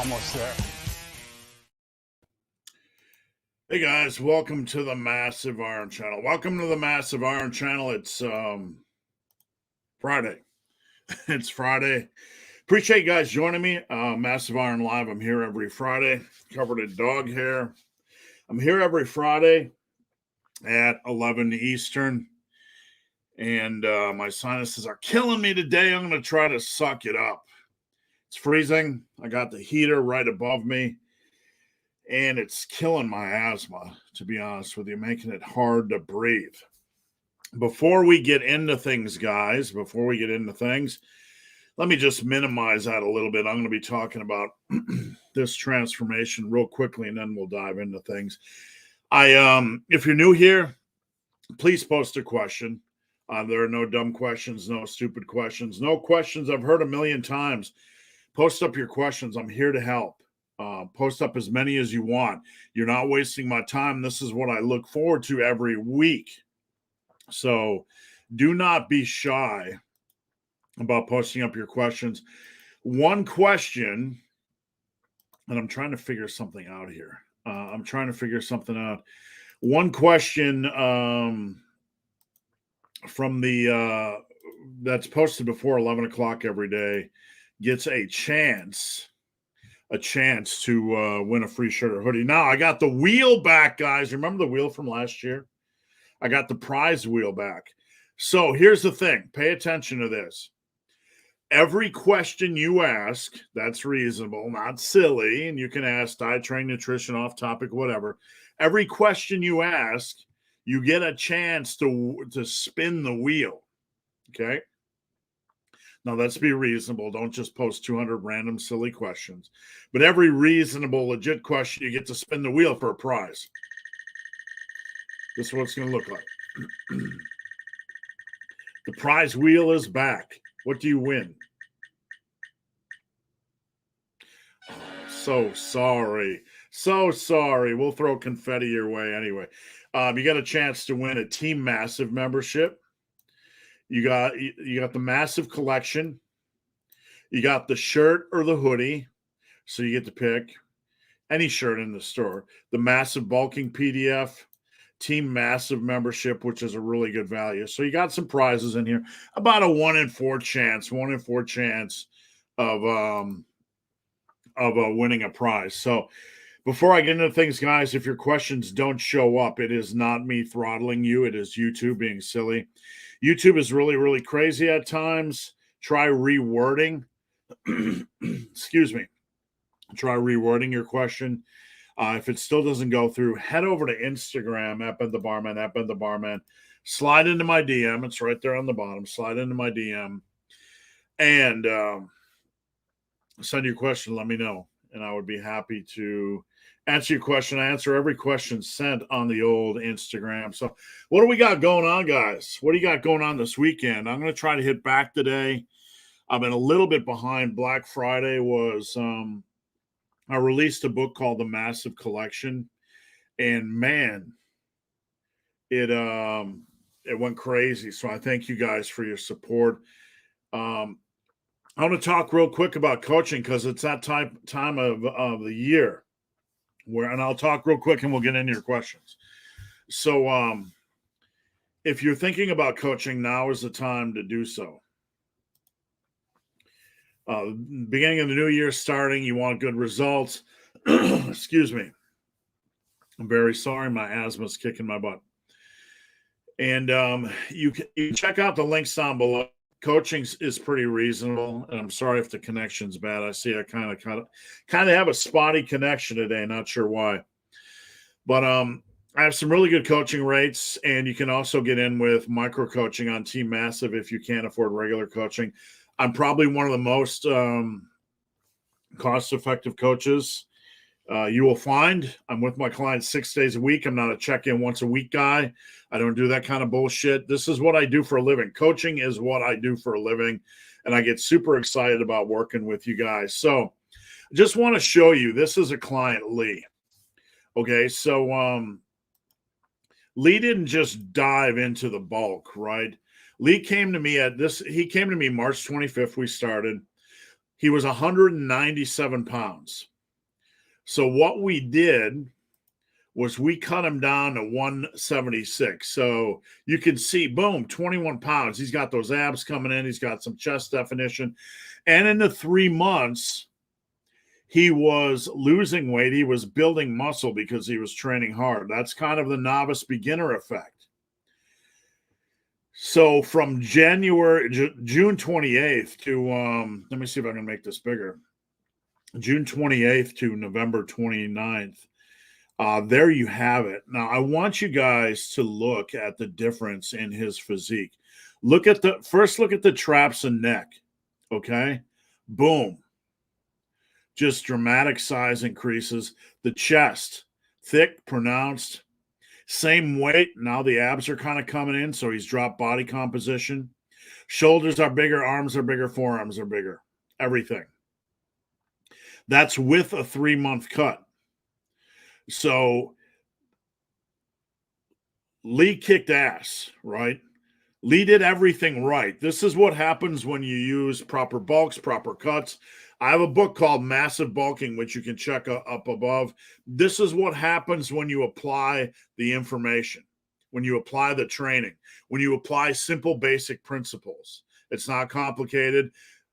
almost there. Hey guys, welcome to the Massive Iron Channel. Welcome to the Massive Iron Channel. It's Friday. It's Friday. Appreciate you guys joining me. Massive Iron Live. I'm here every Friday. Covered in dog hair. I'm here every Friday at 11 Eastern. And my sinuses are killing me today. I'm going to try to suck it up. It's freezing. I got the heater right above me. And it's killing my asthma, to be honest with you, making it hard to breathe. Before we get into things, guys, let me just minimize that a little bit. I'm going to be talking about this transformation real quickly, and then we'll dive into things. If you're new here, please post a question. There are no dumb questions, no stupid questions, no questions I've heard a million times. Post up your questions. I'm here to help. Post up as many as you want. You're not wasting my time. This is what I look forward to every week. So do not be shy about posting up your questions. One question, and I'm trying to figure something out here. One question from the that's posted before 11 o'clock every day gets a chance to win a free shirt or hoodie. Now, I got the wheel back, guys. Remember the wheel from last year? I got the prize wheel back. So here's the thing. Pay attention to this. Every question you ask, that's reasonable, not silly, and you can ask diet, train, nutrition, off topic, whatever. Every question you ask, you get a chance to spin the wheel, okay? Now, let's be reasonable. Don't just post 200 random silly questions. But every reasonable, legit question, you get to spin the wheel for a prize. This is what it's going to look like. The prize wheel is back. What do you win? Oh, so sorry. We'll throw confetti your way anyway. You got a chance to win a Team Massive membership. You got the Massive collection. You got the shirt or the hoodie. So you get to pick any shirt in the store. The Massive bulking PDF, Team Massive membership, which is a really good value. So you got some prizes in here. About a 1 in 4 chance of winning a prize. So before I get into things, guys, if your questions don't show up, it is not me throttling you. It is YouTube being silly. YouTube is really, really crazy at times. Try rewording. Excuse me. Try rewording your question. If it still doesn't go through, head over to Instagram, @BenTheBarman. Slide into my DM. It's right there on the bottom. Slide into my DM and send your question. Let me know, and I would be happy to answer your question. I answer every question sent on the old Instagram. So what do we got going on, guys? What do you got going on this weekend? I'm going to try to hit back today. I've been a little bit behind. Black Friday was, I released a book called The Massive Collection, and man, it went crazy. So I thank you guys for your support. I want to talk real quick about coaching because it's that time of the year. And I'll talk real quick and we'll get into your questions. So if you're thinking about coaching, now is the time to do so. Beginning of the new year starting, you want good results. Excuse me. I'm very sorry. My asthma's kicking my butt. And you can check out the links down below. Coaching is pretty reasonable, and I'm sorry if the connection's bad. I see I kind of have a spotty connection today. Not sure why, but I have some really good coaching rates, and you can also get in with micro coaching on Team Massive if you can't afford regular coaching. I'm probably one of the most cost-effective coaches you will find. I'm with my clients 6 days a week. I'm not a check-in once a week guy. I don't do that kind of bullshit. This is what I do for a living. Coaching is what I do for a living, and I get super excited about working with you guys. So I just want to show you, this is a client, Lee. Okay, so Lee didn't just dive into the bulk, right? Lee came to me March 25th, we started. He was 197 pounds. So what we did was we cut him down to 176. So you can see, boom, 21 pounds. He's got those abs coming in. He's got some chest definition. And in the 3 months, he was losing weight. He was building muscle because he was training hard. That's kind of the novice beginner effect. So from June 28th to, let me see if I can make this bigger. June 28th to November 29th. There you have it. Now, I want you guys to look at the difference in his physique. Look at the traps and neck. Okay. Boom. Just dramatic size increases. The chest, thick, pronounced. Same weight. Now the abs are kind of coming in, so he's dropped body composition. Shoulders are bigger, arms are bigger, forearms are bigger. Everything. That's with a 3-month cut. So Lee kicked ass, right? Lee did everything right. This is what happens when you use proper bulks, proper cuts. I have a book called Massive Bulking, which you can check up above. This is what happens when you apply the information, when you apply the training, when you apply simple, basic principles. It's not complicated.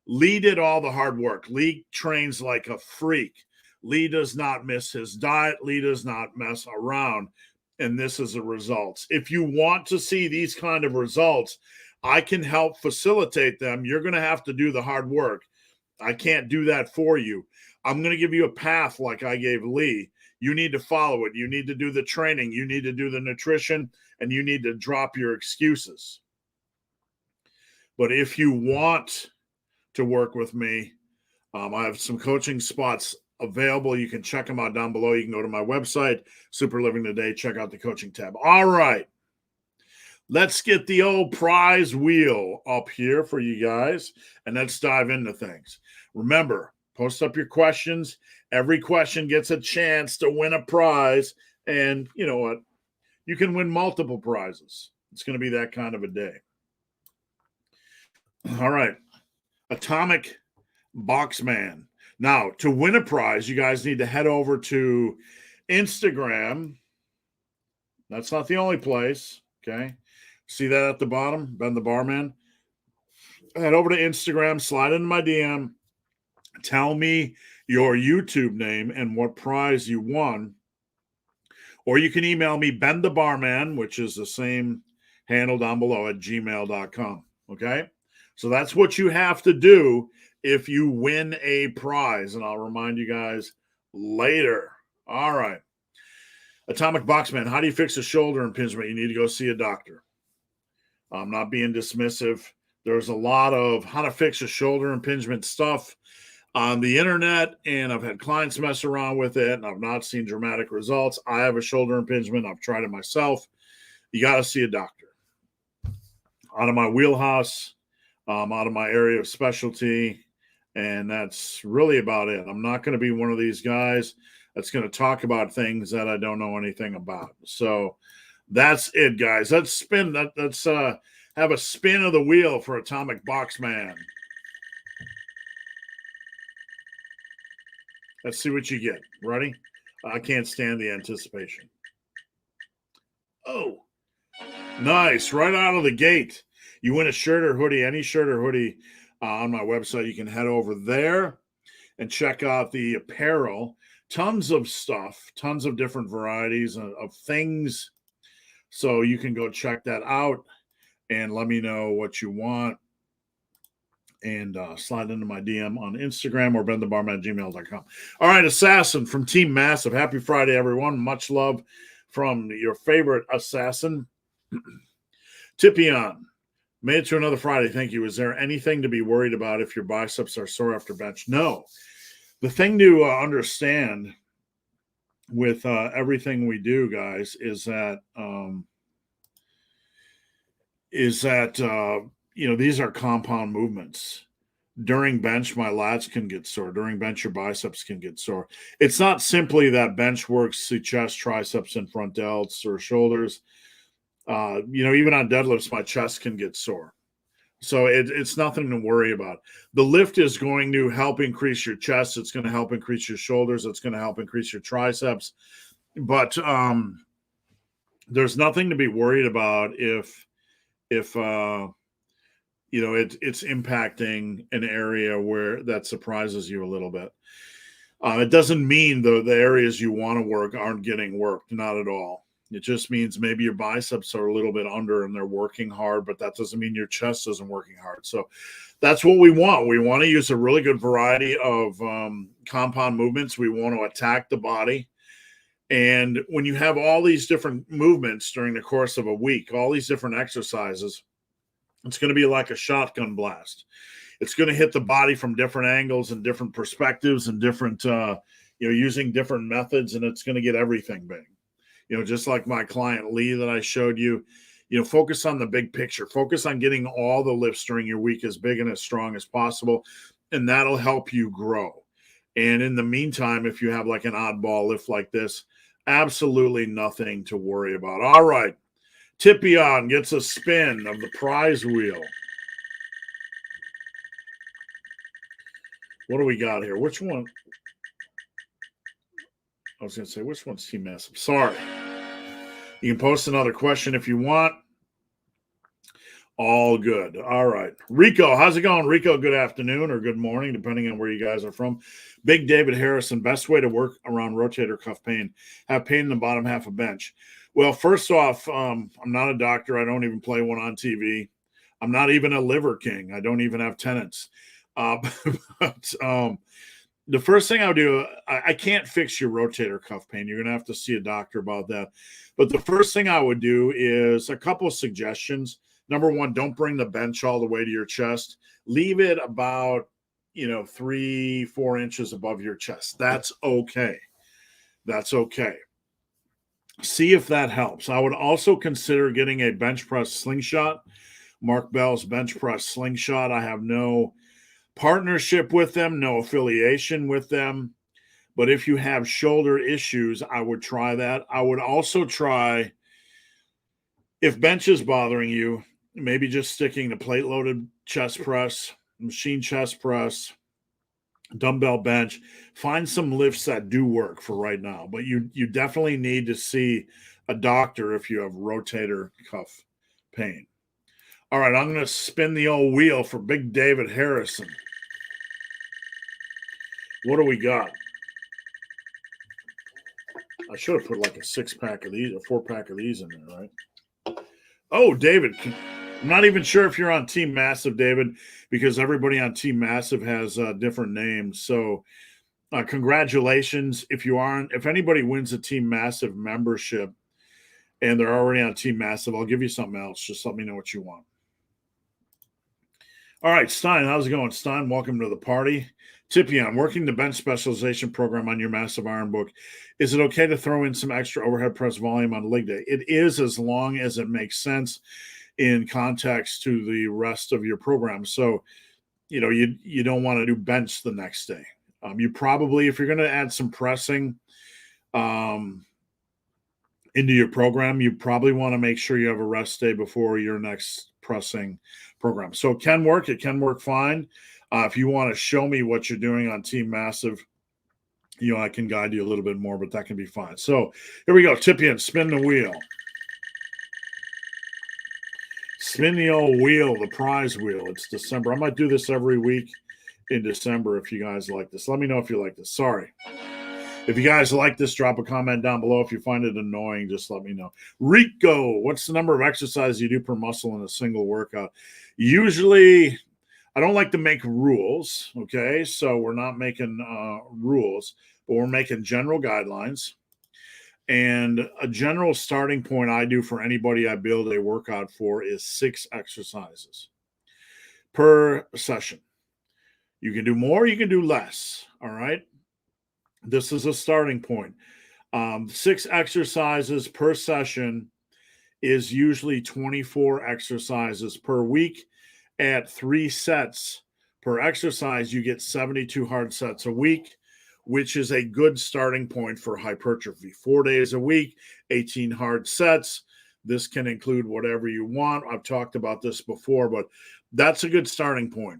Lee did all the hard work. Lee trains like a freak. Lee does not miss his diet. Lee does not mess around. And this is the results. If you want to see these kind of results, I can help facilitate them. You're going to have to do the hard work. I can't do that for you. I'm going to give you a path like I gave Lee. You need to follow it. You need to do the training. You need to do the nutrition, and you need to drop your excuses. But if you want to work with me, I have some coaching spots available. You can check them out down below. You can go to my website, Super Living Today, check out the coaching tab. All right. Let's get the old prize wheel up here for you guys, and let's dive into things. Remember, post up your questions. Every question gets a chance to win a prize, and you know what? You can win multiple prizes. It's going to be that kind of a day. All right. Atomic Boxman. Now, to win a prize, you guys need to head over to Instagram. That's not the only place, okay? See that at the bottom, Ben the Barman? Head over to Instagram, slide into my DM, tell me your YouTube name and what prize you won. Or you can email me, Ben the Barman, which is the same handle down below at gmail.com, okay? So that's what you have to do if you win a prize, and I'll remind you guys later. All right. Atomic Boxman, how do you fix a shoulder impingement? You need to go see a doctor. I'm not being dismissive. There's a lot of how to fix a shoulder impingement stuff on the internet, and I've had clients mess around with it, and I've not seen dramatic results. I have a shoulder impingement. I've tried it myself. You got to see a doctor. Out of my wheelhouse, out of my area of specialty, and that's really about it. I'm not going to be one of these guys that's going to talk about things that I don't know anything about. So that's it, guys. Let's spin. Let's have a spin of the wheel for Atomic Boxman. Let's see what you get. Ready? I can't stand the anticipation. Oh, nice. Right out of the gate. You win a shirt or hoodie, any shirt or hoodie on my website. You can head over there and check out the apparel. Tons of stuff, tons of different varieties of things. So you can go check that out and let me know what you want. And slide into my DM on Instagram or benthebarman@gmail.com. All right, Assassin from Team Massive. Happy Friday, everyone. Much love from your favorite assassin. Tipion. Made it to another Friday. Thank you. Is there anything to be worried about if your biceps are sore after bench? No. The thing to understand with everything we do, guys, is that these are compound movements. During bench, my lats can get sore. During bench, your biceps can get sore. It's not simply that bench works the chest, triceps, and front delts or shoulders. Even on deadlifts, my chest can get sore. So it's nothing to worry about. The lift is going to help increase your chest. It's going to help increase your shoulders. It's going to help increase your triceps. But there's nothing to be worried about if it's impacting an area where that surprises you a little bit. It doesn't mean the areas you want to work aren't getting worked. Not at all. It just means maybe your biceps are a little bit under and they're working hard, but that doesn't mean your chest isn't working hard. So that's what we want. We want to use a really good variety of compound movements. We want to attack the body. And when you have all these different movements during the course of a week, all these different exercises, it's going to be like a shotgun blast. It's going to hit the body from different angles and different perspectives and different, using different methods, and it's going to get everything big. Just like my client Lee that I showed you, focus on the big picture. Focus on getting all the lifts during your week as big and as strong as possible, and that'll help you grow. And in the meantime, if you have like an oddball lift like this, absolutely nothing to worry about. All right. Tipion gets a spin of the prize wheel. What do we got here? Which one? I was going to say, which one's Team Massive? Sorry. You can post another question if you want. All good. All right. Rico, how's it going? Rico, good afternoon or good morning, depending on where you guys are from. Big David Harrison, best way to work around rotator cuff pain. Have pain in the bottom half of bench. Well, first off, I'm not a doctor. I don't even play one on TV. I'm not even a liver king. I don't even have tenants. But the first thing I would do, I can't fix your rotator cuff pain. You're going to have to see a doctor about that. But the first thing I would do is a couple of suggestions. Number one, don't bring the bench all the way to your chest. Leave it about, 3-4 inches above your chest. That's okay. That's okay. See if that helps. I would also consider getting a bench press slingshot. Mark Bell's bench press slingshot. I have no partnership with them, no affiliation with them. But if you have shoulder issues, I would try that. I would also try, if bench is bothering you, maybe just sticking to plate-loaded chest press, machine chest press, dumbbell bench. Find some lifts that do work for right now. But you definitely need to see a doctor if you have rotator cuff pain. All right, I'm going to spin the old wheel for Big David Harrison. What do we got? I should have put like a 6-pack of these, a 4-pack of these in there, right? Oh, David, I'm not even sure if you're on Team Massive, David, because everybody on Team Massive has different names. So congratulations. If anybody wins a Team Massive membership and they're already on Team Massive, I'll give you something else. Just let me know what you want. All right, Stein, how's it going? Stein, welcome to the party. Tippy, I'm working the bench specialization program on your Massive Iron book. Is it okay to throw in some extra overhead press volume on leg day? It is, as long as it makes sense in context to the rest of your program. So, you don't want to do bench the next day. You probably, if you're going to add some pressing into your program, you probably want to make sure you have a rest day before your next pressing program. So it can work. It can work fine. If you want to show me what you're doing on Team Massive, I can guide you a little bit more, but that can be fine. So here we go. Tip in, spin the wheel. Spin the old wheel, the prize wheel. It's December. I might do this every week in December if you guys like this. Let me know if you like this. Sorry. If you guys like this, drop a comment down below. If you find it annoying, just let me know. Rico, what's the number of exercises you do per muscle in a single workout? Usually, I don't like to make rules, okay? So we're not making rules, but we're making general guidelines. And a general starting point I do for anybody I build a workout for is 6 exercises per session. You can do more, you can do less, all right? This is a starting point. 6 exercises per session is usually 24 exercises per week. At 3 sets per exercise, you get 72 hard sets a week, which is a good starting point for hypertrophy. 4 days a week, 18 hard sets. This can include whatever you want. I've talked about this before, but that's a good starting point.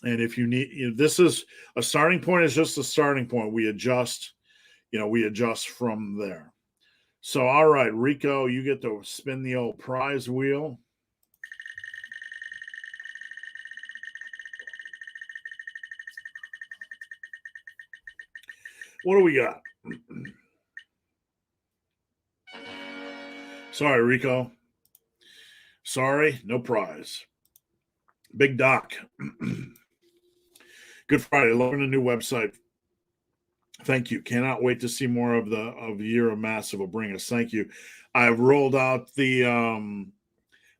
And if you need, this is a starting point, is just a starting point. We adjust, we adjust from there. So, all right, Rico, you get to spin the old prize wheel. What do we got? Sorry, Rico. Sorry, no prize. Big Doc. Good Friday. Loving a new website. Thank you. Cannot wait to see more of the Year of Massive will bring us. Thank you. I've rolled out the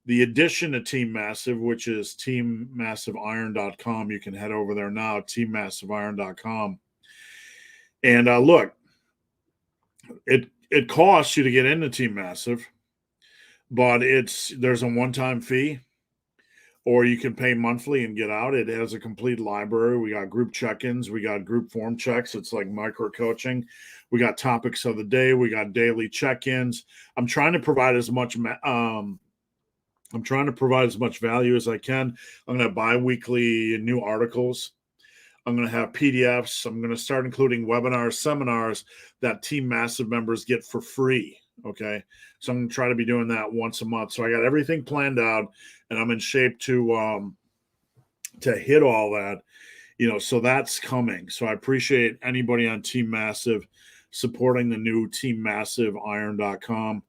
addition to Team Massive, which is teammassiveiron.com. You can head over there now, teammassiveiron.com. And look, it costs you to get into Team Massive, but there's a one-time fee, or you can pay monthly and get out. It has a complete library. We got group check-ins. We got group form checks. It's like micro coaching. We got topics of the day. We got daily check-ins. I'm trying to provide as much value as I can. I'm going to have bi-weekly new articles. I'm going to have PDFs. I'm going to start including webinars, seminars that Team Massive members get for free. Okay. So I'm going to try to be doing that once a month. So I got everything planned out, and I'm in shape to hit all that, so that's coming. So I appreciate anybody on Team Massive supporting the new teammassiveiron.com.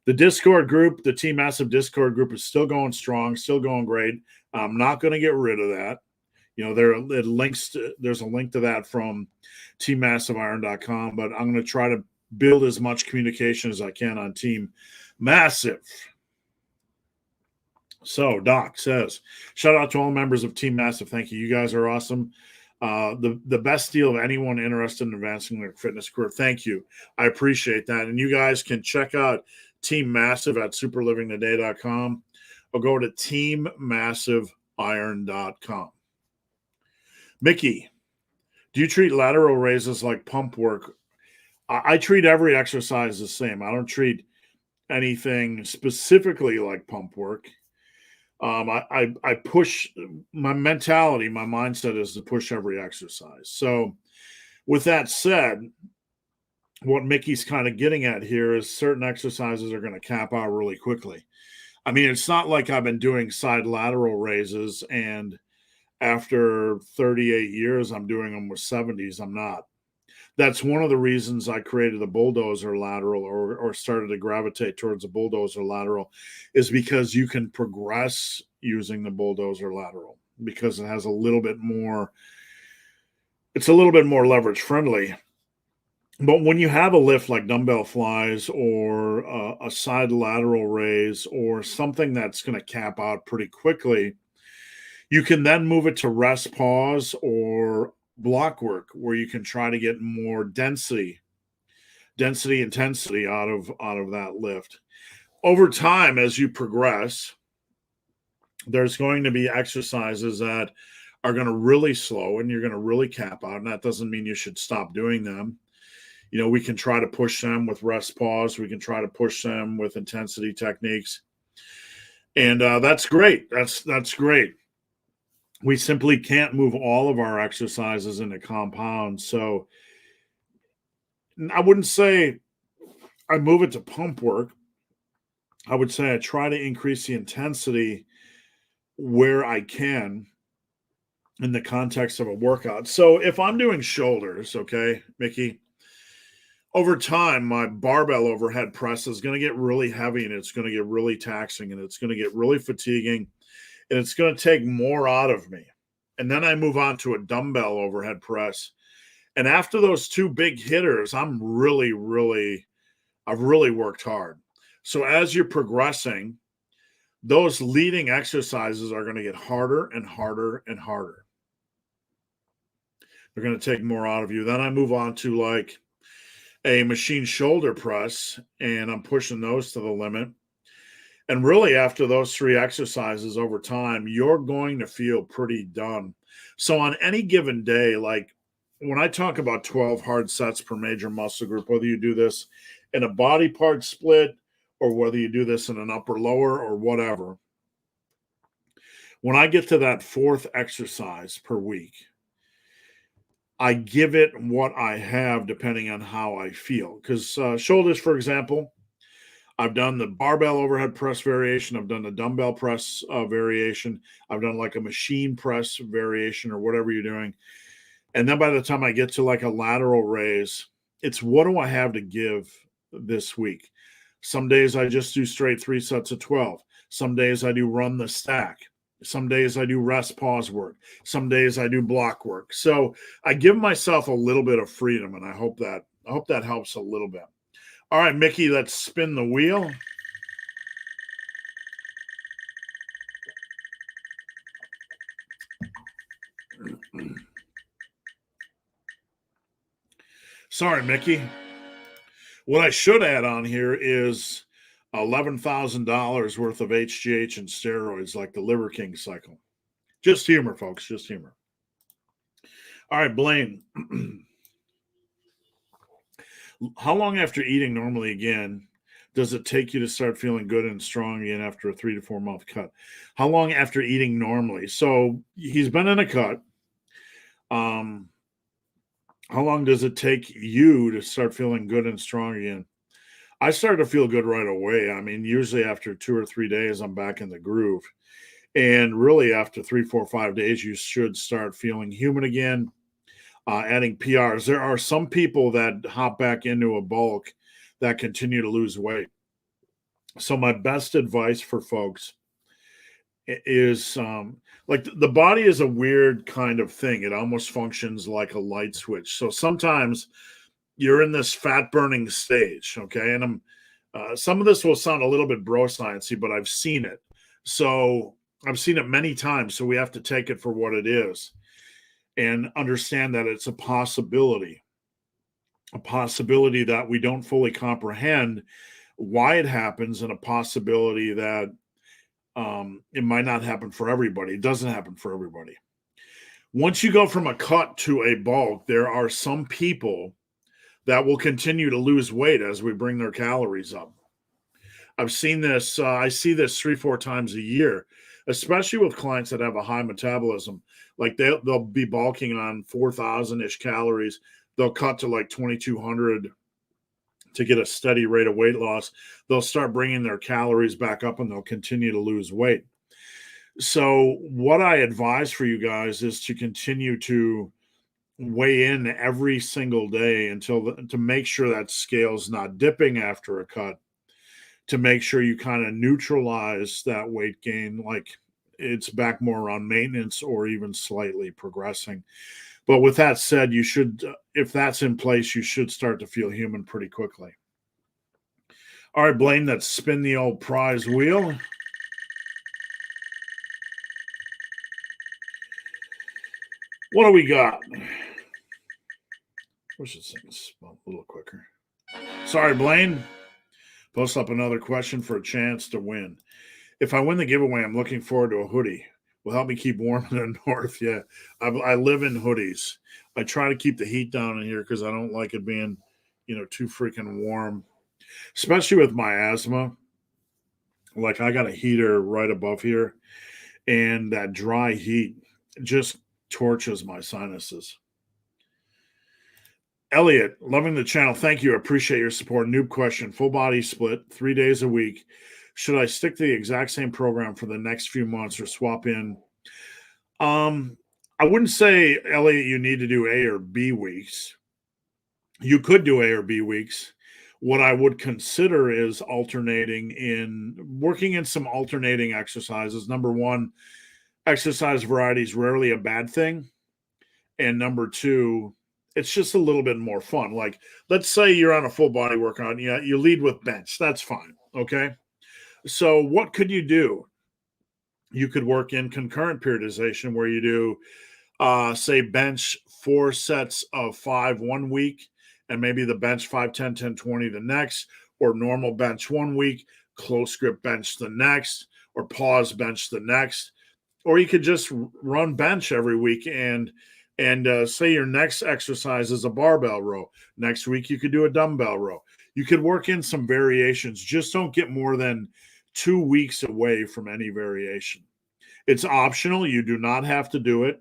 The Discord group, the Team Massive Discord group, is still going strong, still going great. I'm not going to get rid of that. There's a link to that from teammassiveiron.com, but I'm going to try to build as much communication as I can on Team Massive. So Doc says, shout out to all members of Team Massive. Thank you. You guys are awesome. The best deal of anyone interested in advancing their fitness career. Thank you. I appreciate that. And you guys can check out Team Massive at superlivingtoday.com or go to teammassiveiron.com. Mickey, do you treat lateral raises like pump work? I treat every exercise the same. I don't treat anything specifically like pump work. I push. My mentality, my mindset is to push every exercise. So with that said, what Mickey's kind of getting at here is certain exercises are going to cap out really quickly. I mean, it's not like I've been doing side lateral raises and after 38 years, I'm doing them with 70s. I'm not. That's one of the reasons I created the bulldozer lateral or started to gravitate towards the bulldozer lateral, is because you can progress using the bulldozer lateral because it has a little bit more leverage friendly. But when you have a lift like dumbbell flies or a side lateral raise or something that's going to cap out pretty quickly, you can then move it to rest pause or block work, where you can try to get more intensity out of that lift. Over time, as you progress, there's going to be exercises that are going to really slow and you're going to really cap out. And that doesn't mean you should stop doing them. We can try to push them with rest pause. We can try to push them with intensity techniques. And that's great. That's great. We simply can't move all of our exercises into compounds. So I wouldn't say I move it to pump work. I would say I try to increase the intensity where I can in the context of a workout. So if I'm doing shoulders, okay, Mickey, over time, my barbell overhead press is going to get really heavy and it's going to get really taxing and it's going to get really fatiguing. And it's going to take more out of me. And then I move on to a dumbbell overhead press. And after those two big hitters, I've really worked hard. So as you're progressing, those leading exercises are going to get harder and harder and harder. They're going to take more out of you. Then I move on to like a machine shoulder press, and I'm pushing those to the limit. And really, after those three exercises over time, you're going to feel pretty done. So on any given day, like when I talk about 12 hard sets per major muscle group, whether you do this in a body part split or whether you do this in an upper lower or whatever, when I get to that fourth exercise per week, I give it what I have depending on how I feel. Because shoulders, for example, I've done the barbell overhead press variation. I've done the dumbbell press variation. I've done like a machine press variation or whatever you're doing. And then by the time I get to like a lateral raise, it's what do I have to give this week? Some days I just do straight 3 sets of 12. Some days I do run the stack. Some days I do rest pause work. Some days I do block work. So I give myself a little bit of freedom, and I hope that helps a little bit. All right, Mickey, let's spin the wheel. Sorry, Mickey. What I should add on here is $11,000 worth of HGH and steroids, like the Liver King cycle. Just humor, folks. Just humor. All right, Blaine. How long after eating normally again does it take you to start feeling good and strong again after a 3 to 4 month cut? How long after eating normally? So he's been in a cut. How long does it take you to start feeling good and strong again? I started to feel good right away. I mean, usually after 2 or 3 days, I'm back in the groove. And really, after 3, 4, 5 days, you should start feeling human again. Adding PRs. There are some people that hop back into a bulk that continue to lose weight. So my best advice for folks is like the body is a weird kind of thing. It almost functions like a light switch. So sometimes you're in this fat burning stage, okay? And some of this will sound a little bit bro sciencey, but I've seen it. So I've seen it many times. So we have to take it for what it is and understand that it's a possibility that we don't fully comprehend why it happens, and a possibility that it might not happen for everybody. It doesn't happen for everybody. Once you go from a cut to a bulk, there are some people that will continue to lose weight as we bring their calories up. I've seen this. I see this 3, 4 times a year, especially with clients that have a high metabolism. Like they'll be bulking on 4,000-ish calories. They'll cut to like 2,200 to get a steady rate of weight loss. They'll start bringing their calories back up and they'll continue to lose weight. So what I advise for you guys is to continue to weigh in every single day to make sure that scale's not dipping after a cut, to make sure you kind of neutralize that weight gain, like it's back more on maintenance or even slightly progressing. But with that said, you should, if that's in place, you should start to feel human pretty quickly. All right, Blaine, let's spin the old prize wheel. What do we got? Wish this thing was a little quicker. Sorry, Blaine. Post up another question for a chance to win. If I win the giveaway, I'm looking forward to a hoodie. Will help me keep warm in the north. Yeah, I live in hoodies. I try to keep the heat down in here because I don't like it being, too freaking warm, especially with my asthma. Like I got a heater right above here, and that dry heat just torches my sinuses. Elliot, loving the channel. Thank you. I appreciate your support. Noob question. Full body split, 3 days a week. Should I stick to the exact same program for the next few months or swap in? I wouldn't say, Elliot, you need to do A or B weeks. You could do A or B weeks. What I would consider is working in some alternating exercises. Number one, exercise variety is rarely a bad thing. And number two, it's just a little bit more fun. Like, let's say you're on a full body workout. Yeah, you lead with bench. That's fine. Okay. So what could you do? You could work in concurrent periodization where you do, say, bench 4 sets of 5 1 week, and maybe the bench 5, 10, 10, 20 the next, or normal bench 1 week, close grip bench the next, or pause bench the next. Or you could just run bench every week and And say your next exercise is a barbell row. Next week, you could do a dumbbell row. You could work in some variations. Just don't get more than 2 weeks away from any variation. It's optional. You do not have to do it,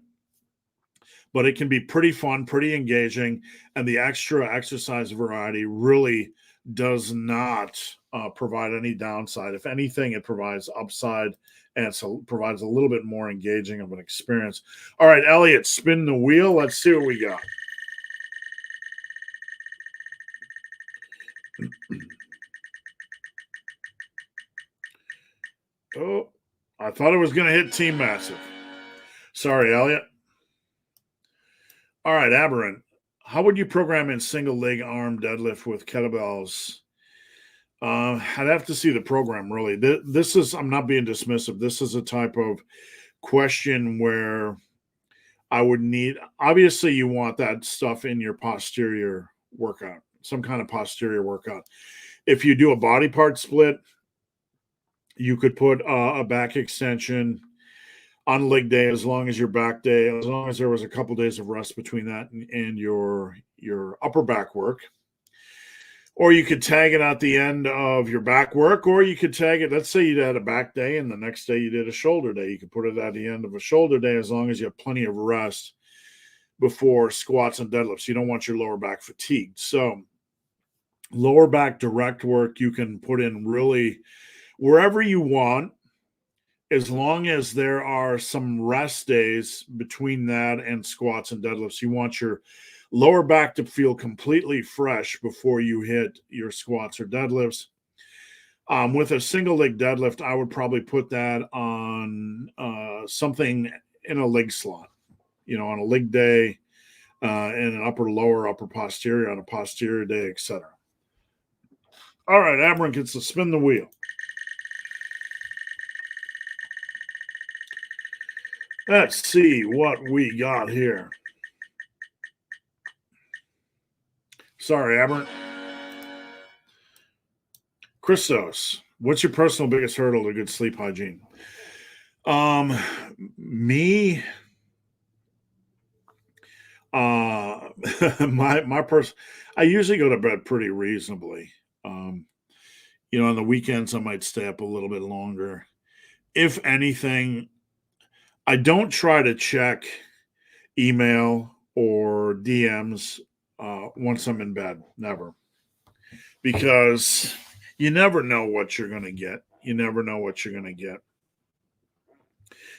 but it can be pretty fun, pretty engaging. And the extra exercise variety really does not provide any downside. If anything, it provides upside and so provides a little bit more engaging of an experience. All right, Elliot, spin the wheel. Let's see what we got. Oh, I thought it was going to hit Team Massive. Sorry, Elliot. All right, Aberrant. How would you program in single leg arm deadlift with kettlebells? I'd have to see the program, really. This is, I'm not being dismissive. This is a type of question where I would need, obviously, you want that stuff in your posterior workout, some kind of posterior workout. If you do a body part split, you could put a back extension on leg day, as long as your back day, as long as there was a couple days of rest between that and your upper back work. Or you could tag it at the end of your back work, or you could tag it. Let's say you had a back day and the next day you did a shoulder day. You could put it at the end of a shoulder day, as long as you have plenty of rest before squats and deadlifts. You don't want your lower back fatigued. So lower back direct work, you can put in really wherever you want, as long as there are some rest days between that and squats and deadlifts. You want your lower back to feel completely fresh before you hit your squats or deadlifts. With a single leg deadlift, I would probably put that on something in a leg slot, on a leg day, and an upper, lower, upper posterior on a posterior day, etc. All right, Aberrant gets to spin the wheel. Let's see what we got here. Sorry, Aberrant. Christos, what's your personal biggest hurdle to good sleep hygiene? Me, my person, I usually go to bed pretty reasonably. On the weekends I might stay up a little bit longer. If anything, I don't try to check email or DMs once I'm in bed. Never. Because you never know what you're going to get. You never know what you're going to get.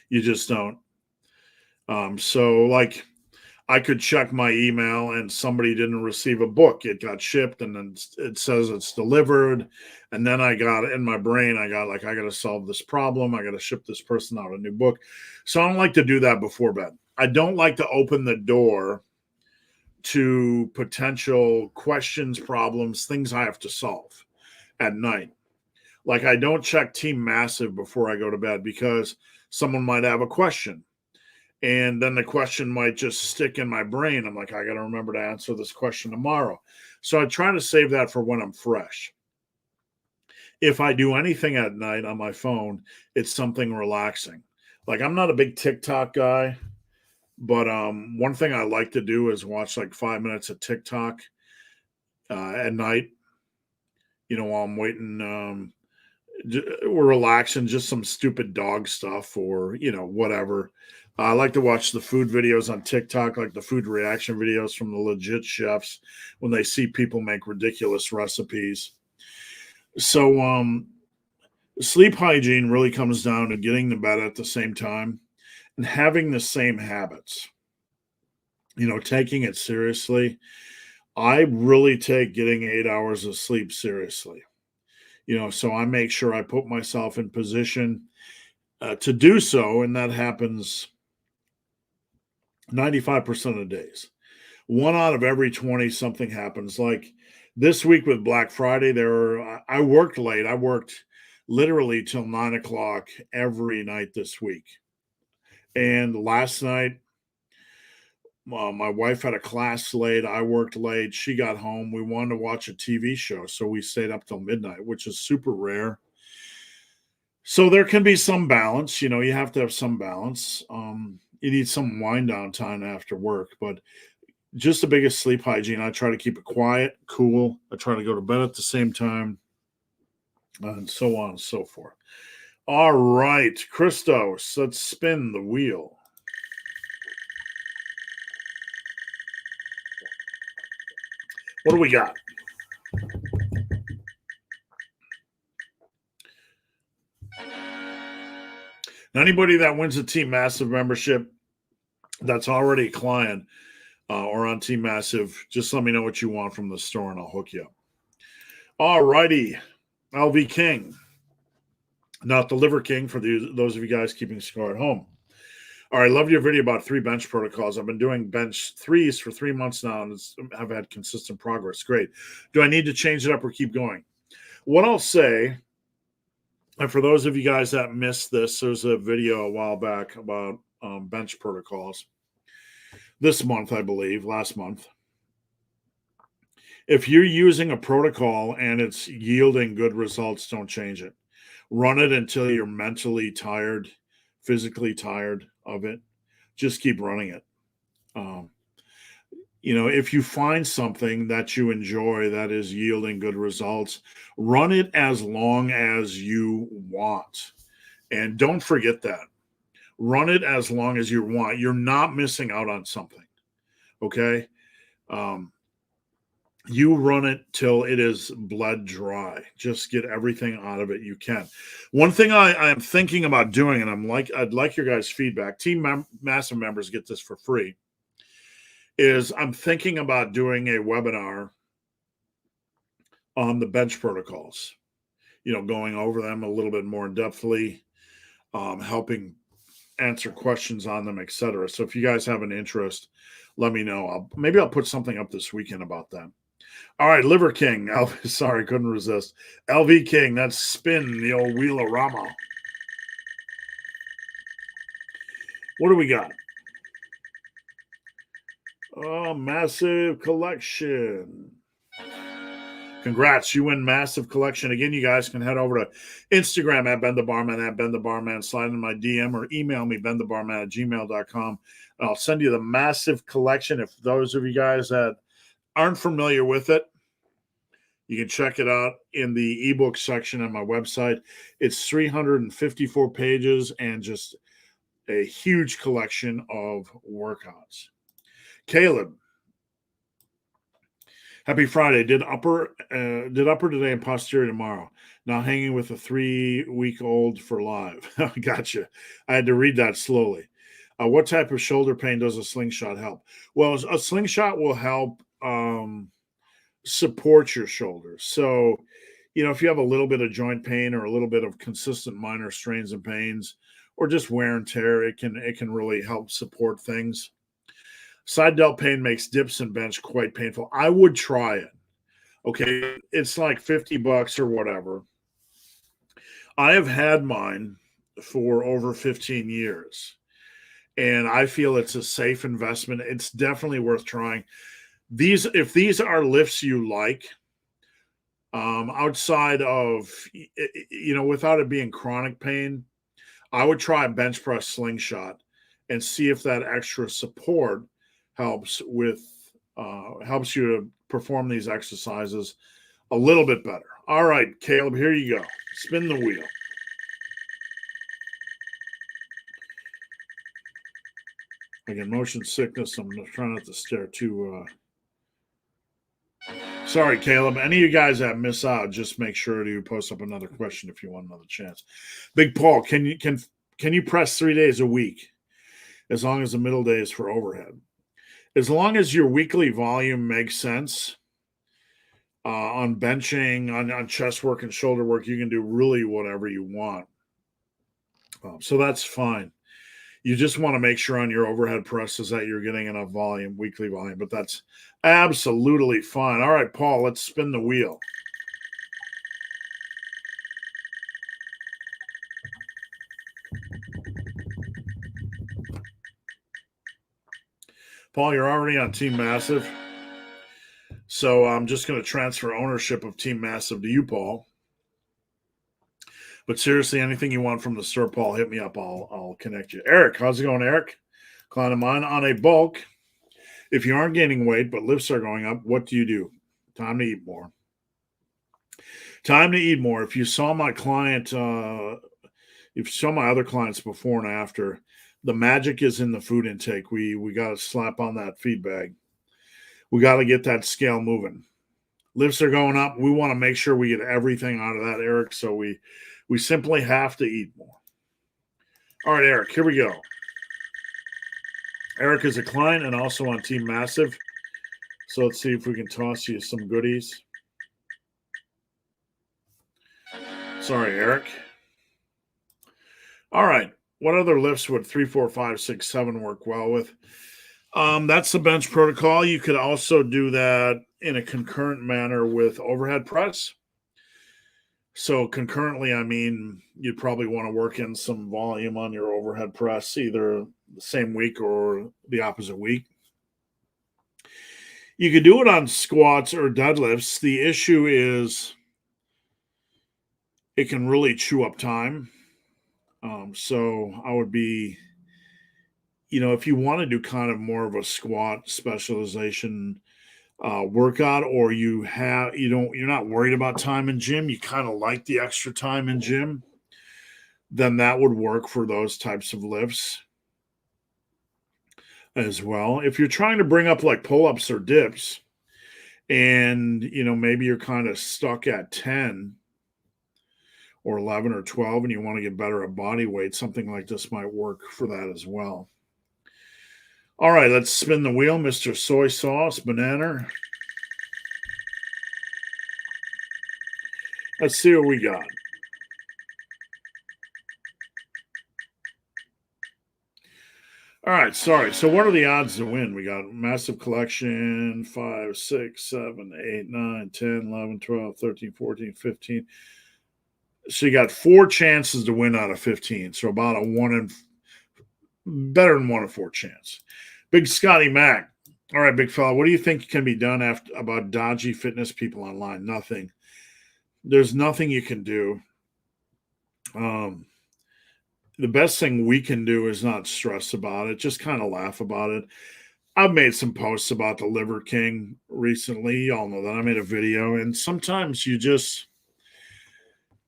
You just don't. So, like, I could check my email and somebody didn't receive a book. It got shipped and then it says it's delivered. And then I got in my brain, I got I got to solve this problem. I got to ship this person out a new book. So I don't like to do that before bed. I don't like to open the door to potential questions, problems, things I have to solve at night. Like, I don't check Team Massive before I go to bed because someone might have a question. And then the question might just stick in my brain. I'm like, I got to remember to answer this question tomorrow. So I try to save that for when I'm fresh. If I do anything at night on my phone, it's something relaxing. Like, I'm not a big TikTok guy, but one thing I like to do is watch like 5 minutes of TikTok at night, while I'm waiting. We're relaxing, just some stupid dog stuff or, whatever. I like to watch the food videos on TikTok, like the food reaction videos from the legit chefs when they see people make ridiculous recipes. So sleep hygiene really comes down to getting to bed at the same time and having the same habits, taking it seriously. I really take getting 8 hours of sleep seriously, so I make sure I put myself in position to do so. And that happens 95% of the days. 1 out of every 20 something happens. Like this week with Black Friday, I worked late. I worked literally till 9 o'clock every night this week. And last night, my wife had a class late. I worked late. She got home. We wanted to watch a TV show. So we stayed up till midnight, which is super rare. So there can be some balance. You have to have some balance. you need some wind down time after work, but just the biggest sleep hygiene. I try to keep it quiet, cool. I try to go to bed at the same time, and so on and so forth. All right, Christos, let's spin the wheel. What do we got? Anybody that wins a Team Massive membership that's already a client or on Team Massive, just let me know what you want from the store and I'll hook you up. All righty, LV King, not the Liver King for those of you guys keeping score at home. All right, love your video about 3 bench protocols. I've been doing bench 3s for 3 months now and I've had consistent progress. Great. Do I need to change it up or keep going? What I'll say, and for those of you guys that missed this, there's a video a while back about bench protocols. This month, I believe, last month. If you're using a protocol and it's yielding good results, don't change it. Run it until you're mentally tired, physically tired of it. Just keep running it. If you find something that you enjoy that is yielding good results, run it as long as you want. And don't forget that. Run it as long as you want. You're not missing out on something. Okay? You run it till it is bled dry. Just get everything out of it you can. One thing I am thinking about doing, and I'd like your guys' feedback. Team Massive members get this for free. Is I'm thinking about doing a webinar on the bench protocols. Going over them a little bit more in depthly, helping answer questions on them, etc. So if you guys have an interest, let me know. Maybe I'll put something up this weekend about that. All right, Liver King. Sorry, couldn't resist. LV King, that's spin the old wheel-a-rama. What do we got? Oh, massive collection. Congrats, you win massive collection. Again, you guys can head over to Instagram at BenTheBarman, at BenTheBarman, slide in my DM or email me, BenTheBarman@gmail.com. And I'll send you the massive collection. If those of you guys that aren't familiar with it, you can check it out in the ebook section on my website. It's 354 pages and just a huge collection of workouts. Caleb, happy Friday. Did upper today and posterior tomorrow. Now hanging with a 3-week-old for live. Gotcha. I had to read that slowly. What type of shoulder pain does a slingshot help? Well, a slingshot will help support your shoulders. So, if you have a little bit of joint pain or a little bit of consistent minor strains and pains or just wear and tear, it can really help support things. Side delt pain makes dips and bench quite painful. I would try it. Okay, it's like $50 or whatever. I have had mine for over 15 years, and I feel it's a safe investment. It's definitely worth trying. If these are lifts you like, outside of, without it being chronic pain, I would try a bench press slingshot and see if that extra support helps you to perform these exercises a little bit better. All right, Caleb, here you go. Spin the wheel. I get motion sickness. I'm trying not to stare too. Sorry, Caleb. Any of you guys that miss out, just make sure to post up another question if you want another chance. Big Paul, can you press 3 days a week as long as the middle day is for overhead? As long as your weekly volume makes sense, on benching, on chest work and shoulder work, you can do really whatever you want. So that's fine. You just want to make sure on your overhead presses that you're getting enough volume, weekly volume, but that's absolutely fine. All right, Paul, let's spin the wheel. Paul, you're already on Team Massive. So I'm just going to transfer ownership of Team Massive to you, Paul. But seriously, anything you want from the store, Paul, hit me up. I'll connect you. Eric, how's it going, Eric? Client of mine on a bulk. If you aren't gaining weight but lifts are going up, what do you do? Time to eat more. Time to eat more. If you saw my client, if you saw my other clients before and after, the magic is in the food intake. We got to slap on that feed bag. We got to get that scale moving. Lifts are going up. We want to make sure we get everything out of that, Eric. So we simply have to eat more. All right, Eric, here we go. Eric is a client and also on Team Massive. So let's see if we can toss you some goodies. Sorry, Eric. All right. What other lifts would 3, 4, 5, 6, 7 work well with? That's the bench protocol. You could also do that in a concurrent manner with overhead press. So concurrently, I mean, you'd probably want to work in some volume on your overhead press, either the same week or the opposite week. You could do it on squats or deadlifts. The issue is it can really chew up time. So I would be, if you want to do kind of more of a squat specialization workout, or you're not worried about time in gym, you kind of like the extra time in gym, then that would work for those types of lifts as well. If you're trying to bring up like pull-ups or dips and maybe you're kind of stuck at 10 or 11 or 12 and you want to get better at body weight, something like this might work for that as well. All right, let's spin the wheel, Mr. Soy Sauce Banana. Let's see what we got. All right, sorry. So what are the odds to win? We got massive collection, 5, 6, 7, 8, 9, 10, 11, 12, 13, 14, 15. So you got 4 chances to win out of 15. So about better than 1 in 4 chance. Big Scotty Mac. All right, big fella. What do you think can be done about dodgy fitness people online? Nothing. There's nothing you can do. The best thing we can do is not stress about it. Just kind of laugh about it. I've made some posts about the Liver King recently. Y'all know that I made a video, and sometimes you just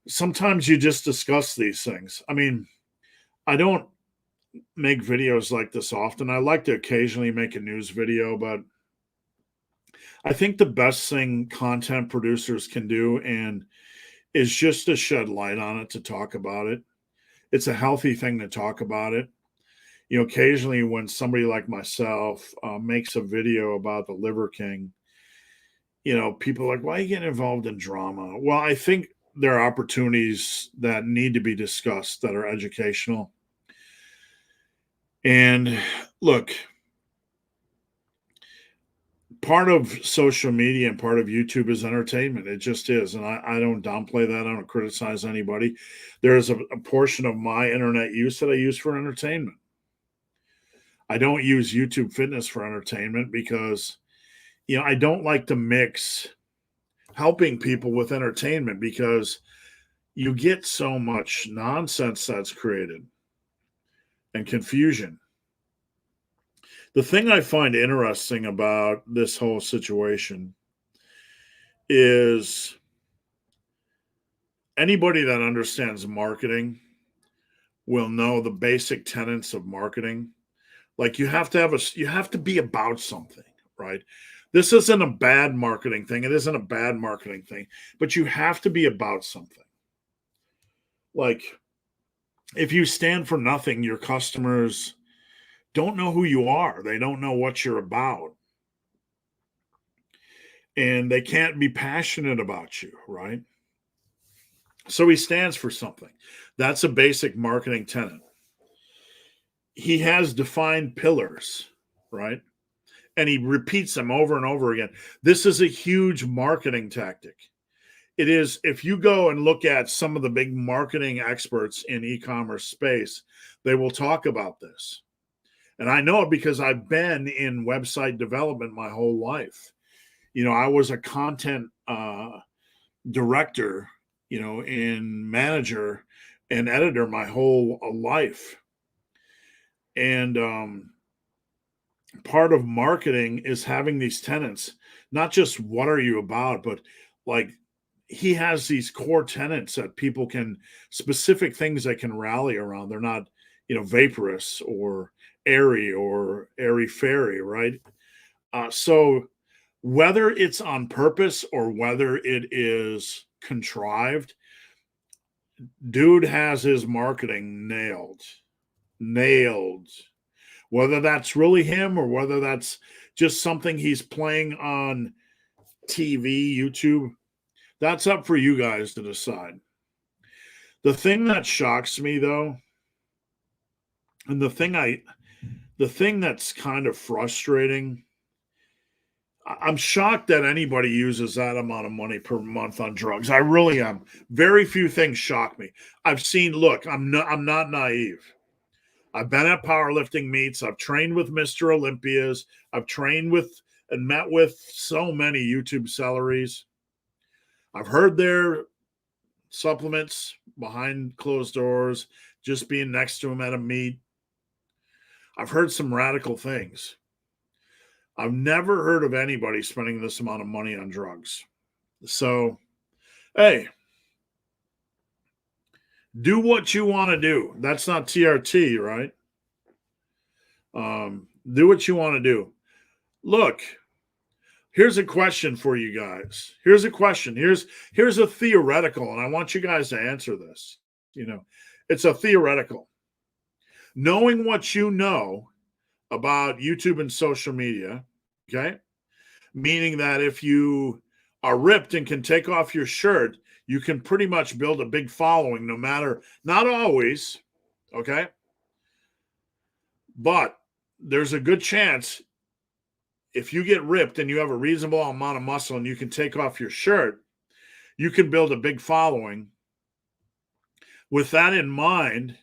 discuss these things. I mean, I don't make videos like this often. I like to occasionally make a news video, but I think the best thing content producers can do is just to shed light on it, to talk about it. It's a healthy thing to talk about it. Occasionally when somebody like myself makes a video about the Liver King, people are like, why are you getting involved in drama? Well, I think there are opportunities that need to be discussed that are educational. And look, part of social media and part of YouTube is entertainment. It just is. And I don't downplay that. I don't criticize anybody. There is a portion of my internet use that I use for entertainment. I don't use YouTube Fitness for entertainment because, I don't like to mix helping people with entertainment because you get so much nonsense that's created and confusion. The thing I find interesting about this whole situation is anybody that understands marketing will know the basic tenets of marketing. Like you have to be about something, right? This isn't a bad marketing thing. It isn't a bad marketing thing, but you have to be about something. Like if you stand for nothing, your customers don't know who you are. They don't know what you're about. And they can't be passionate about you, right? So he stands for something. That's a basic marketing tenet. He has defined pillars, right? And he repeats them over and over again. This is a huge marketing tactic. It is, if you go and look at some of the big marketing experts in e-commerce space, they will talk about this. And I know it because I've been in website development my whole life. I was a content director, and manager and editor my whole life. And part of marketing is having these tenets, not just what are you about, but like he has these core tenets that people can, specific things they can rally around. They're not, vaporous or airy fairy, right? So whether it's on purpose or whether it is contrived, dude has his marketing nailed. Nailed. Whether that's really him or whether that's just something he's playing on TV, YouTube, that's up for you guys to decide. The thing that shocks me though, and the thing that's kind of frustrating, I'm shocked that anybody uses that amount of money per month on drugs. I really am. Very few things shock me. I've seen, look, I'm not naive. I've been at powerlifting meets. I've trained with Mr. Olympias. I've trained with and met with so many YouTube celeries. I've heard their supplements behind closed doors, just being next to them at a meet. I've heard some radical things. I've never heard of anybody spending this amount of money on drugs. So, hey, do what you want to do. That's not TRT, right? Do what you want to do. Look, here's a question for you guys. Here's a question. Here's a theoretical, and I want you guys to answer this. It's a theoretical. Knowing what you know about YouTube and social media, okay? Meaning that if you are ripped and can take off your shirt, you can pretty much build a big following, no matter, not always, okay? But there's a good chance if you get ripped and you have a reasonable amount of muscle and you can take off your shirt, you can build a big following. With that in mind,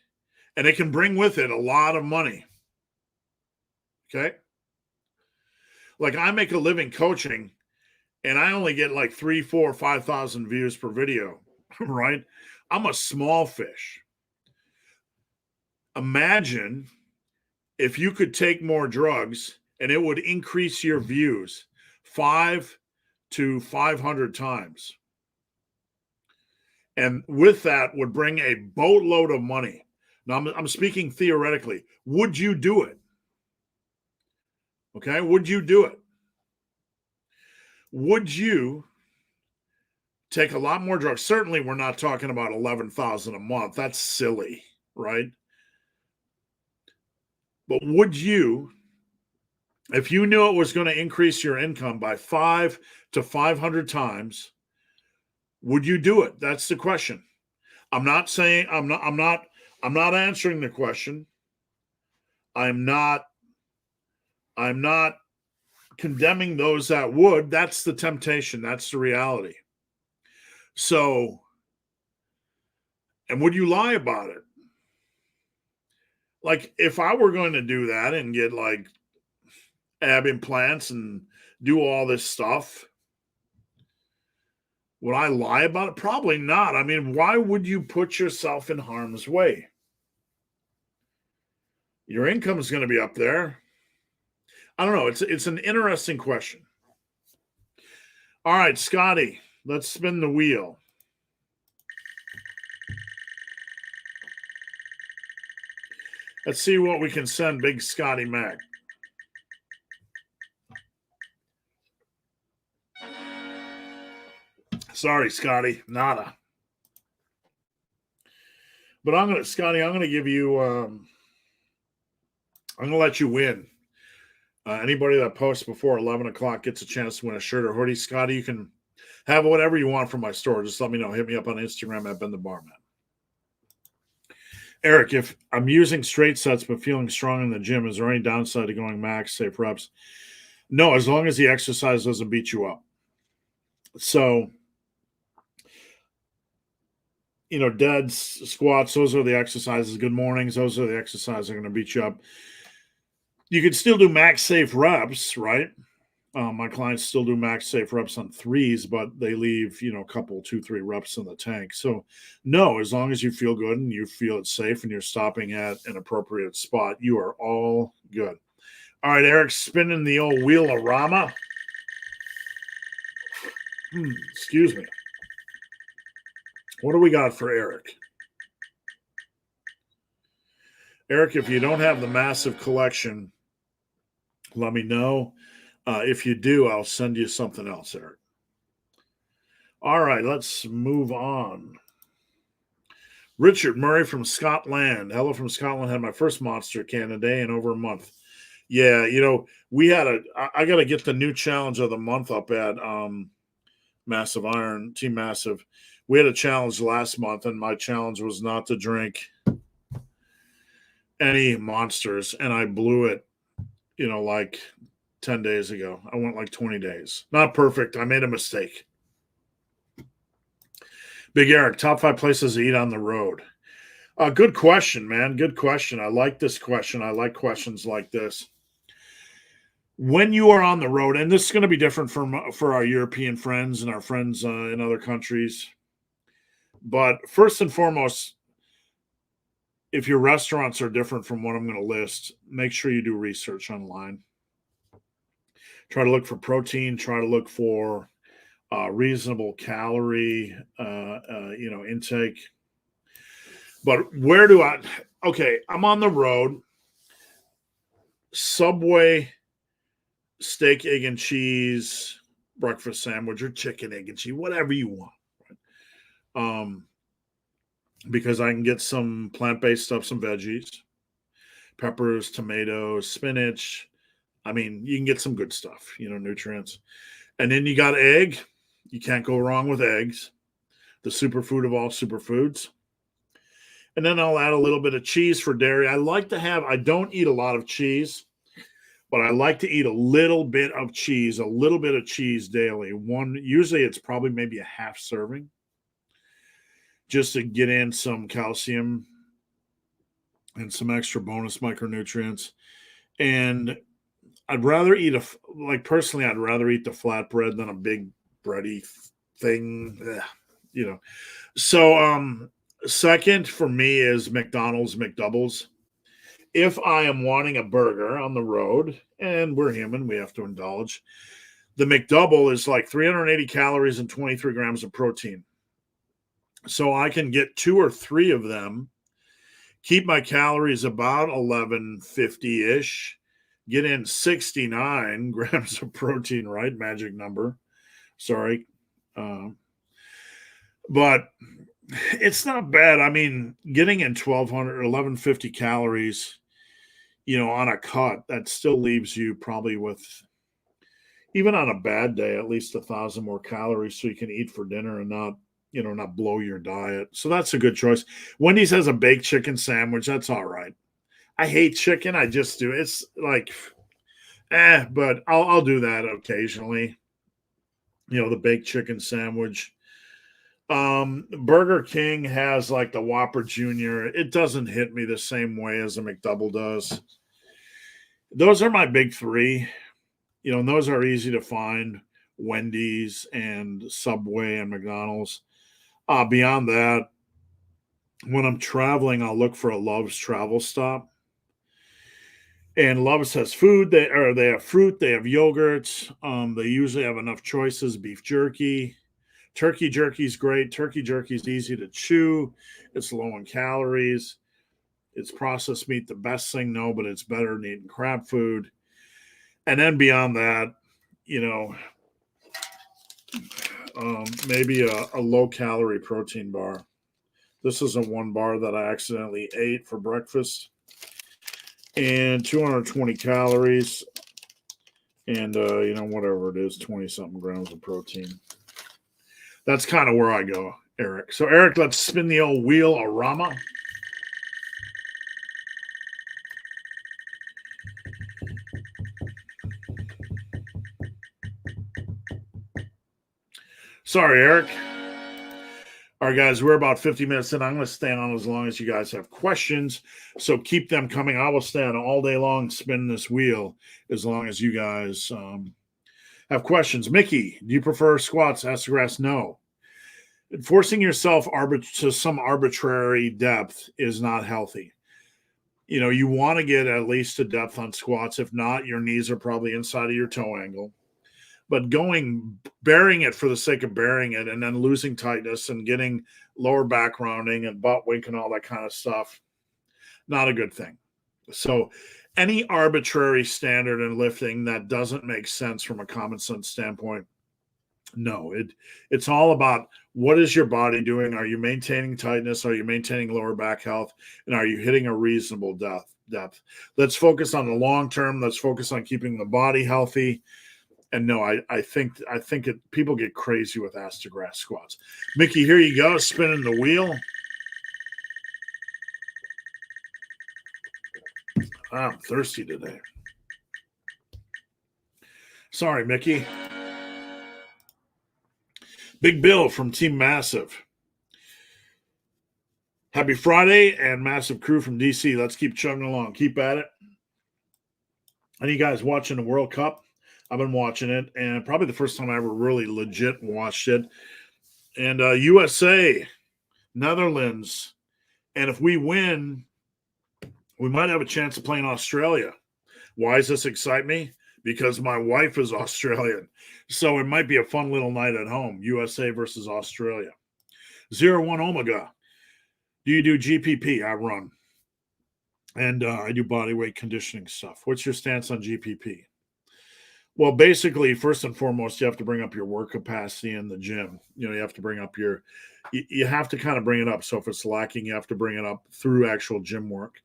and it can bring with it a lot of money. Okay? Like I make a living coaching and I only get like 3, 4, 5,000 views per video, right? I'm a small fish. Imagine if you could take more drugs and it would increase your views 5 to 500 times. And with that would bring a boatload of money. Now, I'm speaking theoretically. Would you do it? Okay, would you do it? Would you take a lot more drugs? Certainly, we're not talking about 11,000 a month. That's silly, right? But would you, if you knew it was going to increase your income by 5 to 500 times, would you do it? That's the question. I'm not answering the question. I'm not condemning those that would. That's the temptation. That's the reality. So, and would you lie about it? Like if I were going to do that and get like ab implants and do all this stuff, would I lie about it? Probably not. I mean, why would you put yourself in harm's way? Your income is going to be up there. I don't know. It's an interesting question. All right, Scotty, let's spin the wheel. Let's see what we can send Big Scotty Mac. Sorry, Scotty, nada. But I'm gonna give you. I'm gonna let you win. Anybody that posts before 11 o'clock gets a chance to win a shirt or hoodie. Scotty, you can have whatever you want from my store. Just let me know. Hit me up on Instagram at Ben the Barman. Eric, if I'm using straight sets but feeling strong in the gym, is there any downside to going max, safe reps? No, as long as the exercise doesn't beat you up. So, deads, squats, those are the exercises. Good mornings, those are the exercises that are going to beat you up. You can still do max safe reps, right? My clients still do max safe reps on threes, but they leave, a couple, 2, 3 reps in the tank. So no, as long as you feel good and you feel it's safe and you're stopping at an appropriate spot, you are all good. All right, Eric's spinning the old wheel-a-rama. Excuse me. What do we got for Eric? Eric, if you don't have the massive collection, let me know. If you do, I'll send you something else, Eric. All right, let's move on. Richard Murray from Scotland. Hello from Scotland. Had my first monster can today in over a month. Yeah, we had I got to get the new challenge of the month up at Massive Iron, Team Massive. We had a challenge last month, and my challenge was not to drink any monsters, and I blew it, like 10 days ago. I went like 20 days. Not perfect. I made a mistake. Big Eric, top 5 places to eat on the road. Good question, man. Good question. I like this question. I like questions like this. When you are on the road, and this is going to be different for our European friends and our friends in other countries, but first and foremost, if your restaurants are different from what I'm going to list, make sure you do research online. Try to look for protein. Try to look for reasonable calorie, intake. But where do I? Okay, I'm on the road. Subway steak, egg, and cheese breakfast sandwich, or chicken, egg, and cheese, whatever you want. Right? Because I can get some plant-based stuff, some veggies, peppers, tomatoes, spinach. I mean, you can get some good stuff, nutrients. And then you got egg. You can't go wrong with eggs. The superfood of all superfoods. And then I'll add a little bit of cheese for dairy. I don't eat a lot of cheese, but I like to eat a little bit of cheese daily. Usually it's probably maybe a half serving, just to get in some calcium and some extra bonus micronutrients. And I'd rather eat I'd rather eat the flatbread than a big bready thing, So, second for me is McDonald's McDoubles. If I am wanting a burger on the road, and we're human, we have to indulge, the McDouble is like 380 calories and 23 grams of protein. So I can get 2 or 3 of them, keep my calories about 1150-ish, get in 69 grams of protein, right? Magic number. Sorry. But it's not bad. I mean, getting in 1200 or 1150 calories, on a cut, that still leaves you probably with, even on a bad day, at least 1,000 more calories so you can eat for dinner and not blow your diet. So that's a good choice. Wendy's has a baked chicken sandwich. That's all right. I hate chicken. I just do. It's like, but I'll do that occasionally. The baked chicken sandwich. Burger King has like the Whopper Jr. It doesn't hit me the same way as a McDouble does. Those are my big 3. And those are easy to find. Wendy's and Subway and McDonald's. Beyond that, when I'm traveling, I'll look for a Love's travel stop. And Love's has food. They have fruit. They have yogurts. They usually have enough choices. Beef jerky. Turkey jerky is great. Turkey jerky is easy to chew. It's low in calories. It's processed meat. The best thing, no, but it's better than eating crab food. And then beyond that, maybe a low-calorie protein bar. This isn't one bar that I accidentally ate for breakfast. And 220 calories. And, whatever it is, 20-something grams of protein. That's kind of where I go, Eric. So, Eric, let's spin the old wheel-a-rama. Sorry, Eric. All right, guys, we're about 50 minutes in. I'm going to stay on as long as you guys have questions. So keep them coming. I will stay on all day long spinning this wheel as long as you guys have questions. Mickey, do you prefer squats? Ask the grass. No. Forcing yourself to some arbitrary depth is not healthy. You want to get at least a depth on squats. If not, your knees are probably inside of your toe angle. But bearing it for the sake of bearing it and then losing tightness and getting lower back rounding and butt wink and all that kind of stuff, not a good thing. So any arbitrary standard in lifting that doesn't make sense from a common sense standpoint, no, it's all about what is your body doing? Are you maintaining tightness? Are you maintaining lower back health? And are you hitting a reasonable depth? Let's focus on the long term. Let's focus on keeping the body healthy. And no, I think people get crazy with ass to grass squats. Mickey, here you go, spinning the wheel. I'm thirsty today. Sorry, Mickey. Big Bill from Team Massive. Happy Friday and Massive Crew from DC. Let's keep chugging along. Keep at it. Any guys watching the World Cup? I've been watching it, and probably the first time I ever really legit watched it. And USA, Netherlands, and if we win, we might have a chance of playing Australia. Why does this excite me? Because my wife is Australian. So it might be a fun little night at home, USA versus Australia. 01 Omega. Do you do GPP? I run. And I do body weight conditioning stuff. What's your stance on GPP? Well, basically, first and foremost, you have to bring up your work capacity in the gym. You have to bring up you have to kind of bring it up. So if it's lacking, you have to bring it up through actual gym work.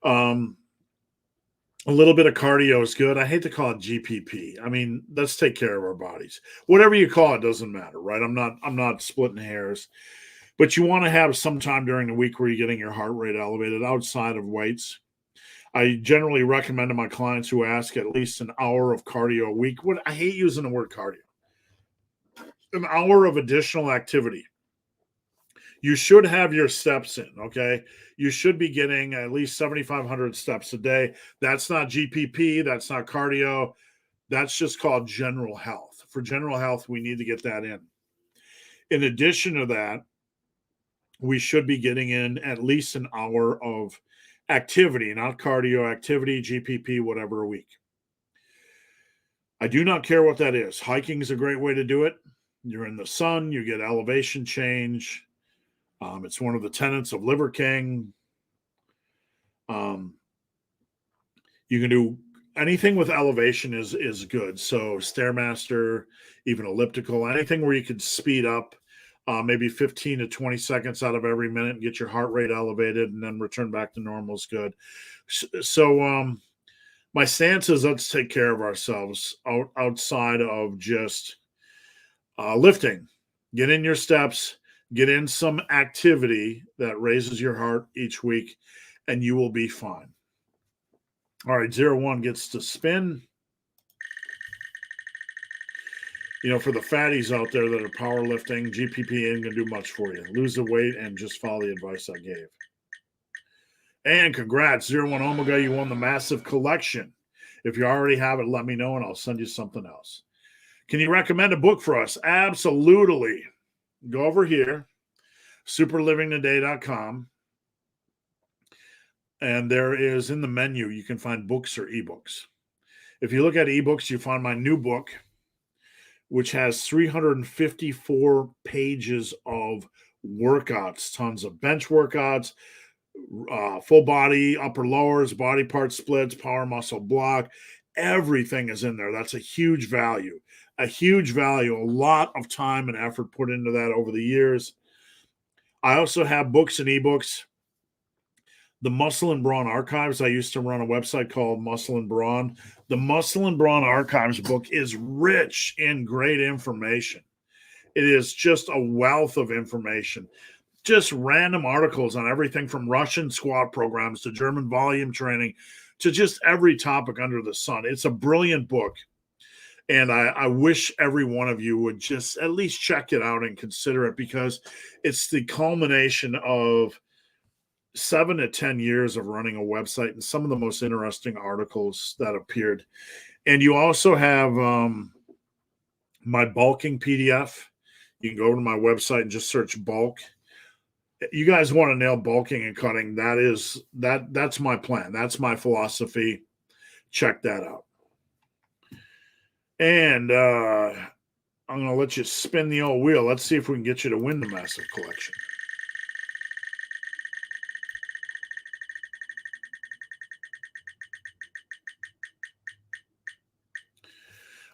A little bit of cardio is good. I hate to call it GPP. I mean, let's take care of our bodies. Whatever you call it doesn't matter, right? I'm not splitting hairs. But you want to have some time during the week where you're getting your heart rate elevated outside of weights. I generally recommend to my clients who ask at least an hour of cardio a week. I hate using the word cardio. An hour of additional activity. You should have your steps in, okay? You should be getting at least 7,500 steps a day. That's not GPP. That's not cardio. That's just called general health. For general health, we need to get that in. In addition to that, we should be getting in at least an hour of activity, not cardio, activity, GPP, whatever a week. I do not care what that is. Hiking is a great way to do it. You're in the sun, you get elevation change. It's one of the tenets of Liver King. You can do anything with elevation is good. So Stairmaster, even elliptical, anything where you could speed up maybe 15 to 20 seconds out of every minute and get your heart rate elevated and then return back to normal is good. So my stance is let's take care of ourselves outside of just lifting. Get in your steps, get in some activity that raises your heart each week, and you will be fine. All right, 01 gets to spin. For the fatties out there that are powerlifting, GPP ain't going to do much for you. Lose the weight and just follow the advice I gave. And congrats, 01 Omega, you won the Massive Collection. If you already have it, let me know and I'll send you something else. Can you recommend a book for us? Absolutely. Go over here, superlivingtoday.com. And there is in the menu, you can find books or ebooks. If you look at ebooks, you find my new book, which has 354 pages of workouts, tons of bench workouts, full body, upper lowers, body part splits, power muscle block. Everything is in there. That's a huge value. A lot of time and effort put into that over the years. I also have books and ebooks. The Muscle and Brawn Archives. I used to run a website called Muscle and Brawn. The Muscle and Brawn Archives book is rich in great information. It is just a wealth of information. Just random articles on everything from Russian squat programs to German volume training to just every topic under the sun. It's a brilliant book. And I wish every one of you would just at least check it out and consider it, because it's the culmination of 7 to 10 years of running a website and some of the most interesting articles that appeared. And you also have my bulking PDF. You can go to my website and just search bulk. You guys want to nail bulking and cutting. That's my plan. That's my philosophy. Check that out. And I'm going to let you spin the old wheel. Let's see if we can get you to win the massive collection.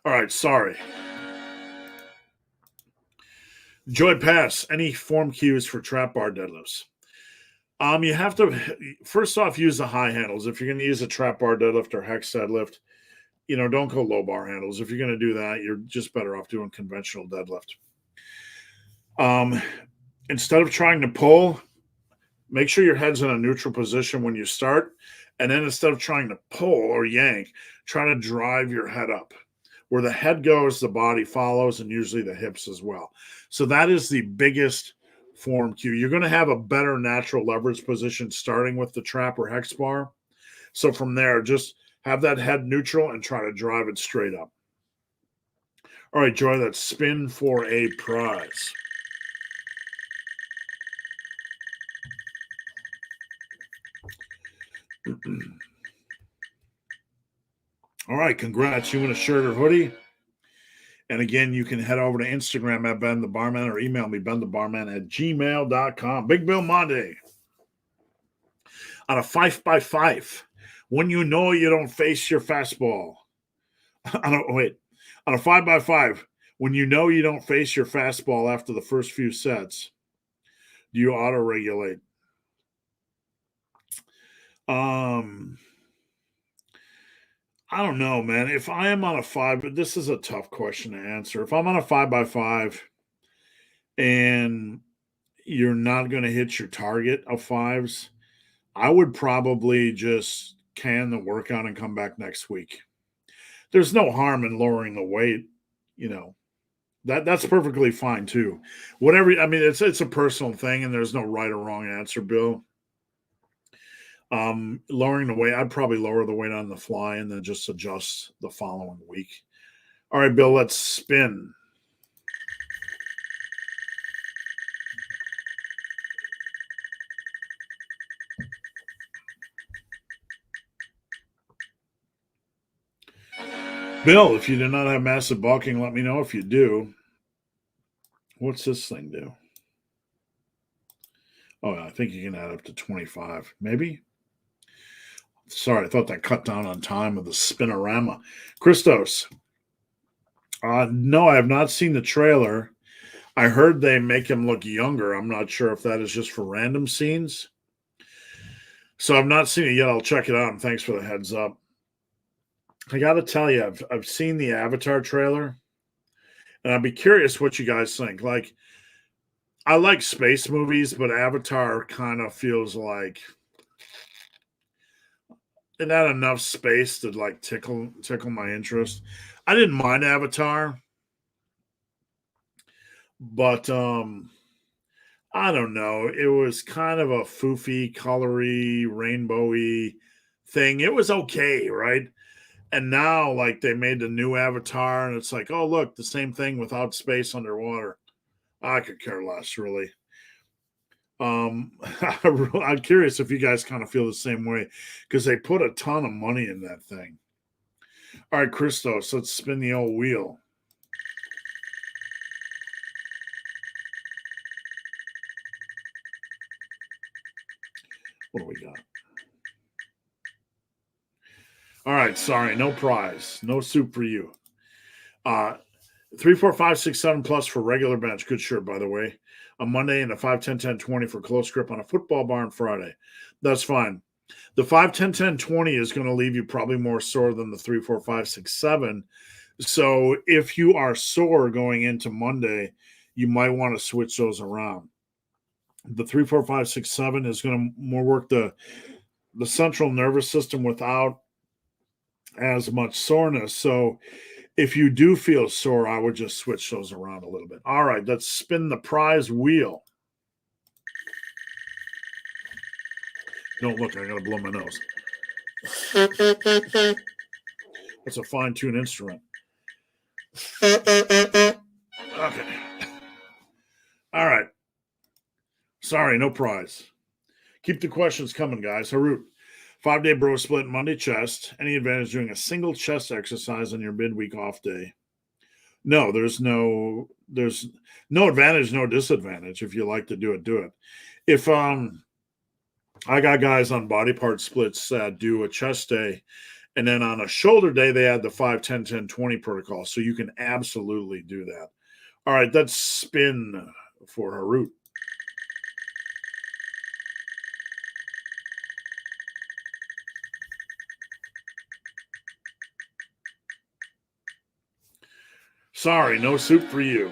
All right, sorry. Joy Pass, any form cues for trap bar deadlifts? You have to first off use the high handles. If you're going to use a trap bar deadlift or hex deadlift, don't go low bar handles. If you're going to do that, you're just better off doing conventional deadlift. Instead of trying to pull, make sure your head's in a neutral position when you start. And then instead of trying to pull or yank, try to drive your head up. Where the head goes, the body follows, and usually the hips as well. So that is the biggest form cue. You're going to have a better natural leverage position starting with the trap or hex bar. So from there, just have that head neutral and try to drive it straight up. All right, Joy, that's spin for a prize. All right, congrats. You win a shirt or hoodie. And again, you can head over to Instagram at Ben the Barman or email me, benthebarman@gmail.com. Big Bill Monday. On a 5x5, when you know you don't face your fastball. On a 5x5, when you know you don't face your fastball after the first few sets, do you auto-regulate? I don't know, man. If I am on a 5, this is a tough question to answer. If I'm on a 5x5 and you're not going to hit your target of 5s, I would probably just can the workout and come back next week. There's no harm in lowering the weight, that's perfectly fine too. Whatever, I mean, it's a personal thing, and there's no right or wrong answer, Bill. Lowering the weight, I'd probably lower the weight on the fly and then just adjust the following week. All right, Bill, let's spin. Bill, if you do not have massive bulking, let me know if you do. What's this thing do? Oh, I think you can add up to 25, maybe. Sorry, I thought that cut down on time of the spinorama. Christos. No, I have not seen the trailer. I heard they make him look younger. I'm not sure if that is just for random scenes. So I've not seen it yet. I'll check it out. And thanks for the heads up. I got to tell you, I've seen the Avatar trailer, and I'd be curious what you guys think. Like, I like space movies, but Avatar kind of feels like it had enough space to like tickle my interest. I didn't mind Avatar, but I don't know. It was kind of a foofy, colory, rainbowy thing. It was okay, right? And now, like, they made the new Avatar, and it's like, oh, look, the same thing without space underwater. I could care less, really. I'm curious if you guys kind of feel the same way, because they put a ton of money in that thing. All right, Christos, let's spin the old wheel. What do we got? All right, sorry, no prize, no soup for you. 3, 4, 5, 6, 7 plus for regular bench. Good shirt, by the way. On Monday, and a 5, 10, 10, 20 for close grip on a football bar on Friday. That's fine. The 5, 10, 10, 20 is going to leave you probably more sore than the 3, 4, 5, 6, 7. So if you are sore going into Monday, you might want to switch those around. The 3, 4, 5, 6, 7 is going to more work the central nervous system without as much soreness. So if you do feel sore, I would just switch those around a little bit. All right, let's spin the prize wheel. Don't look, I gotta blow my nose. It's a fine-tuned instrument. Okay. All right. Sorry, no prize. Keep the questions coming, guys. Harut, 5-day bro split, Monday chest. Any advantage doing a single chest exercise on your midweek off day? No, there's no advantage, no disadvantage. If you like to do it, do it. If I got guys on body part splits that do a chest day, and then on a shoulder day they add the 5, 10, 10, 20 protocol. So you can absolutely do that. All right, that's spin for Harut. Sorry, no soup for you.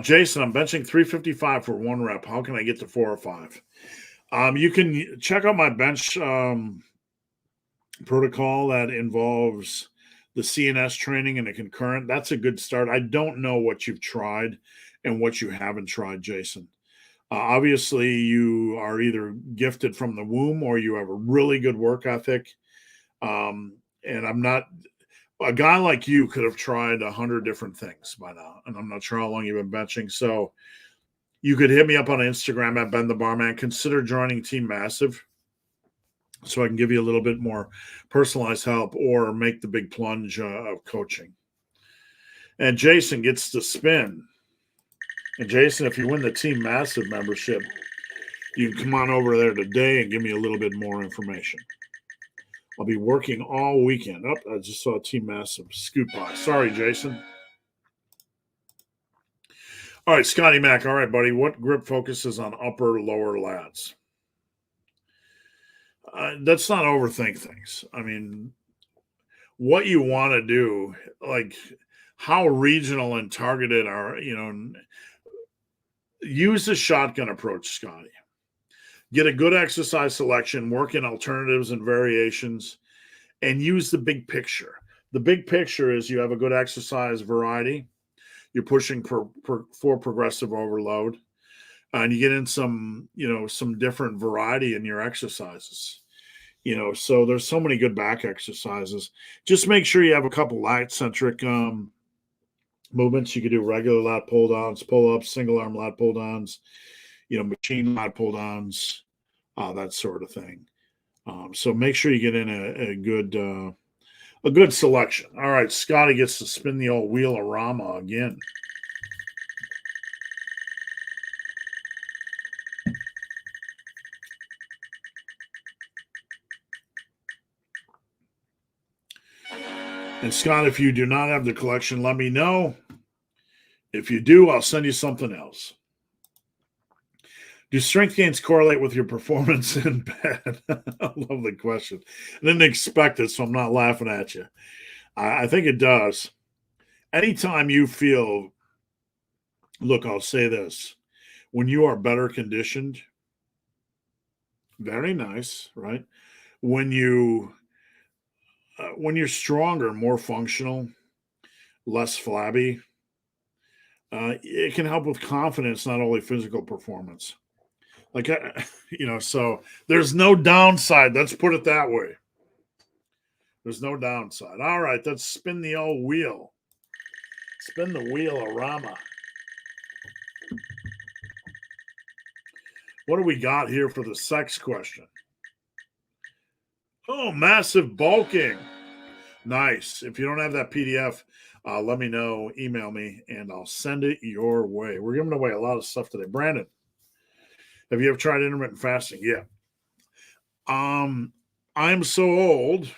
Jason, I'm benching 355 for 1 rep. How can I get to 4 or 5? You can check out my bench protocol that involves the CNS training and the concurrent. That's a good start. I don't know what you've tried and what you haven't tried, Jason. Obviously, you are either gifted from the womb or you have a really good work ethic. And I'm not a guy like you could have tried 100 different things by now, and I'm not sure how long you've been benching. So you could hit me up on Instagram at Ben the Barman. Consider joining Team Massive so I can give you a little bit more personalized help or make the big plunge of coaching. And Jason gets to spin. And Jason, if you win the Team Massive membership, you can come on over there today and give me a little bit more information. I'll be working all weekend. Oh, I just saw Team Massive scoot by. Sorry, Jason. All right, Scotty Mac. All right, buddy. What grip focuses on upper, lower lats? Let's not overthink things. I mean, what you want to do, like how regional and targeted are, use the shotgun approach, Scotty. Get a good exercise selection, work in alternatives and variations, and use the big picture. The big picture is you have a good exercise variety. You're pushing for progressive overload, and you get in some different variety in your exercises. So there's so many good back exercises. Just make sure you have a couple lat-centric movements. You could do regular lat pull downs, pull ups, single arm lat pull downs, machine lat pull downs, that sort of thing. So make sure you get in a good selection. All right, Scotty gets to spin the old wheel-a-rama again. And Scott, if you do not have the collection, let me know. If you do, I'll send you something else. Do strength gains correlate with your performance in bed? Lovely question. I didn't expect it, so I'm not laughing at you. I think it does. Anytime you feel, look, I'll say this. When you are better conditioned, very nice, right? When you're stronger, more functional, less flabby, it can help with confidence, not only physical performance. So there's no downside. Let's put it that way. There's no downside. All right, let's spin the old wheel. Spin the wheel-a-rama. What do we got here for the sex question? Oh, massive bulking. Nice. If you don't have that PDF, let me know. Email me, and I'll send it your way. We're giving away a lot of stuff today. Brandon, have you ever tried intermittent fasting? Yeah. I'm so old.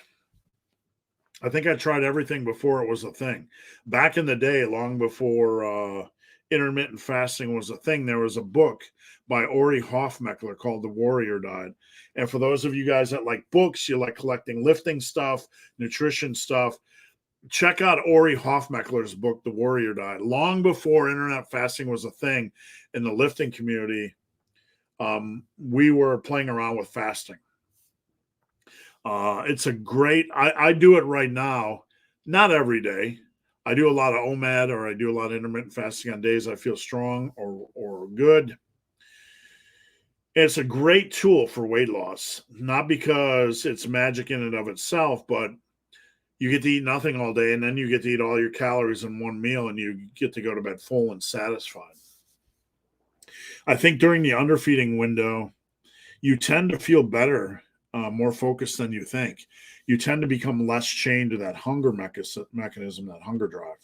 I think I tried everything before it was a thing. Back in the day, long before intermittent fasting was a thing, there was a book by Ori Hofmeckler called The Warrior Diet. And for those of you guys that like books, you like collecting lifting stuff, nutrition stuff, check out Ori Hofmeckler's book, The Warrior Diet. Long before intermittent fasting was a thing in the lifting community, we were playing around with fasting. It's a great, I do it right now, not every day. I do a lot of OMAD, or I do a lot of intermittent fasting on days I feel strong or good. It's a great tool for weight loss, not because it's magic in and of itself, but you get to eat nothing all day, and then you get to eat all your calories in one meal, and you get to go to bed full and satisfied. I think during the underfeeding window, you tend to feel better, more focused than you think. You tend to become less chained to that hunger mechanism, that hunger drive.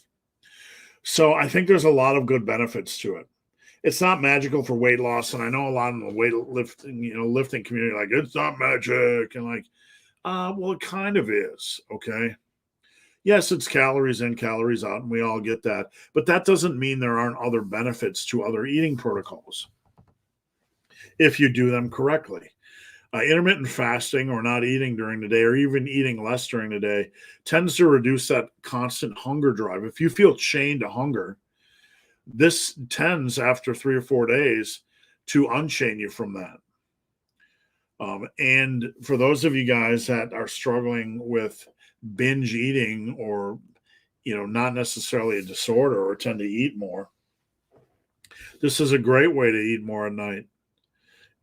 So I think there's a lot of good benefits to it. It's not magical for weight loss, and I know a lot in the lifting community, like it's not magic, and like, well, it kind of is. Okay, yes, it's calories in, calories out, and we all get that, but that doesn't mean there aren't other benefits to other eating protocols if you do them correctly. Intermittent fasting or not eating during the day or even eating less during the day tends to reduce that constant hunger drive. If you feel chained to hunger, this tends after 3 or 4 days to unchain you from that. And for those of you guys that are struggling with binge eating or, not necessarily a disorder or tend to eat more, this is a great way to eat more at night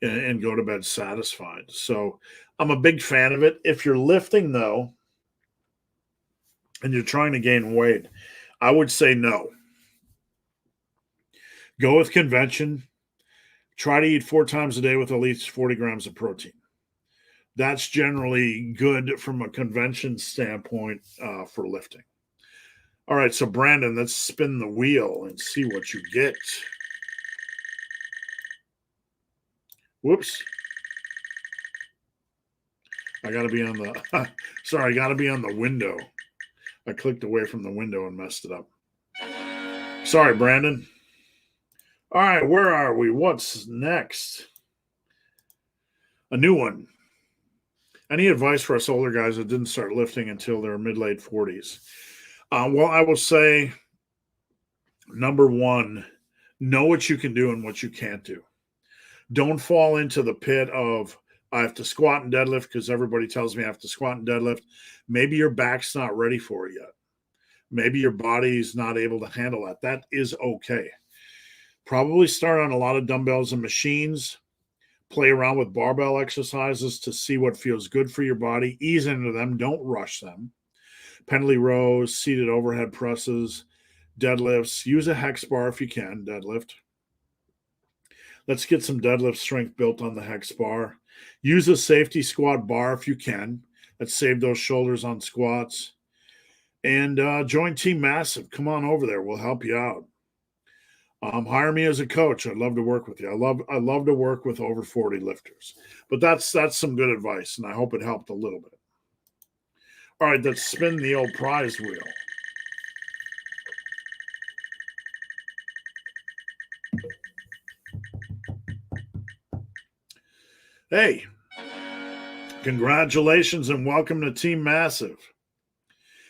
and go to bed satisfied. So I'm a big fan of it. If you're lifting though, and you're trying to gain weight, I would say no. Go with convention. Try to eat 4 times a day with at least 40 grams of protein. That's generally good from a convention standpoint for lifting. All right, so Brandon, let's spin the wheel and see what you get. Whoops. I got to be on the, sorry, I got to be on the window. I clicked away from the window and messed it up. Sorry, Brandon. All right, where are we? What's next? A new one. Any advice for us older guys that didn't start lifting until their mid-late 40s? Well, I will say, number one, know what you can do and what you can't do. Don't fall into the pit of, I have to squat and deadlift because everybody tells me I have to squat and deadlift. Maybe your back's not ready for it yet. Maybe your body's not able to handle that. That is okay. Probably start on a lot of dumbbells and machines. Play around with barbell exercises to see what feels good for your body. Ease into them. Don't rush them. Pendley rows, seated overhead presses, deadlifts. Use a hex bar if you can, deadlift. Let's get some deadlift strength built on the hex bar. Use a safety squat bar if you can. Let's save those shoulders on squats. And join Team Massive. Come on over there. We'll help you out. Hire me as a coach. I'd love to work with you. I love to work with over 40 lifters. But that's some good advice, and I hope it helped a little bit. All right, let's spin the old prize wheel. Hey, congratulations and welcome to Team Massive.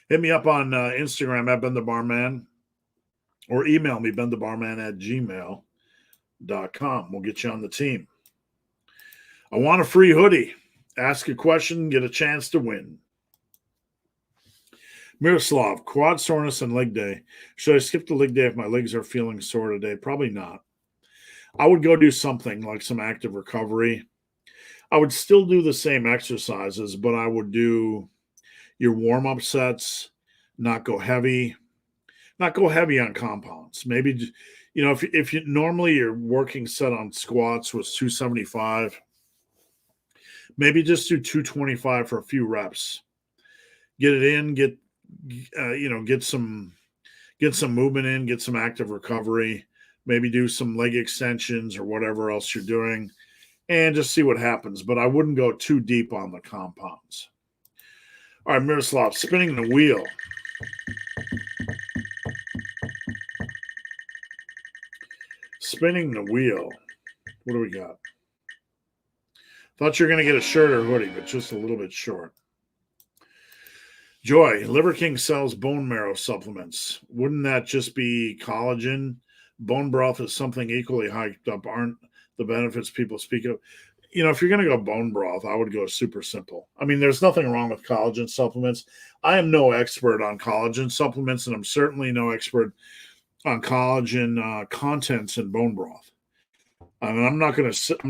Hit me up on Instagram at Ben the Barman or email me, benthebarman@gmail.com. We'll get you on the team. I want a free hoodie. Ask a question, get a chance to win. Miroslav, quad soreness and leg day. Should I skip the leg day if my legs are feeling sore today? Probably not. I would go do something like some active recovery. I would still do the same exercises, but I would do your warm-up sets, not go heavy on compounds. Maybe, if you normally your working set on squats was 275, maybe just do 225 for a few reps. Get it in, get some movement in, get some active recovery, maybe do some leg extensions or whatever else you're doing, and just see what happens. But I wouldn't go too deep on the compounds. All right, Miroslav, spinning the wheel. Spinning the wheel. What do we got? Thought you were going to get a shirt or hoodie, but just a little bit short. Joy, Liver King sells bone marrow supplements. Wouldn't that just be collagen? Bone broth is something equally hyped up. Aren't the benefits people speak of? If you're going to go bone broth, I would go super simple. I mean, there's nothing wrong with collagen supplements. I am no expert on collagen supplements, and I'm certainly no expert on collagen contents in bone broth. I mean, I'm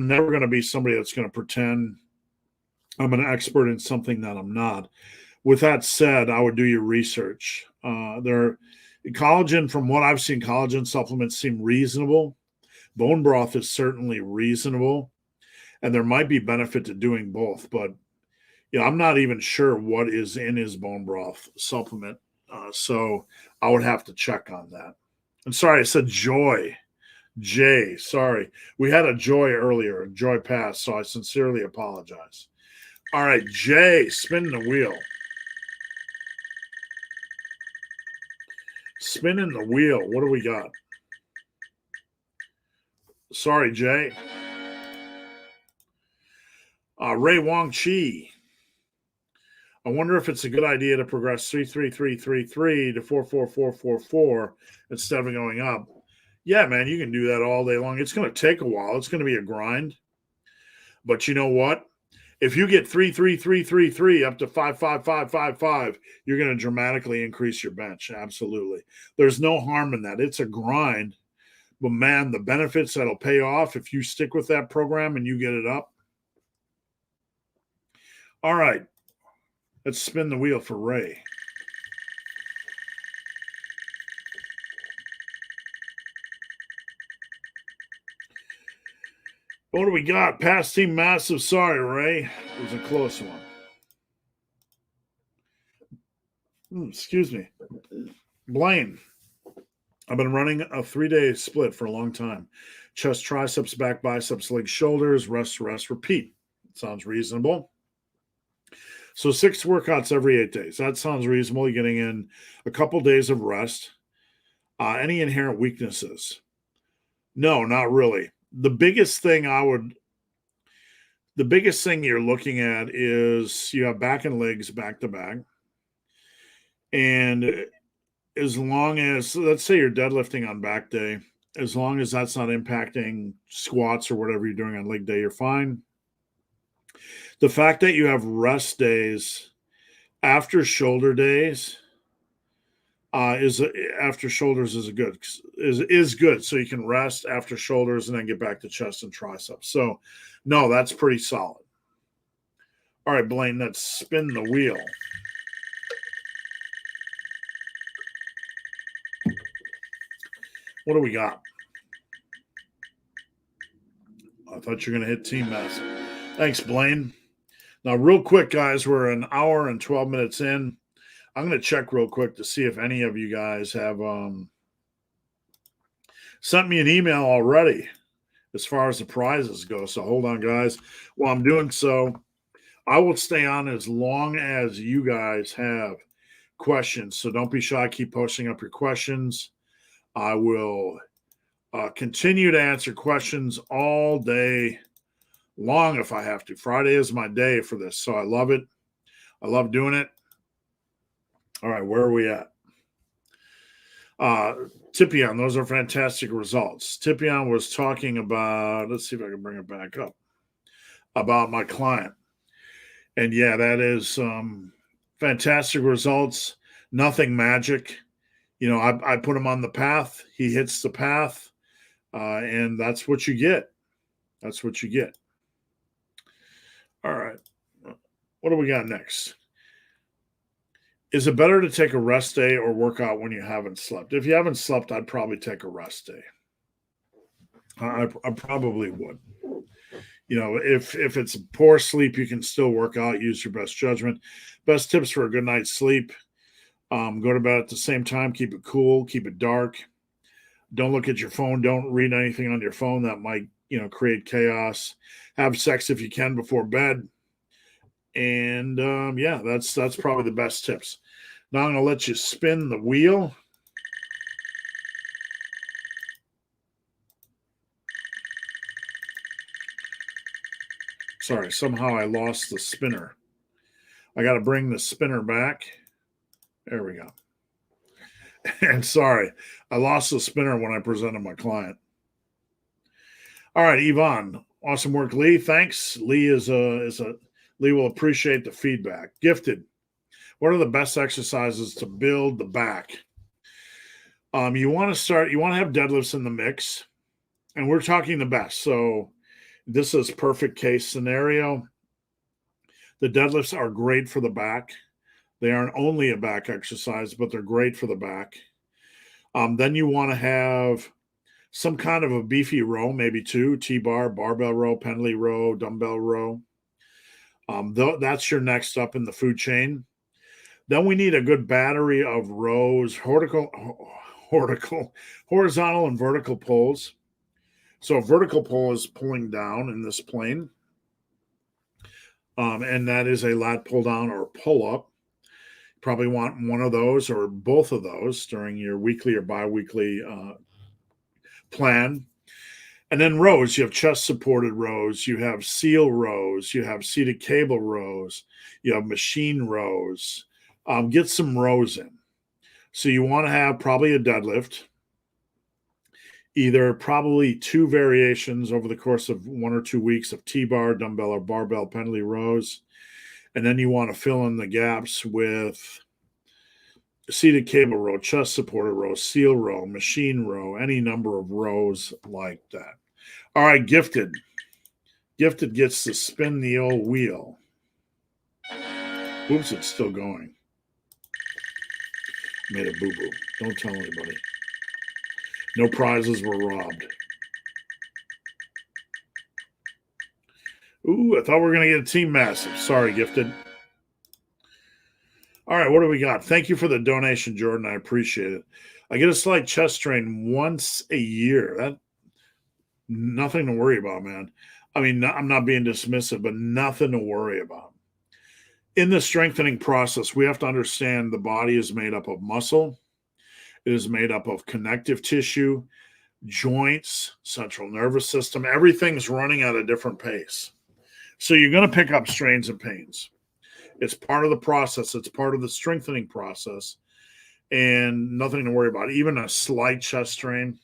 never going to be somebody that's going to pretend I'm an expert in something that I'm not. With that said, I would do your research. Collagen, from what I've seen, collagen supplements seem reasonable, Bone broth is certainly reasonable, and there might be benefit to doing both, but I'm not even sure what is in his bone broth supplement. So I would have to check on that. I'm sorry, I said Joy. Jay, sorry. We had a Joy earlier. Joy passed, so I sincerely apologize. All right, Jay, spin the wheel. Spinning the wheel. What do we got? Sorry, Jay. Ray Wong Chi. I wonder if it's a good idea to progress 33333 to 44444 instead of going up. Yeah, man, you can do that all day long. It's going to take a while. It's going to be a grind. But you know what? If you get 33333 up to 55555, you're going to dramatically increase your bench. Absolutely. There's no harm in that. It's a grind. But man, the benefits that'll pay off if you stick with that program and you get it up. All right. Let's spin the wheel for Ray. What do we got? Pass team massive. Sorry, Ray. It was a close one. Excuse me. Blaine. I've been running a 3-day split for a long time. Chest, triceps, back, biceps, legs, shoulders, rest, repeat. Sounds reasonable. So 6 workouts every 8 days. That sounds reasonable. You're getting in a couple days of rest. Any inherent weaknesses? No, not really. The biggest thing you're looking at is you have back and legs back to back. And as long as, let's say you're deadlifting on back day, as long as that's not impacting squats or whatever you're doing on leg day, you're fine. The fact that you have rest days after shoulder days after shoulders is good. So you can rest after shoulders and then get back to chest and triceps. So no, that's pretty solid. All right, Blaine, let's spin the wheel. What do we got? I thought you were going to hit team mass. Thanks, Blaine. Now, real quick, guys, we're an hour and 12 minutes in. I'm going to check real quick to see if any of you guys have sent me an email already as far as the prizes go. So hold on, guys. While I'm doing so, I will stay on as long as you guys have questions. So don't be shy. Keep posting up your questions. I will continue to answer questions all day long if I have to. Friday is my day for this, so I love it. I love doing it. All right, where are we at? Tipion, those are fantastic results. Tipion was talking about, let's see if I can bring it back up, about my client. And yeah, that is fantastic results. Nothing magic. I put him on the path. He hits the path. And that's what you get. That's what you get. All right. What do we got next? Is it better to take a rest day or work out when you haven't slept? If you haven't slept, I'd probably take a rest day. I probably would. If it's poor sleep, you can still work out. Use your best judgment. Best tips for a good night's sleep. Go to bed at the same time. Keep it cool. Keep it dark. Don't look at your phone. Don't read anything on your phone that might, create chaos. Have sex if you can before bed. And that's probably the best tips. Now I'm going to let you spin the wheel. Sorry, somehow I lost the spinner. I got to bring the spinner back. There we go. And sorry, I lost the spinner when I presented my client. All right, Yvonne. Awesome work, Lee. Thanks. Lee Lee will appreciate the feedback. Gifted. What are the best exercises to build the back? You want to have deadlifts in the mix, and we're talking the best. So this is perfect case scenario. The deadlifts are great for the back. They aren't only a back exercise, but they're great for the back. Then you want to have some kind of a beefy row, maybe two, T-bar, barbell row, pendlay row, dumbbell row. That's your next up in the food chain. Then we need a good battery of rows, horizontal and vertical pulls. So a vertical pull is pulling down in this plane, and that is a lat pull down or pull up. Probably want one of those or both of those during your weekly or biweekly plan. And then rows, you have chest supported rows, you have seal rows, you have seated cable rows, you have machine rows. Get some rows in. So you want to have probably a deadlift, either probably two variations over the course of 1 or 2 weeks of T-bar, dumbbell, or barbell pendlay rows. And then you want to fill in the gaps with seated cable row, chest supported row, seal row, machine row, any number of rows like that. All right, Gifted. Gifted gets to spin the old wheel. Oops, it's still going. Made a boo-boo. Don't tell anybody. No prizes were robbed. Ooh, I thought we were going to get a team massive. Sorry, Gifted. All right, what do we got? Thank you for the donation, Jordan. I appreciate it. I get a slight chest strain once a year. That nothing to worry about, man. I mean, I'm not being dismissive, but nothing to worry about. In the strengthening process, we have to understand the body is made up of muscle. It is made up of connective tissue, joints, central nervous system. Everything's running at a different pace. So you're going to pick up strains and pains. It's part of the process. It's part of the strengthening process, and nothing to worry about. Even a slight chest strain,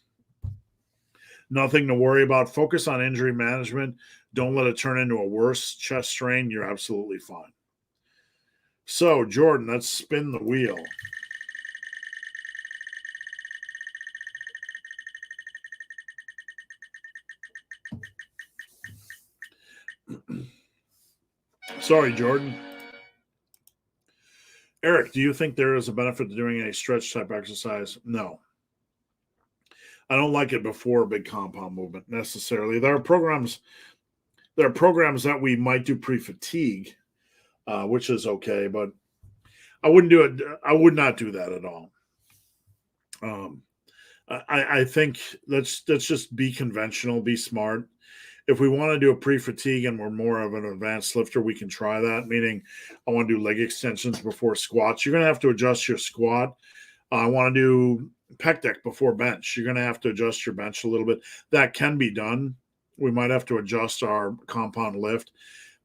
nothing to worry about. Focus on injury management. Don't let it turn into a worse chest strain. You're absolutely fine. So, Jordan, let's spin the wheel. Sorry, Jordan. Eric, do you think there is a benefit to doing a stretch type exercise? No. I don't like it before a big compound movement necessarily. There are programs that we might do pre-fatigue, which is okay, but I wouldn't do it. I would not do that at all. I think let's just be conventional, be smart. If we want to do a pre-fatigue and we're more of an advanced lifter, we can try that. Meaning, I want to do leg extensions before squats. You're going to have to adjust your squat. I want to do pec deck before bench. You're going to have to adjust your bench a little bit. That can be done. We might have to adjust our compound lift,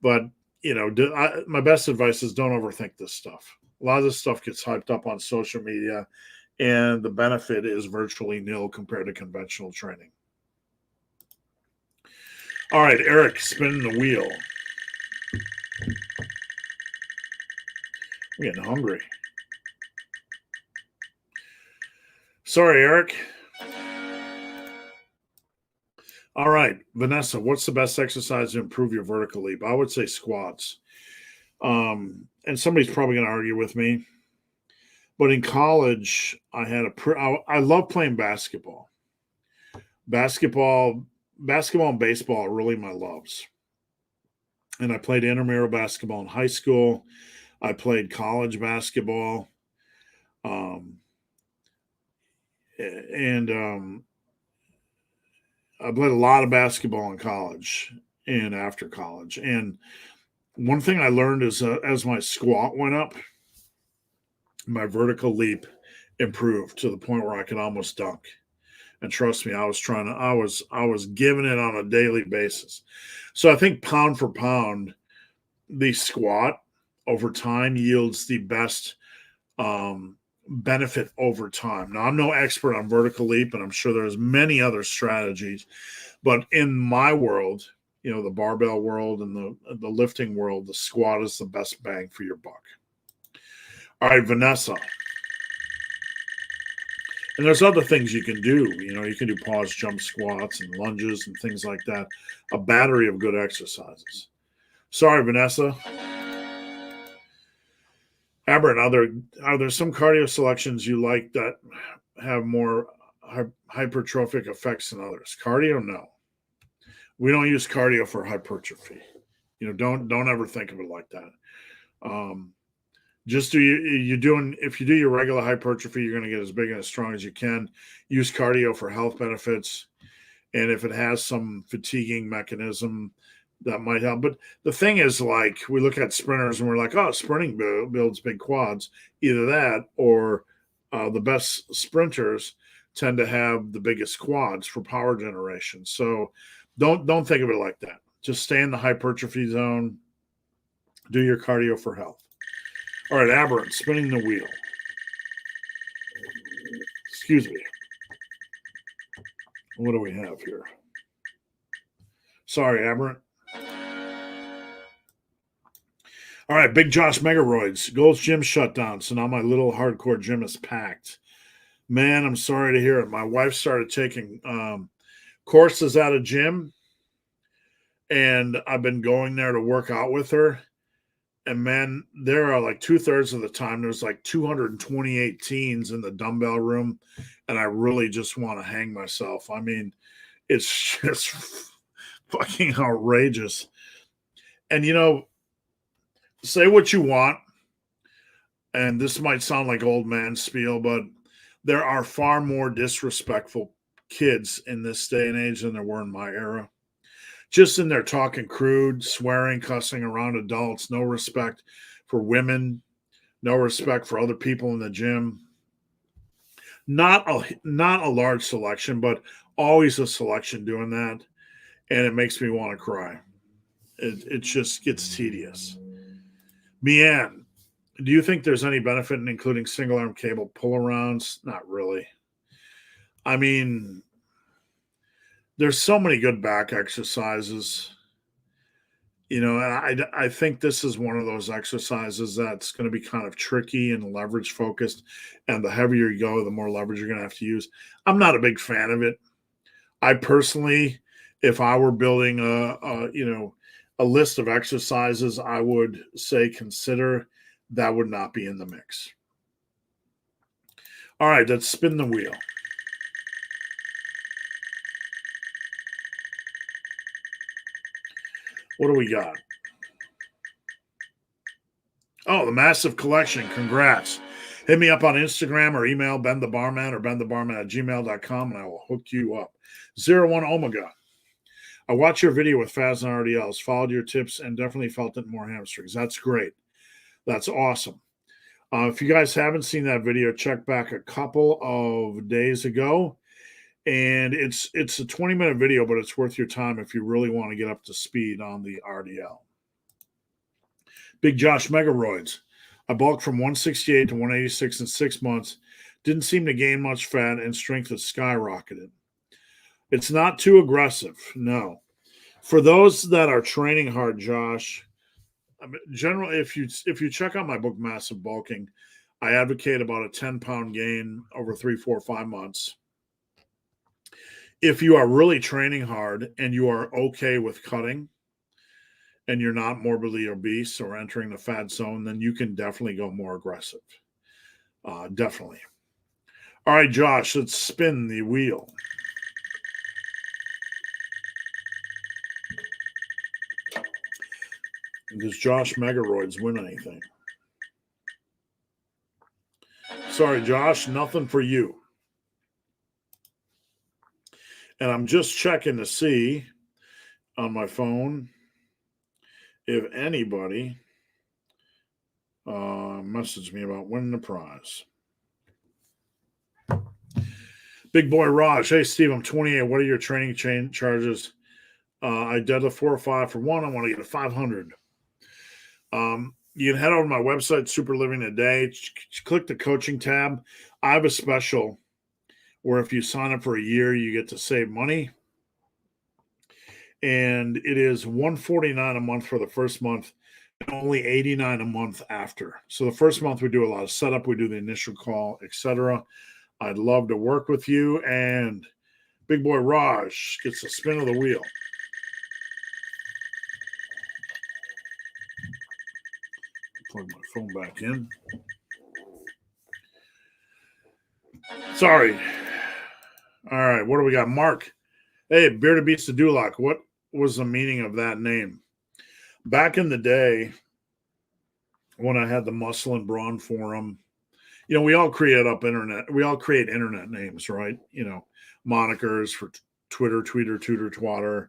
but my best advice is don't overthink this stuff. A lot of this stuff gets hyped up on social media, and the benefit is virtually nil compared to conventional training. All right, Eric, spinning the wheel. I'm getting hungry. Sorry, Eric. All right, Vanessa, what's the best exercise to improve your vertical leap? I would say squats. And somebody's probably going to argue with me. But in college, I love playing basketball. Basketball and baseball are really my loves. And I played intramural basketball in high school. I played college basketball. And I played a lot of basketball in college and after college. And one thing I learned is as my squat went up, my vertical leap improved to the point where I could almost dunk. And trust me, I was giving it on a daily basis. So I think pound for pound, the squat over time yields the best benefit over time. Now, I'm no expert on vertical leap, and I'm sure there's many other strategies, but in my world, the barbell world and the lifting world, the squat is the best bang for your buck. All right, Vanessa. And there's other things you can do. You can do pause jump squats and lunges and things like that. A battery of good exercises. Sorry, Vanessa. Aberrant, are there some cardio selections you like that have more hypertrophic effects in others. Cardio, no. We don't use cardio for hypertrophy. Don't ever think of it like that. Just if you do your regular hypertrophy, you're going to get as big and as strong as you can. Use cardio for health benefits, and if it has some fatiguing mechanism, that might help. But the thing is, like, we look at sprinters and we're like, oh, sprinting builds big quads. Either that or the best sprinters tend to have the biggest quads for power generation. So don't think of it like that. Just stay in the hypertrophy zone. Do your cardio for health. All right, Aberrant, spinning the wheel. Excuse me. What do we have here? Sorry, Aberrant. All right, Big Josh Megaroids. Gold's Gym shut down, so now my little hardcore gym is packed. Man, I'm sorry to hear it. My wife started taking courses at a gym, and I've been going there to work out with her. And man, there are like 2/3 of the time, there's like 228 teens in the dumbbell room, and I really just want to hang myself. I mean, it's just fucking outrageous. And say what you want, and this might sound like old man spiel, but there are far more disrespectful kids in this day and age than there were in my era. Just in there talking crude, swearing, cussing around adults, no respect for women, no respect for other people in the gym. Not a large selection, but always a selection doing that, and it makes me want to cry. It just gets tedious. Mian, do you think there's any benefit in including single arm cable pull arounds? Not really. I mean, there's so many good back exercises, and I think this is one of those exercises that's going to be kind of tricky and leverage focused. And the heavier you go, the more leverage you're going to have to use. I'm not a big fan of it. I personally, if I were building a list of exercises, I would say consider that would not be in the mix. All right, let's spin the wheel. What do we got? Oh, the massive collection. Congrats. Hit me up on Instagram or email Ben the Barman or benthebarman@gmail.com, and I will hook you up. 01 Omega. I watched your video with Faz and RDLs, followed your tips, and definitely felt it more hamstrings. That's great. That's awesome. If you guys haven't seen that video, check back a couple of days ago. And it's a 20-minute video, but it's worth your time if you really want to get up to speed on the RDL. Big Josh Megaroids. I bulked from 168 to 186 in 6 months. Didn't seem to gain much fat, and strength has skyrocketed. It's not too aggressive, no. For those that are training hard, Josh, generally, if you check out my book, Massive Bulking, I advocate about a 10-pound gain over 3, 4, 5 months. If you are really training hard and you are okay with cutting and you're not morbidly obese or entering the fat zone, then you can definitely go more aggressive. Definitely. All right, Josh, let's spin the wheel. Does Josh Megaroids win anything? Sorry, Josh, nothing for you. And I'm just checking to see on my phone if anybody messaged me about winning the prize. Big boy Raj. Hey, Steve, I'm 28. What are your training charges? I deadlift 405 for one. I want to get a 500. You can head over to my website, Super Living Today. Click the coaching tab. I have a special where if you sign up for a year, you get to save money. And it is $149 a month for the first month, and only $89 a month after. So the first month we do a lot of setup, we do the initial call, etc. I'd love to work with you. And big boy Raj gets the spin of the wheel. Plug my phone back in. Sorry. All right, what do we got? Mark. Hey, Bearded Beast of Duloc. What was the meaning of that name? Back in the day, when I had the Muscle and Brawn Forum, we all create internet names, right? Monikers for Twitter, Tweeter, Tutor, Twatter,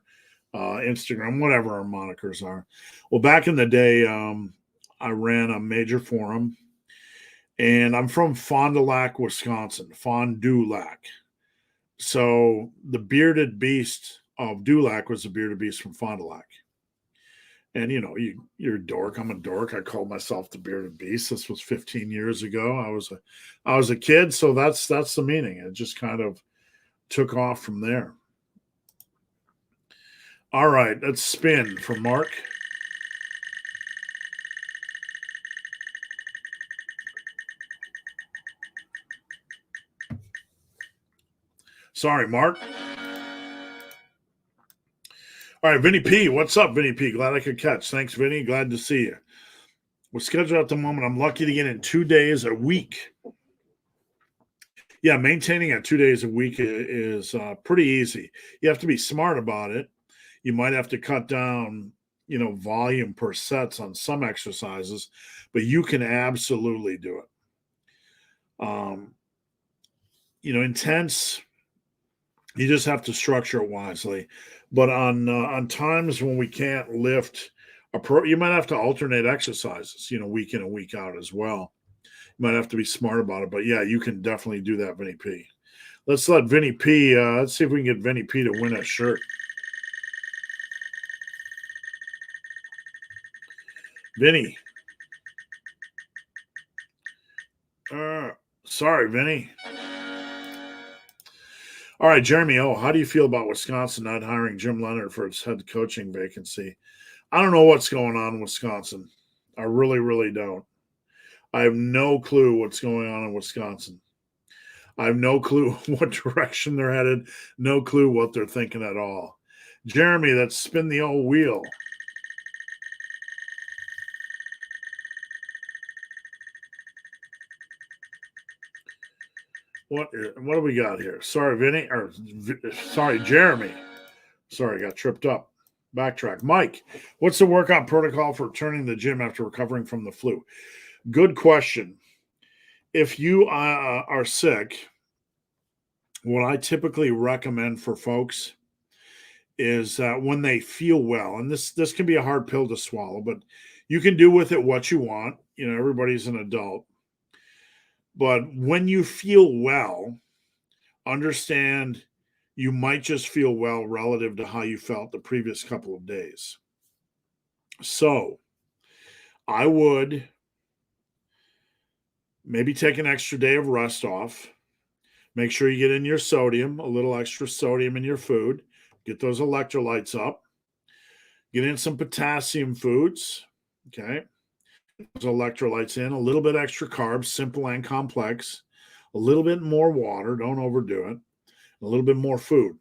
Instagram, whatever our monikers are. Well, back in the day, I ran a major forum, and I'm from Fond du Lac, Wisconsin. Fond du Lac. So the bearded beast of Dulac was the bearded beast from Fond du Lac. And you're a dork. I'm a dork. I called myself the bearded beast. This was 15 years ago. I was a kid, so that's the meaning. It just kind of took off from there. All right, let's spin for Mark. Sorry, Mark. All right, Vinny P. What's up, Vinny P? Glad I could catch. Thanks, Vinny. Glad to see you. We're scheduled at the moment. I'm lucky to get in 2 days a week. Yeah, maintaining it 2 days a week is pretty easy. You have to be smart about it. You might have to cut down, volume per sets on some exercises, but you can absolutely do it. Intense, you just have to structure it wisely. But on times when we can't lift you might have to alternate exercises, week in and week out as well. You might have to be smart about it. But yeah, you can definitely do that, Vinny P. Let's let Vinny P. Let's see if we can get Vinny P. to win a shirt. Vinny. Sorry, Vinny. All right, Jeremy. Oh, how do you feel about Wisconsin not hiring Jim Leonard for its head coaching vacancy? I don't know what's going on in Wisconsin. I really, really don't. I have no clue what's going on in Wisconsin. I have no clue what direction they're headed. No clue what they're thinking at all. Jeremy, let's spin the old wheel. What do we got here? Sorry, Vinny. Sorry, Jeremy. Sorry, got tripped up. Backtrack. Mike, what's the workout protocol for returning to the gym after recovering from the flu? Good question. If you are sick, what I typically recommend for folks is when they feel well, and this can be a hard pill to swallow, but you can do with it what you want. Everybody's an adult. But when you feel well, understand you might just feel well relative to how you felt the previous couple of days. So I would maybe take an extra day of rest off. Make sure you get in your sodium, a little extra sodium in your food. Get those electrolytes up. Get in some potassium foods. Okay. Those electrolytes in, a little bit extra carbs, simple and complex, a little bit more water. Don't overdo it. A little bit more food.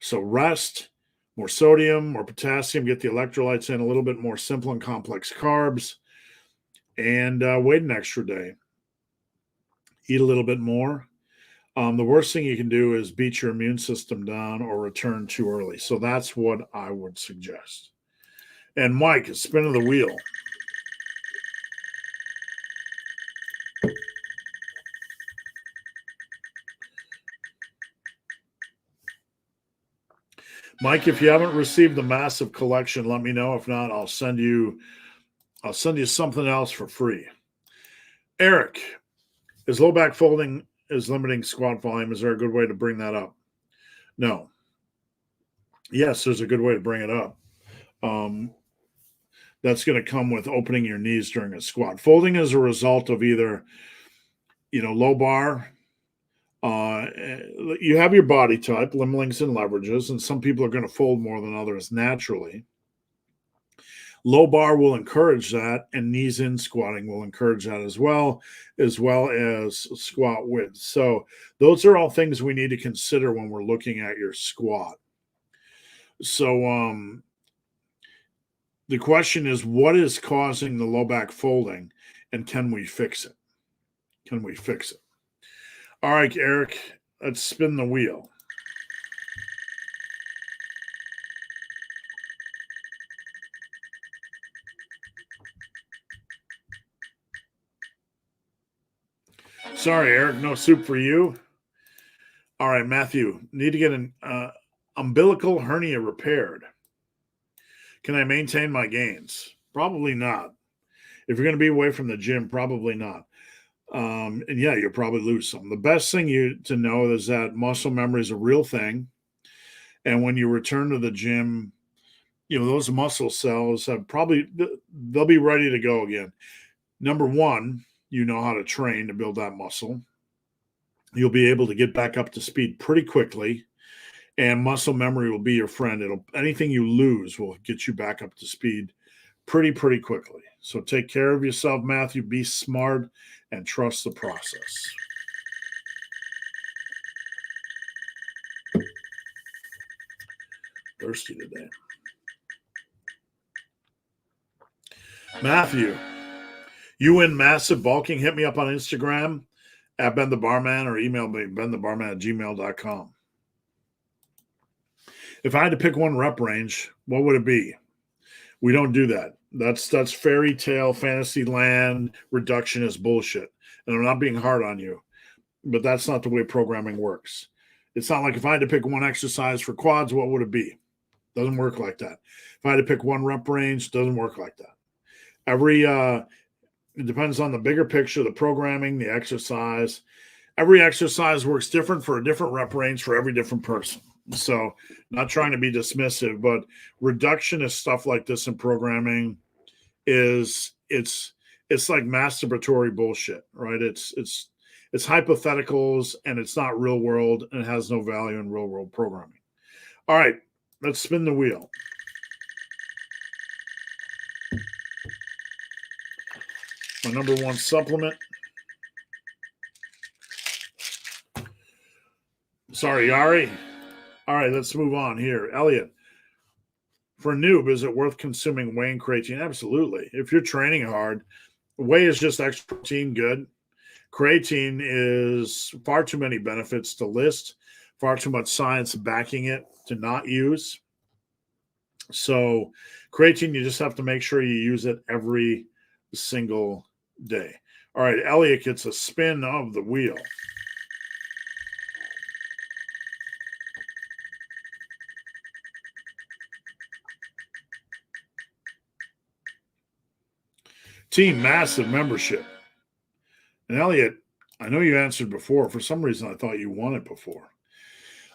So rest, more sodium, more potassium, get the electrolytes in, a little bit more simple and complex carbs, and wait an extra day. Eat a little bit more. The worst thing you can do is beat your immune system down or return too early. So that's what I would suggest. And Mike is spinning the wheel. Mike, if you haven't received the massive collection, let me know. If not, I'll send you something else for free. Eric, is low back folding is limiting squat volume? Is there a good way to bring that up? No. Yes, there's a good way to bring it up. That's going to come with opening your knees during a squat. Folding is a result of either, low bar. You have your body type, limb lengths and leverages, and some people are going to fold more than others naturally. Low bar will encourage that, and knees in squatting will encourage that as well as squat width. So those are all things we need to consider when we're looking at your squat. So the question is, what is causing the low back folding, and can we fix it? All right, Eric. let's spin the wheel. Sorry, Eric, no soup for you. All right, Matthew, need to get an umbilical hernia repaired. Can I maintain my gains? Probably not. If you're going to be away from the gym, probably not. And yeah, you'll probably lose some. The best thing to know is that muscle memory is a real thing. And when you return to the gym, those muscle cells have they'll be ready to go again. Number one, you know how to train to build that muscle. You'll be able to get back up to speed pretty quickly, and muscle memory will be your friend. Anything you lose will get you back up to speed pretty quickly. So take care of yourself, Matthew. Be smart and trust the process. Thirsty today. Matthew, you win massive bulking. Hit me up on Instagram at Ben the Barman or email me, benthebarman@gmail.com. If I had to pick one rep range, what would it be? We don't do that. That's fairy tale, fantasy land, reductionist bullshit. And I'm not being hard on you, but that's not the way programming works. It's not like if I had to pick one exercise for quads, what would it be? Doesn't work like that. If I had to pick one rep range, doesn't work like that. It depends on the bigger picture, the programming, the exercise. Every exercise works different for a different rep range for every different person. So not trying to be dismissive, but reductionist stuff like this in programming it's like masturbatory bullshit, right? It's hypotheticals and it's not real world and it has no value in real world programming. All right, let's spin the wheel. My number one supplement. Sorry, Yari. All right, let's move on here. Elliot, for a noob, is it worth consuming whey and creatine? Absolutely. If you're training hard, whey is just extra protein, good. Creatine is far too many benefits to list, far too much science backing it to not use. So creatine, you just have to make sure you use it every single day. All right, Elliot gets a spin of the wheel. Team massive membership. And Elliot, I know you answered before. For some reason, I thought you won it before.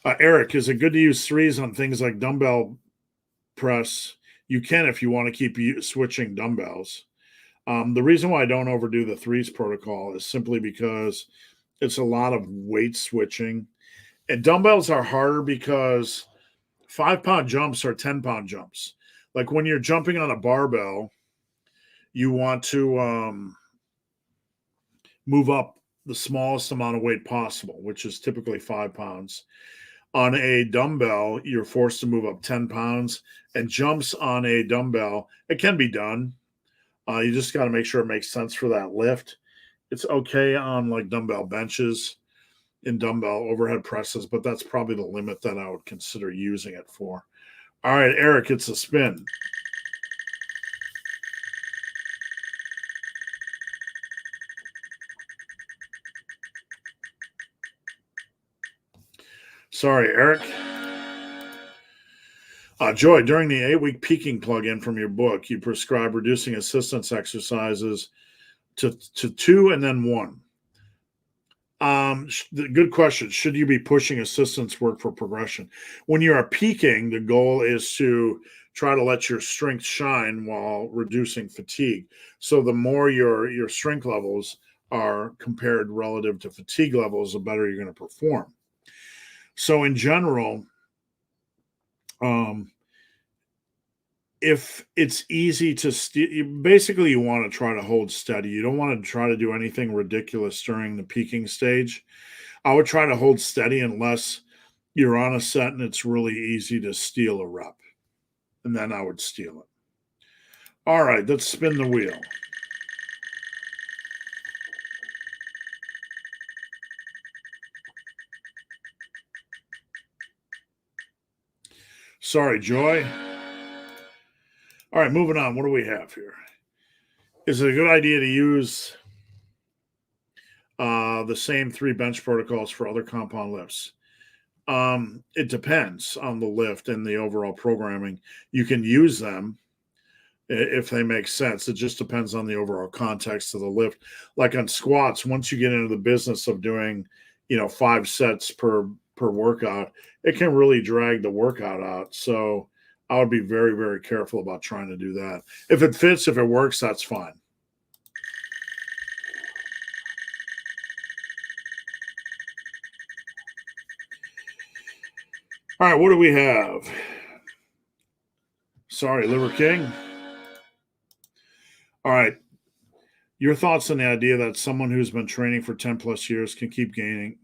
Eric, is it good to use threes on things like dumbbell press? You can if you want to keep switching dumbbells. The reason why I don't overdo the threes protocol is simply because it's a lot of weight switching. And dumbbells are harder because 5-pound jumps are 10-pound jumps. Like when you're jumping on a barbell, you want to move up the smallest amount of weight possible, which is typically 5 pounds. On a dumbbell, you're forced to move up 10 pounds, and jumps on a dumbbell, it can be done. You just got to make sure it makes sense for that lift. It's okay on like dumbbell benches and dumbbell overhead presses, but that's probably the limit that I would consider using it for. All right, Eric, it's a spin. Sorry, Eric. Joy, during the 8-week peaking plug-in from your book, you prescribe reducing assistance exercises to 2 and then 1. Good question. Should you be pushing assistance work for progression? When you are peaking, the goal is to try to let your strength shine while reducing fatigue. So the more your strength levels are compared relative to fatigue levels, the better you're going to perform. So in general, if it's easy to basically you want to try to hold steady. You don't want to try to do anything ridiculous during the peaking stage. I would try to hold steady unless you're on a set and it's really easy to steal a rep. And then I would steal it. All right, let's spin the wheel. Sorry, Joy. All right, moving on. What do we have here? Is it a good idea to use the same 3 bench protocols for other compound lifts? It depends on the lift and the overall programming. You can use them if they make sense. It just depends on the overall context of the lift. Like on squats, once you get into the business of doing, 5 sets per workout, it can really drag the workout out. So I would be very, very careful about trying to do that. If it fits, if it works, that's fine. All right, what do we have? Sorry, Liver King. All right. Your thoughts on the idea that someone who's been training for 10 plus years can keep gaining?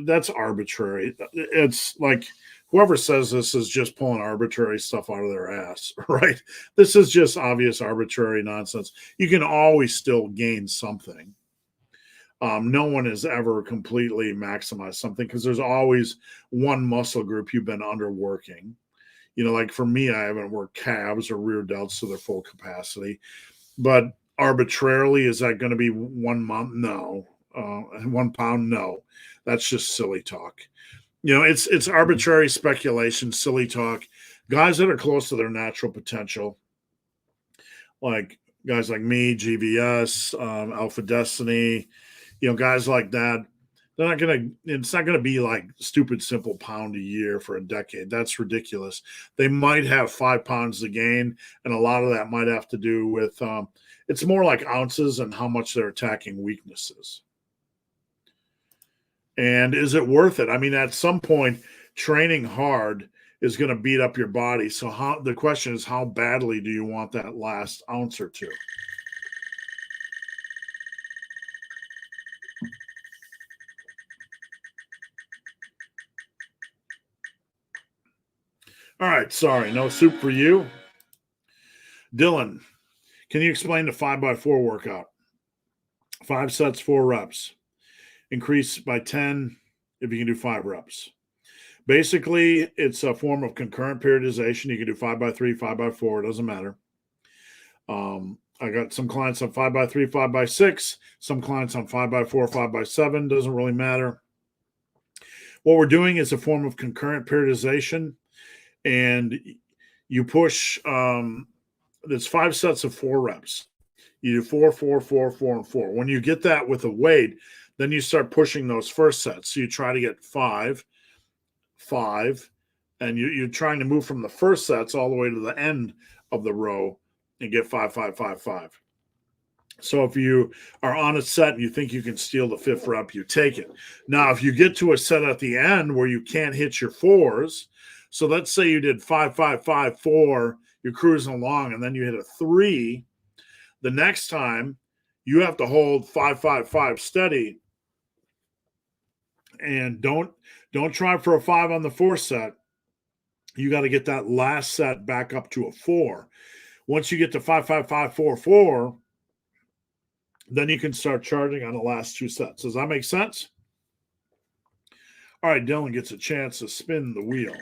That's arbitrary. It's like whoever says this is just pulling arbitrary stuff out of their ass, right? This is just obvious arbitrary nonsense. You can always still gain something. No one has ever completely maximized something because there's always one muscle group you've been underworking. Like for me, I haven't worked calves or rear delts to their full capacity. But arbitrarily, is that going to be 1 month? No. 1 pound? No. That's just silly talk. It's arbitrary speculation, silly talk. Guys that are close to their natural potential, like guys like me, GVS, Alpha Destiny, guys like that, it's not gonna be like stupid simple pound a year for a decade. That's ridiculous. They might have 5 pounds to gain, and a lot of that might have to do with it's more like ounces and how much they're attacking weaknesses. And is it worth it? I mean, at some point, training hard is going to beat up your body. So the question is, how badly do you want that last ounce or two? All right, sorry, no soup for you. Dylan, can you explain the 5x4 workout? 5 sets, 4 reps. Increase by 10 if you can do 5 reps. Basically, it's a form of concurrent periodization. You can do 5x3, 5x4, it doesn't matter. I got some clients on 5x3, 5x6, some clients on 5x4, 5x7, doesn't really matter. What we're doing is a form of concurrent periodization, and you push, there's 5 sets of 4 reps. You do 4, 4, 4, 4, and 4. When you get that with a weight, then you start pushing those first sets. So you try to get 5, 5, and you're trying to move from the first sets all the way to the end of the row and get 5, 5, 5, 5. So if you are on a set and you think you can steal the 5th rep, you take it. Now, if you get to a set at the end where you can't hit your 4s, so let's say you did 5, 5, 5, 4, you're cruising along, and then you hit a 3. The next time, you have to hold 5, 5, 5 steady, and don't try for a 5 on the 4th set. You got to get that last set back up to a 4. Once you get to 5, 5, 5, 4, 4, then you can start charging on the last 2 sets. Does that make sense? All right, Dylan gets a chance to spin the wheel.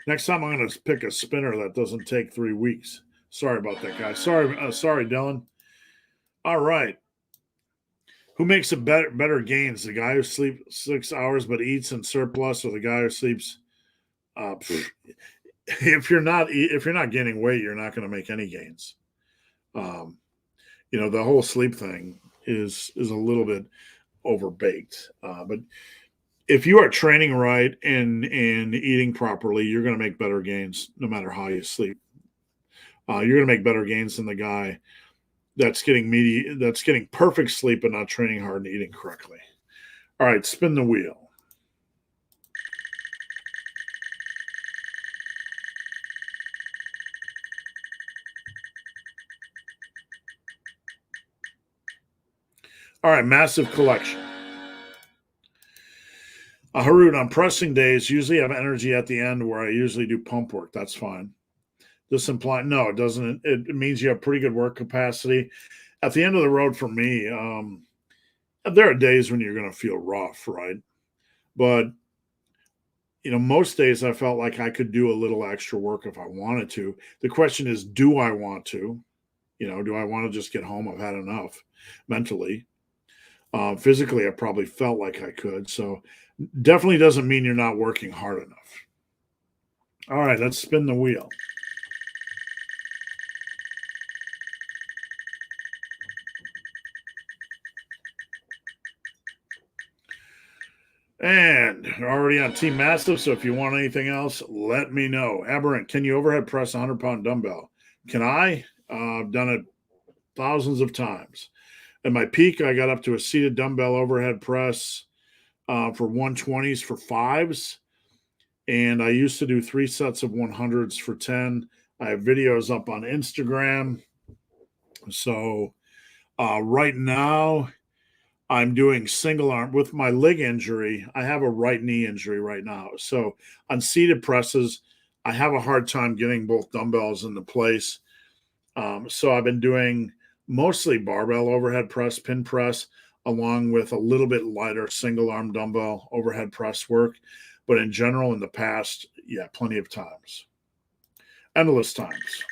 Next time I'm going to pick a spinner that doesn't take 3 weeks. Sorry about that, guys. Sorry, Dylan. All right. Who makes a better gains? The guy who sleeps 6 hours but eats in surplus, or the guy who sleeps? If you're not gaining weight, you're not going to make any gains. The whole sleep thing is a little bit overbaked. But if you are training right and eating properly, you're going to make better gains no matter how you sleep. You're going to make better gains than the guy that's getting perfect sleep but not training hard and eating correctly. All right, spin the wheel. All right, massive collection. Harut, on pressing days, usually have energy at the end where I usually do pump work. That's fine. This implies no, it doesn't. It means you have pretty good work capacity. At the end of the road for me, There are days when you're going to feel rough, right? But most days I felt like I could do a little extra work if I wanted to. The question is, do I want to? Do I want to just get home? I've had enough mentally. Physically, I probably felt like I could. So definitely doesn't mean you're not working hard enough. All right, let's spin the wheel. And already on Team Massive, so if you want anything else, let me know. Aberrant, can you overhead press a 100-pound dumbbell? Can I? I've done it thousands of times. At my peak, I got up to a seated dumbbell overhead press for 120s for fives. And I used to do 3 sets of 100s for 10. I have videos up on Instagram. So right now, I'm doing single arm with my leg injury. I have a right knee injury right now. So on seated presses, I have a hard time getting both dumbbells into place. So I've been doing mostly barbell overhead press, pin press, along with a little bit lighter single arm dumbbell overhead press work. But in general, in the past, yeah, plenty of times. Endless times.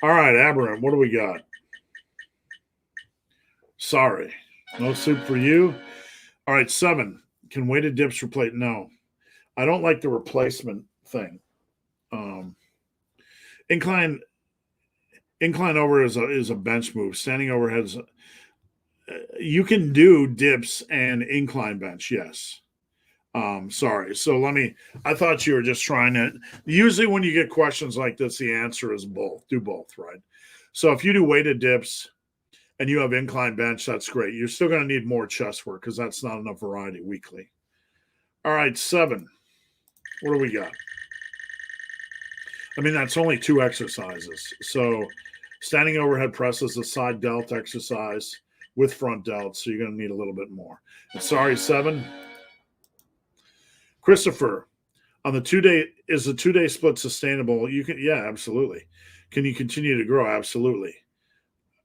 All right, Aberrant, what do we got? Sorry, no soup for you. All right, 7. Can weighted dips replace? No, I don't like the replacement thing. Um, incline over is a bench move. Standing overhead is. You can do dips and incline bench, yes. Sorry. So I thought you were just trying to. Usually, when you get questions like this, the answer is both. Do both, right? So if you do weighted dips and you have incline bench, that's great. You're still going to need more chest work because that's not enough variety weekly. All right, 7. What do we got? I mean, that's only 2 exercises. So standing overhead press is a side delt exercise with front delt. So you're going to need a little bit more. And sorry, 7. Christopher, on the 2-day, is the 2-day split sustainable? Yeah, absolutely. Can you continue to grow? Absolutely.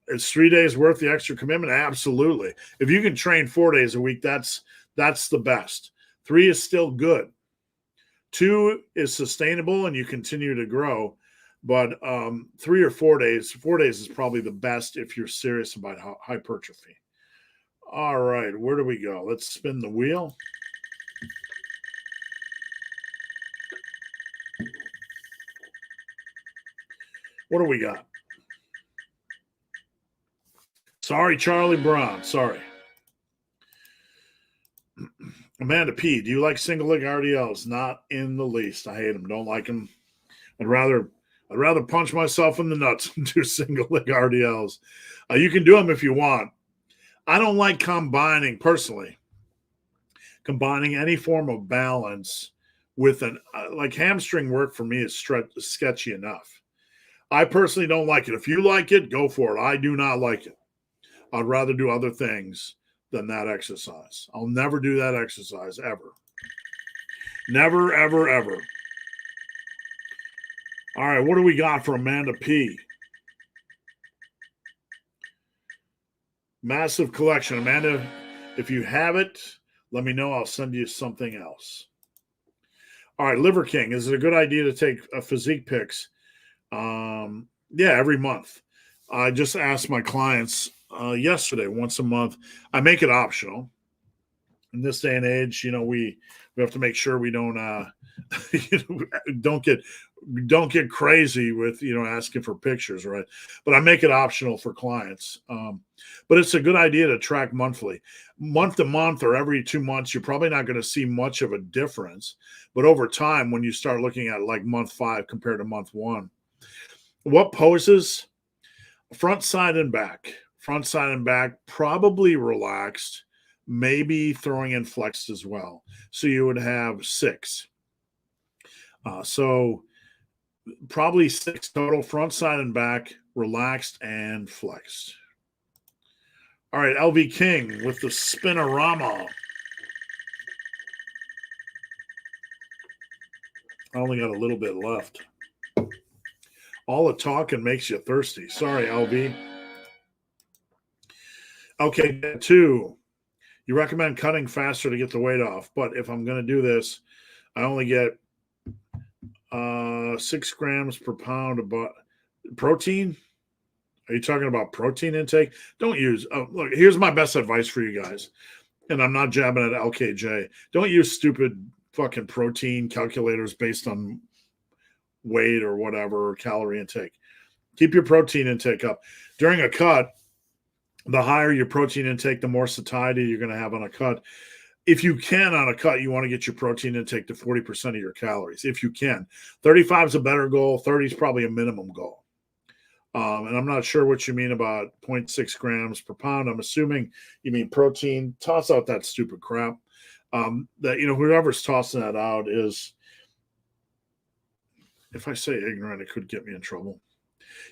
It's 3 days worth the extra commitment. Absolutely. If you can train 4 days a week, that's the best. 3 is still good. 2 is sustainable and you continue to grow. But 3 or 4 days, 4 days is probably the best if you're serious about hypertrophy. All right, where do we go? Let's spin the wheel. What do we got? Sorry, Charlie Brown. Sorry. Amanda P, do you like single leg RDLs? Not in the least. I hate them. Don't like them. I'd rather punch myself in the nuts and do single leg RDLs. You can do them if you want. I don't like combining any form of balance with like hamstring work for me is sketchy enough. I personally don't like it. If you like it, go for it. I do not like it. I'd rather do other things than that exercise. I'll never do that exercise ever. Never, ever, ever. All right, what do we got for Amanda P? Massive collection. Amanda, if you have it, let me know. I'll send you something else. All right, Liver King. Is it a good idea to take physique pics? Yeah, every month. I just asked my clients yesterday, once a month. I make it optional. In this day and age, we have to make sure we don't don't get crazy with asking for pictures, right? But I make it optional for clients. But it's a good idea to track monthly, month to month, or every 2 months. You're probably not going to see much of a difference, but over time, when you start looking at like month 5 compared to month 1, what poses? Front, side, and back. Front, side, and back, probably relaxed, maybe throwing in flexed as well. So you would have 6. So probably 6 total, front, side, and back, relaxed and flexed. All right, LV King with the spinorama. I only got a little bit left. All the talking makes you thirsty. Sorry, LB. Okay, 2. You recommend cutting faster to get the weight off, but if I'm going to do this, I only get 6 grams per pound of protein. Are you talking about protein intake? Don't use. Look, here's my best advice for you guys, and I'm not jabbing at LKJ. Don't use stupid fucking protein calculators based on weight or whatever, or calorie intake. Keep your protein intake up. During a cut, the higher your protein intake, the more satiety you're going to have on a cut. If you can on a cut, you want to get your protein intake to 40% of your calories. If you can. 35 is a better goal. 30 is probably a minimum goal. And I'm not sure what you mean about 0.6 grams per pound. I'm assuming you mean protein. Toss out that stupid crap. That, whoever's tossing that out is, if I say ignorant, it could get me in trouble.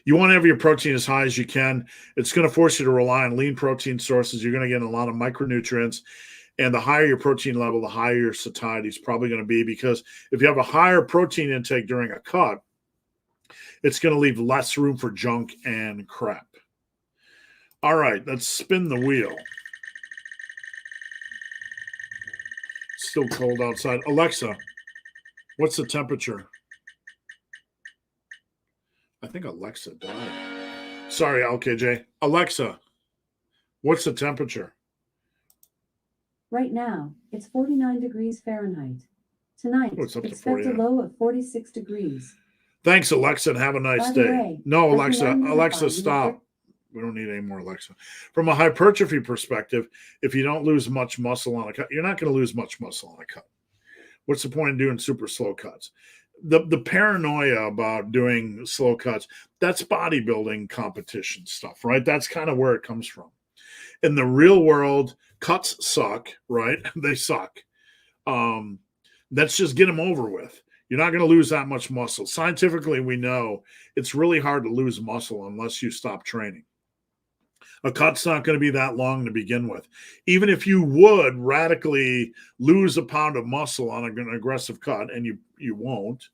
You want to have your protein as high as you can. It's going to force you to rely on lean protein sources. You're going to get a lot of micronutrients. And the higher your protein level, the higher your satiety is probably going to be, because if you have a higher protein intake during a cut, it's going to leave less room for junk and crap. All right, let's spin the wheel. It's still cold outside. Alexa, what's the temperature? I think Alexa died. Sorry, LKJ. Alexa, what's the temperature? Right now, it's 49 degrees Fahrenheit. Tonight, expect a low of 46 degrees. Thanks, Alexa, and have a nice day. Way, no, Alexa, stop. We don't need any more Alexa. From a hypertrophy perspective, if you don't lose much muscle on a cut, you're not going to lose much muscle on a cut. What's the point in doing super slow cuts? The paranoia about doing slow cuts, that's bodybuilding competition stuff, right? That's kind of where it comes from. In the real world, cuts suck, right? They suck. Let's just get them over with. You're not going to lose that much muscle. Scientifically, we know it's really hard to lose muscle unless you stop training. A cut's not going to be that long to begin with. Even if you would radically lose a pound of muscle on an aggressive cut, and you won't,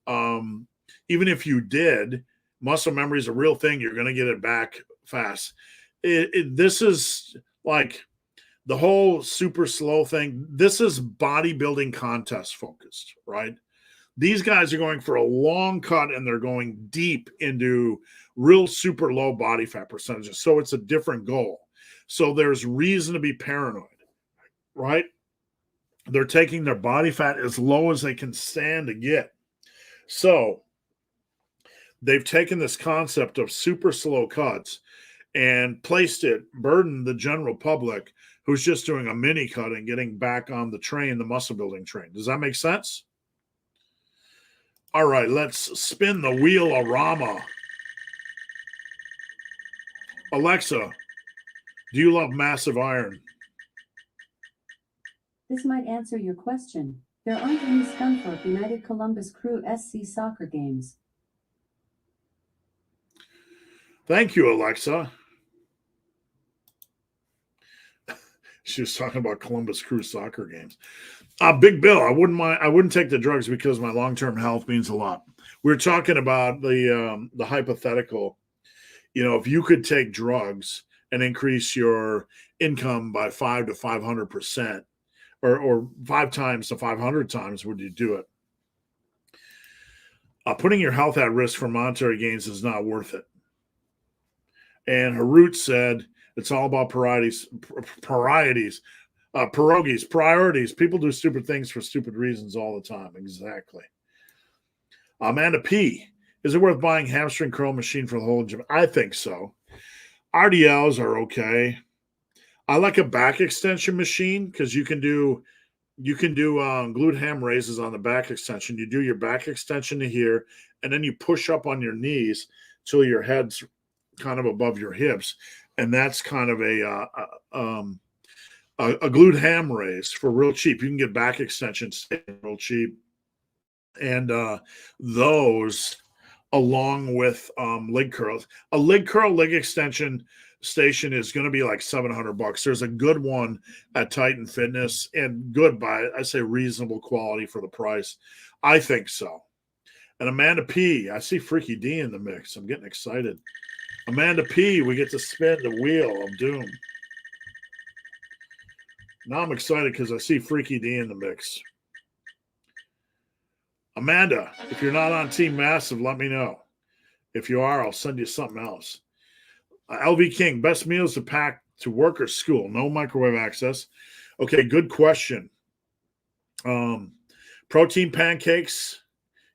even if you did, muscle memory is a real thing. You're going to get it back fast. This is like the whole super slow thing. This is bodybuilding contest focused, right? These guys are going for a long cut, and they're going deep into real super low body fat percentages. So it's a different goal. So there's reason to be paranoid, right? They're taking their body fat as low as they can stand to get. So they've taken this concept of super slow cuts and burdened the general public who's just doing a mini cut and getting back on the train, the muscle building train. Does that make sense? All right, let's spin the wheel-a-rama. Alexa, do you love massive iron? This might answer your question. There aren't any Scunthorpe United Columbus Crew SC soccer games. Thank you, Alexa. She was talking about Columbus Crew soccer games. Big Bill, I wouldn't take the drugs because my long-term health means a lot. We're talking about the hypothetical. If you could take drugs and increase your income by 5 to 500%, or 5 times to 500 times, would you do it? Putting your health at risk for monetary gains is not worth it. And Harut said, it's all about priorities. People do stupid things for stupid reasons all the time. Exactly. Amanda P. Is it worth buying hamstring curl machine for the whole gym? I think so. RDLs are okay. I like a back extension machine because you can do glute ham raises on the back extension. You do your back extension to here, and then you push up on your knees till your head's kind of above your hips, and that's kind of a glute ham raise for real cheap. You can get back extensions real cheap, and those along with leg curls. A leg extension station is going to be like $700. There's a good one at Titan Fitness, and good by, I say, reasonable quality for the price. I think so. And Amanda P. I see Freaky D in the mix. I'm getting excited. Amanda P. We get to spin the wheel of doom. Now I'm excited because I see Freaky D in the mix. Amanda, if you're not on Team Massive, let me know. If you are, I'll send you something else. LV King, best meals to pack to work or school? No microwave access. Okay, good question. Protein pancakes.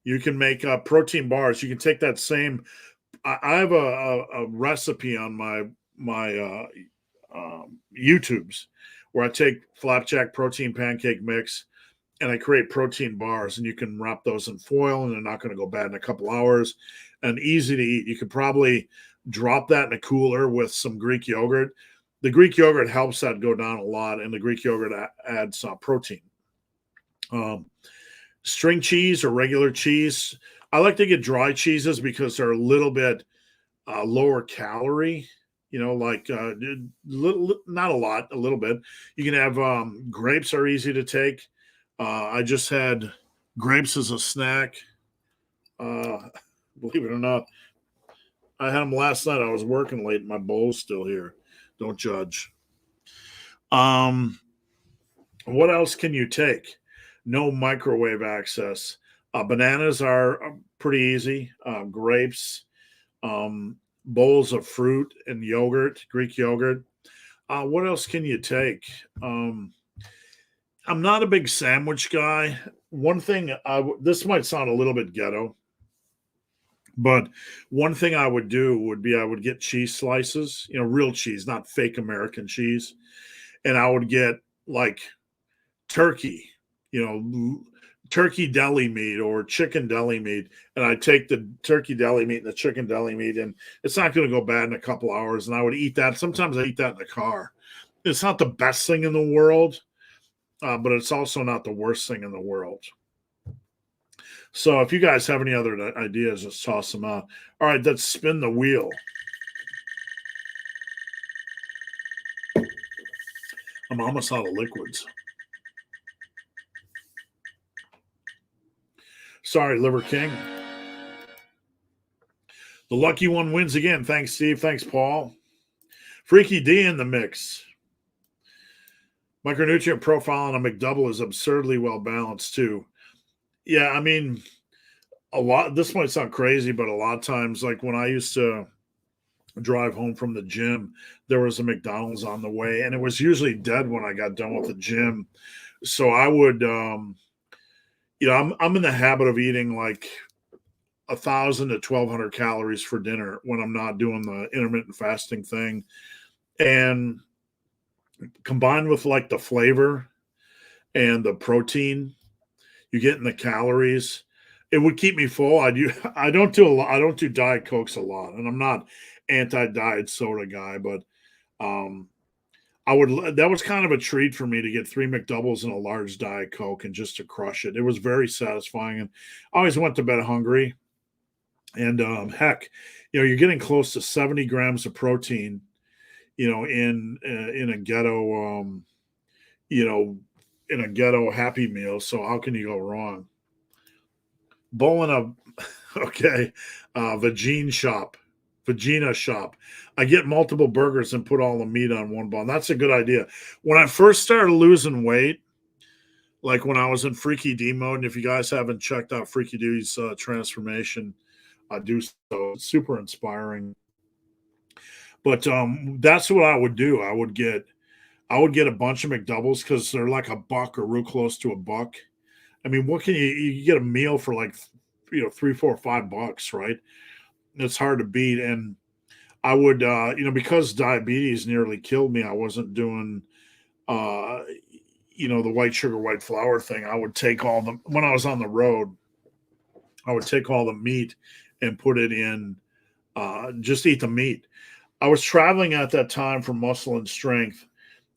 You can make protein bars. You can take that same. I have a recipe on my YouTubes where I take flapjack protein pancake mix and I create protein bars, and you can wrap those in foil, and they're not going to go bad in a couple hours, and easy to eat. You could probably drop that in a cooler with some Greek yogurt. The Greek yogurt helps that go down a lot, and the Greek yogurt adds protein. String cheese or regular cheese. I like to get dry cheeses because they're a little bit lower calorie. Like not a lot, a little bit. You can have grapes are easy to take. I just had grapes as a snack. Believe it or not, I had them last night. I was working late. My bowl's still here. Don't judge. What else can you take? No microwave access. Bananas are pretty easy. Grapes, bowls of fruit and yogurt, Greek yogurt. What else can you take? I'm not a big sandwich guy. One thing, this might sound a little bit ghetto, but one thing I would do would be I would get cheese slices, real cheese, not fake American cheese. And I would get like turkey, turkey deli meat or chicken deli meat. And I'd take the turkey deli meat and the chicken deli meat, and it's not going to go bad in a couple hours. And I would eat that. Sometimes I eat that in the car. It's not the best thing in the world. But it's also not the worst thing in the world. So if you guys have any other ideas, just toss them out. All right, let's spin the wheel. I'm almost out of liquids. Sorry, Liver King. The lucky one wins again. Thanks, Steve. Thanks, Paul. Freaky D in the mix. Micronutrient profile on a McDouble is absurdly well balanced too. Yeah, I mean, this might sound crazy, but a lot of times, like when I used to drive home from the gym, there was a McDonald's on the way, and it was usually dead when I got done with the gym. So I would, I'm in the habit of eating like 1,000 to 1,200 calories for dinner when I'm not doing the intermittent fasting thing, and combined with like the flavor and the protein you get in the calories, it would keep me full. I don't do a lot. I don't do Diet Cokes a lot, and I'm not anti-diet soda guy, but that was kind of a treat for me to get 3 McDoubles and a large Diet Coke and just to crush it. It was very satisfying, and I always went to bed hungry. And heck, you're getting close to 70 grams of protein, in a ghetto, in a ghetto Happy Meal. So how can you go wrong? Bowling up, okay, Vagina shop. I get multiple burgers and put all the meat on one bun. That's a good idea. When I first started losing weight, like when I was in Freaky D mode, and if you guys haven't checked out Freaky D's transformation, I do so. It's super inspiring. But that's what I would do. I would get a bunch of McDoubles because they're like $1 or real close to $1. I mean, what can you get a meal for like, $3, $4, $5, right? It's hard to beat. And I would, because diabetes nearly killed me, I wasn't doing, the white sugar, white flour thing. I would take when I was on the road, I would take all the meat and put it in, just eat the meat. I was traveling at that time for Muscle and Strength,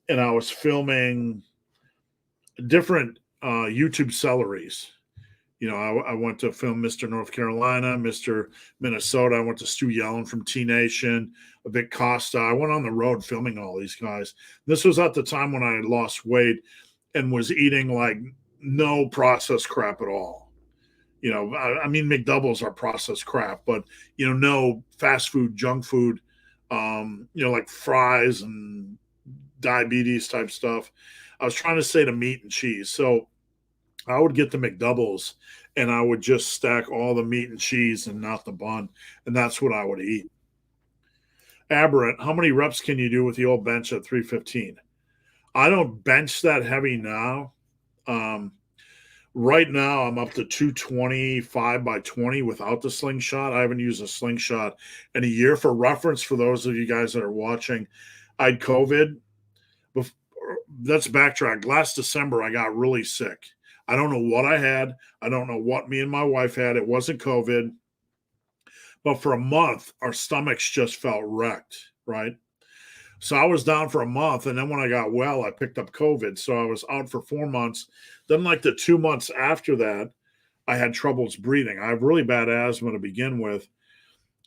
and I was filming different YouTube celeries. I went to film Mr. North Carolina, Mr. Minnesota. I went to Stu Yellen from T Nation, Vic Costa. I went on the road filming all these guys. This was at the time when I had lost weight and was eating like no processed crap at all. I mean, McDoubles are processed crap, but no fast food, junk food, like fries and diabetes type stuff. I was trying to say to meat and cheese. So I would get the McDoubles and I would just stack all the meat and cheese and not the bun. And that's what I would eat. Aberrant, how many reps can you do with the old bench at 315? I don't bench that heavy now. Right now, I'm up to 225 by 20 without the slingshot. I haven't used a slingshot in a year. For reference, for those of you guys that are watching, I had COVID. Let's backtrack. Last December, I got really sick. I don't know what I had. I don't know what me and my wife had. It wasn't COVID. But for a month, our stomachs just felt wrecked, right? So I was down for a month. And then when I got well, I picked up COVID. So I was out for 4 months. Then, like the 2 months after that, I had troubles breathing. I have really bad asthma to begin with.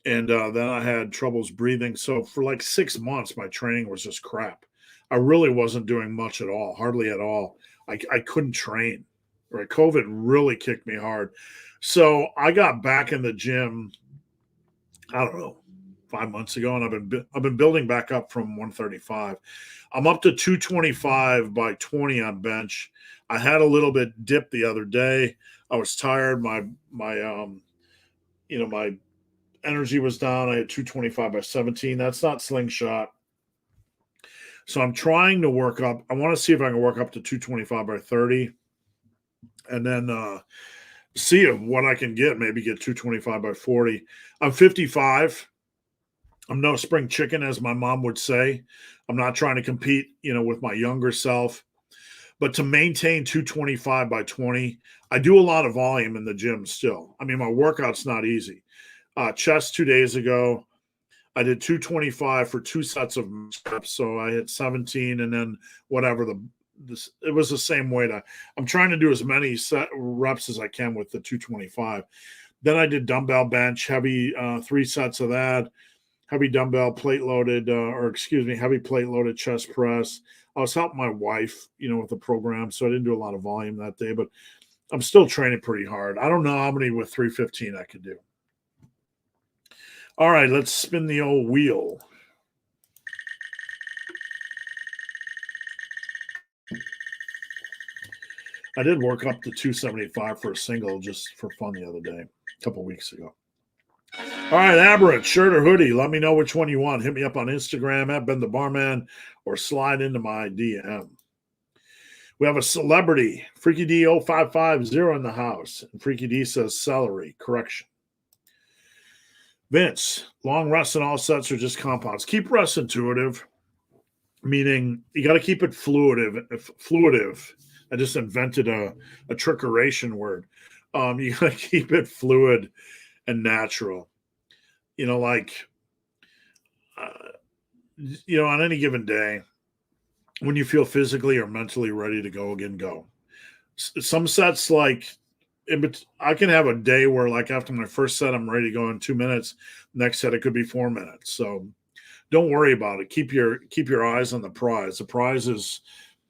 And then I had troubles breathing. So for like 6 months, my training was just crap. I really wasn't doing much at all, hardly at all. I couldn't train. Right? COVID really kicked me hard. So I got back in the gym, I don't know, 5 months ago, and I've been building back up from 135. I'm up to 225 by 20 on bench. I had a little bit dip the other day. I was tired. My energy was down. I had 225 by 17. That's not slingshot. So I'm trying to work up. I want to see if I can work up to 225 by 30 and then see what I can get. Maybe get 225 by 40. I'm 55. I'm no spring chicken, as my mom would say. I'm not trying to compete, with my younger self. But to maintain 225 by 20, I do a lot of volume in the gym still. I mean, my workout's not easy. Chest 2 days ago, I did 225 for 2 sets of reps. So I hit 17 and then whatever it was the same weight. I'm trying to do as many reps as I can with the 225. Then I did dumbbell bench, heavy 3 sets of that, heavy dumbbell plate loaded, heavy plate loaded chest press. I was helping my wife, with the program. So I didn't do a lot of volume that day, but I'm still training pretty hard. I don't know how many with 315 I could do. All right, let's spin the old wheel. I did work up to 275 for a single just for fun the other day, a couple weeks ago. All right, Aberrant, shirt or hoodie, let me know which one you want. Hit me up on Instagram at Ben the Barman or slide into my DM. We have a celebrity, Freaky D 0550 in the house. And Freaky D says celery, correction. Vince, long rests and all sets are just compounds. Keep rest intuitive, meaning you got to keep it fluidive. I just invented a trickeration word. You got to keep it fluid and natural. On any given day, when you feel physically or mentally ready to go again, go. Some sets, I can have a day where, like, after my first set, I'm ready to go in 2 minutes. Next set, it could be 4 minutes. So don't worry about it. Keep your eyes on the prize. The prize is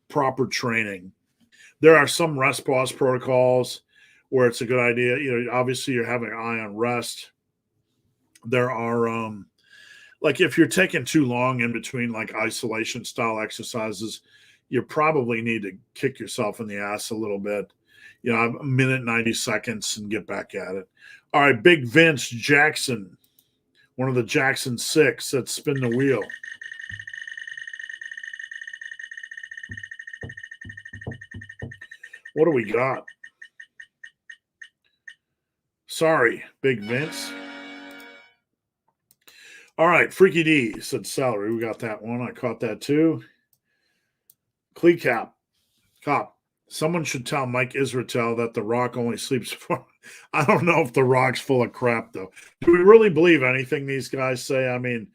proper training. There are some rest pause protocols where it's a good idea. Obviously you're having an eye on rest. There are, if you're taking too long in between, like, isolation style exercises, you probably need to kick yourself in the ass a little bit. A minute, 90 seconds and get back at it. All right, Big Vince Jackson, one of the Jackson 6. Let's spin the wheel. What do we got? Sorry, Big Vince. All right, Freaky D said celery. We got that one. I caught that too. Cop. Someone should tell Mike Israetel that The Rock only sleeps for. I don't know if The Rock's full of crap, though. Do we really believe anything these guys say? I mean,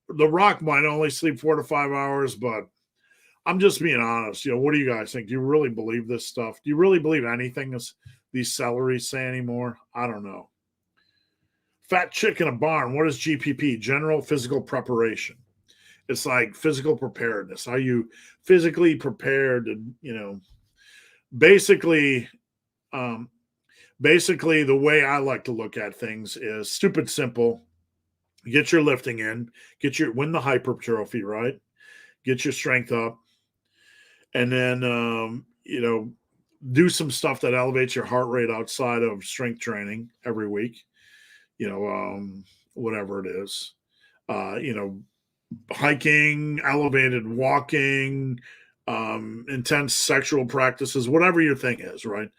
The Rock might only sleep 4 to 5 hours, but I'm just being honest. What do you guys think? Do you really believe this stuff? Do you really believe anything these celeries say anymore? I don't know. Fat chick in a barn. What is GPP? General physical preparation. It's like physical preparedness. Are you physically prepared to, basically, Basically, the way I like to look at things is stupid simple. Get your lifting in, win the hypertrophy, right? Get your strength up, and then do some stuff that elevates your heart rate outside of strength training every week. Whatever it is, hiking, elevated walking, intense sexual practices, whatever your thing is, right?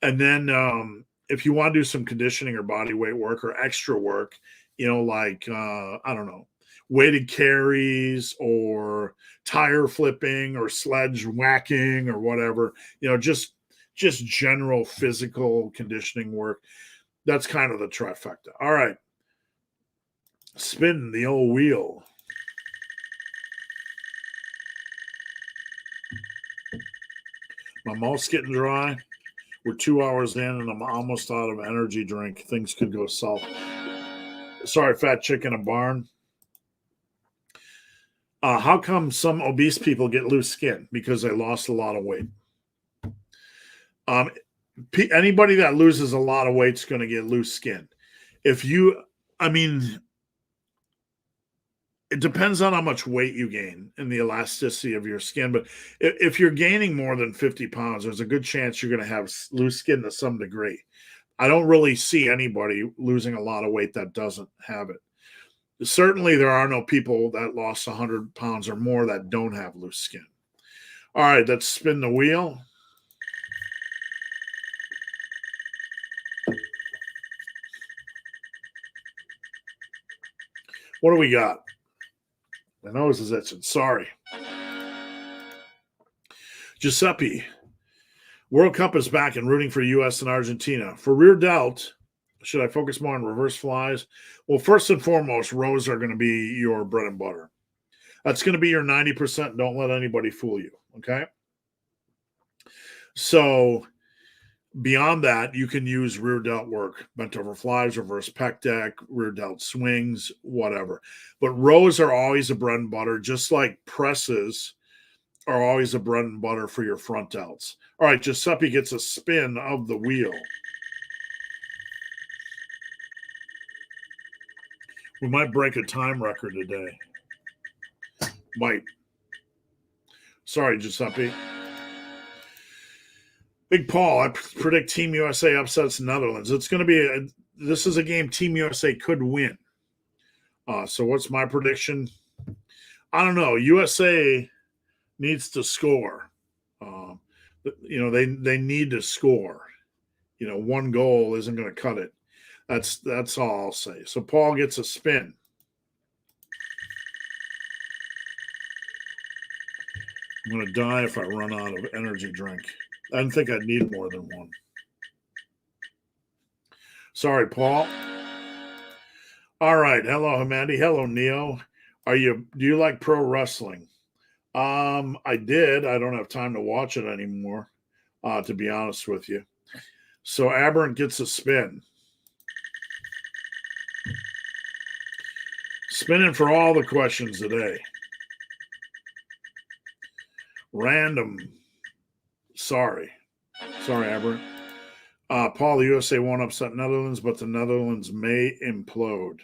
And then if you want to do some conditioning or body weight work or extra work, like I don't know, weighted carries or tire flipping or sledge whacking or whatever, just general physical conditioning work. That's kind of the trifecta. All right. Spin the old wheel. My mouth's getting dry. We're 2 hours in and I'm almost out of energy drink. Things could go south. Sorry, fat chick in a barn. How come some obese people get loose skin? Because they lost a lot of weight. Anybody that loses a lot of weight is going to get loose skin. It depends on how much weight you gain and the elasticity of your skin. But if you're gaining more than 50 pounds, there's a good chance you're going to have loose skin to some degree. I don't really see anybody losing a lot of weight that doesn't have it. Certainly, there are no people that lost 100 pounds or more that don't have loose skin. All right, let's spin the wheel. What do we got? My nose is itching. Sorry. Giuseppe. World Cup is back and rooting for U.S. and Argentina. For rear delt, should I focus more on reverse flies? Well, first and foremost, rows are going to be your bread and butter. That's going to be your 90%. Don't let anybody fool you, okay? So beyond that, you can use rear delt work, bent over flies, reverse pec deck, rear delt swings, whatever. But rows are always a bread and butter, just like presses are always a bread and butter for your front delts. All right, Giuseppe gets a spin of the wheel. We might break a time record today. Might. Sorry, Giuseppe. Big Paul, I predict Team USA upsets Netherlands. It's going to be this is a game Team USA could win. So what's my prediction? I don't know. USA needs to score. They need to score. One goal isn't going to cut it. That's all I'll say. So Paul gets a spin. I'm going to die if I run out of energy drink. I didn't think I'd need more than one. Sorry, Paul. All right. Hello, Hamandi. Hello, Neo. Do you like pro wrestling? I did. I don't have time to watch it anymore, to be honest with you. So Aberrant gets a spin. Spinning for all the questions today. Random. Sorry, Aberrant. Paul, the USA won't upset Netherlands, but the Netherlands may implode.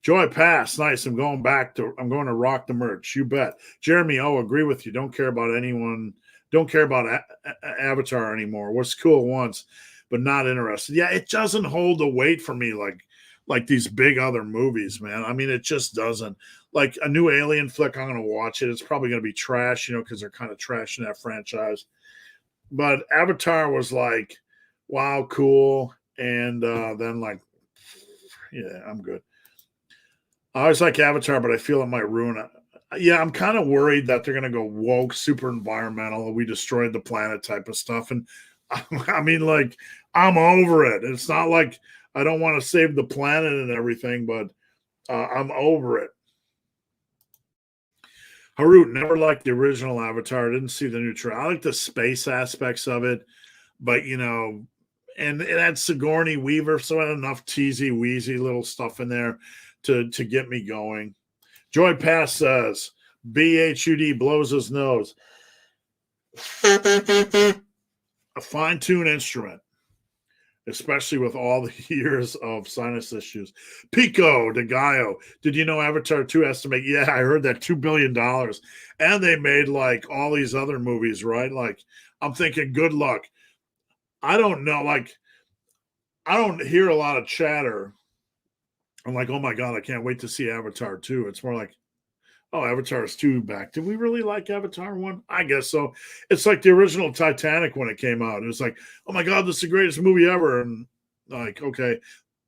Joy Pass, nice. I'm going to rock the merch. You bet. Jeremy, agree with you. Don't care about anyone. Don't care about Avatar anymore. Was cool once, but not interested. Yeah, it doesn't hold the weight for me like these big other movies, man. I mean, it just doesn't. Like a new Alien flick, I'm going to watch it. It's probably going to be trash, because they're kind of trashing that franchise. But Avatar was like, wow, cool. And then yeah, I'm good. I always like Avatar, but I feel it might ruin it. Yeah, I'm kind of worried that they're going to go woke, super environmental, we destroyed the planet type of stuff. And I mean, I'm over it. It's not like I don't want to save the planet and everything, but I'm over it. Harut, never liked the original Avatar. Didn't see the new trailer. I like the space aspects of it, but and it had Sigourney Weaver, so I had enough teasy, wheezy little stuff in there to get me going. Joy Pass says, BHUD blows his nose. A fine-tuned instrument. especially with all the years of sinus issues. Pico de Gallo. Did you know Avatar 2 has to make? Yeah, I heard that $2 billion. And they made like all these other movies, right? Like, I'm thinking, good luck. I don't know. Like, I don't hear a lot of chatter. I'm like, oh my God, I can't wait to see Avatar 2. It's more like, oh, Avatar is 2 back. Did we really like Avatar 1? I guess so. It's like the original Titanic when it came out. It was like, oh my God, this is the greatest movie ever. And like, okay,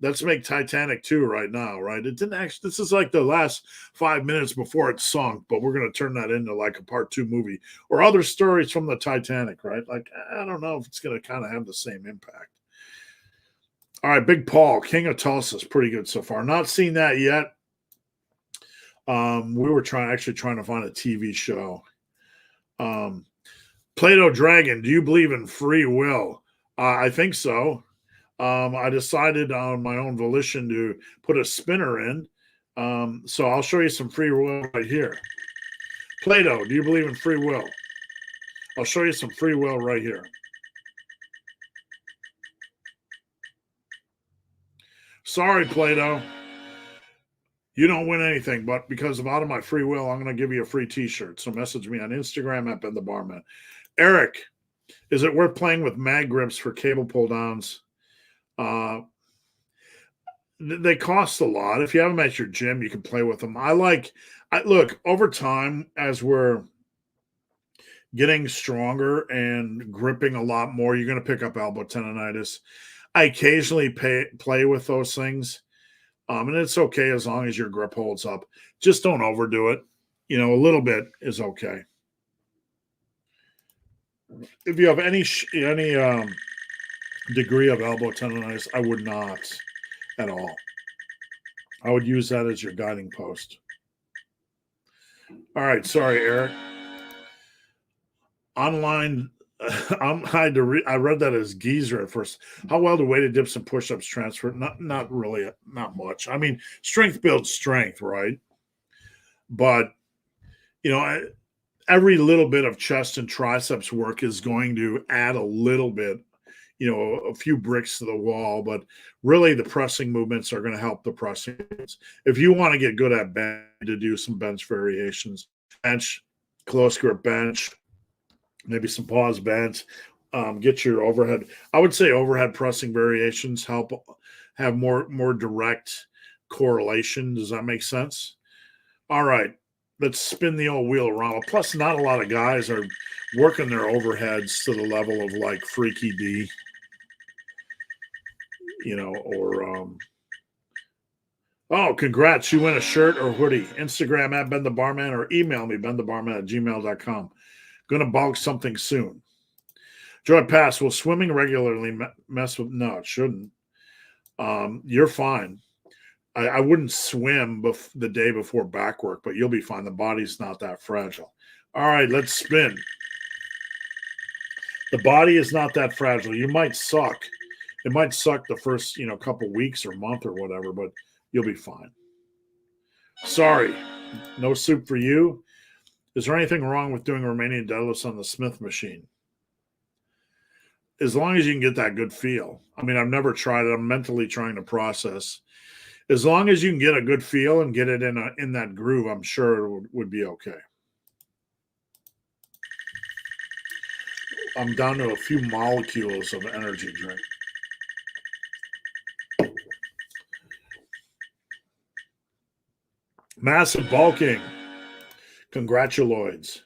let's make Titanic 2 right now, right? It didn't actually, this is like the last 5 minutes before it sunk, but we're going to turn that into like a part 2 movie or other stories from the Titanic, right? Like, I don't know if it's going to kind of have the same impact. All right, Big Paul, King of Tulsa is pretty good so far. Not seen that yet. We were trying to find a TV show. Plato Dragon, do you believe in free will? I think so. I decided on my own volition to put a spinner in. So I'll show you some free will right here. Plato, do you believe in free will? I'll show you some free will right here. Sorry, Plato. You don't win anything, but because out of my free will, I'm going to give you a free t-shirt. So message me on Instagram at Ben the Barman. Eric, is it worth playing with mag grips for cable pull downs? They cost a lot. If you have them at your gym, you can play with them. Look, over time, as we're getting stronger and gripping a lot more, you're going to pick up elbow tendonitis. I occasionally play with those things. And it's okay as long as your grip holds up. Just don't overdo it. A little bit is okay. If you have any degree of elbow tendonitis, I would not at all. I would use that as your guiding post. All right, sorry, Eric. Online, I read that as geezer at first. How well do weighted dips and push-ups transfer? Not really, not much. I mean, strength builds strength, right? But every little bit of chest and triceps work is going to add a little bit, a few bricks to the wall, but really the pressing movements are going to help the pressing movements. If you want to get good at bench, to do some bench variations, bench, close grip bench, maybe some pause bench, get your overhead. I would say overhead pressing variations help have more direct correlation. Does that make sense? All right. Let's spin the old wheel around. Plus, not a lot of guys are working their overheads to the level of like Freaky D, oh, congrats. You win a shirt or hoodie. Instagram at Ben the Barman or email me, benthebarman@gmail.com. Going to bulk something soon. Joy Pass, will swimming regularly mess with? No, it shouldn't. You're fine. I wouldn't swim the day before back work, but you'll be fine. The body's not that fragile. All right, let's spin. The body is not that fragile. You might suck. It might suck the first, couple weeks or month or whatever, but you'll be fine. Sorry, no soup for you. Is there anything wrong with doing Romanian deadlifts on the Smith machine? As long as you can get that good feel. I mean, I've never tried it. I'm mentally trying to process. As long as you can get a good feel and get it in that groove, I'm sure it would be okay. I'm down to a few molecules of energy drink. Massive bulking. Congratulations.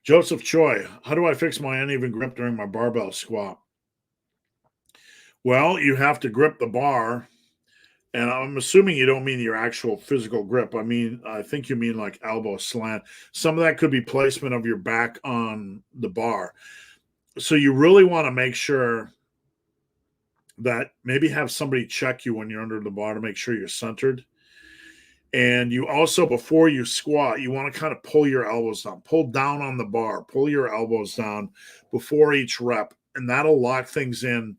Joseph Choi, how do I fix my uneven grip during my barbell squat? Well, you have to grip the bar. And I'm assuming you don't mean your actual physical grip. I think you mean like elbow slant. Some of that could be placement of your back on the bar. So you really want to make sure that maybe have somebody check you when you're under the bar to make sure you're centered. And you also, before you squat, you want to kind of pull your elbows down, pull down on the bar, pull your elbows down before each rep. And that'll lock things in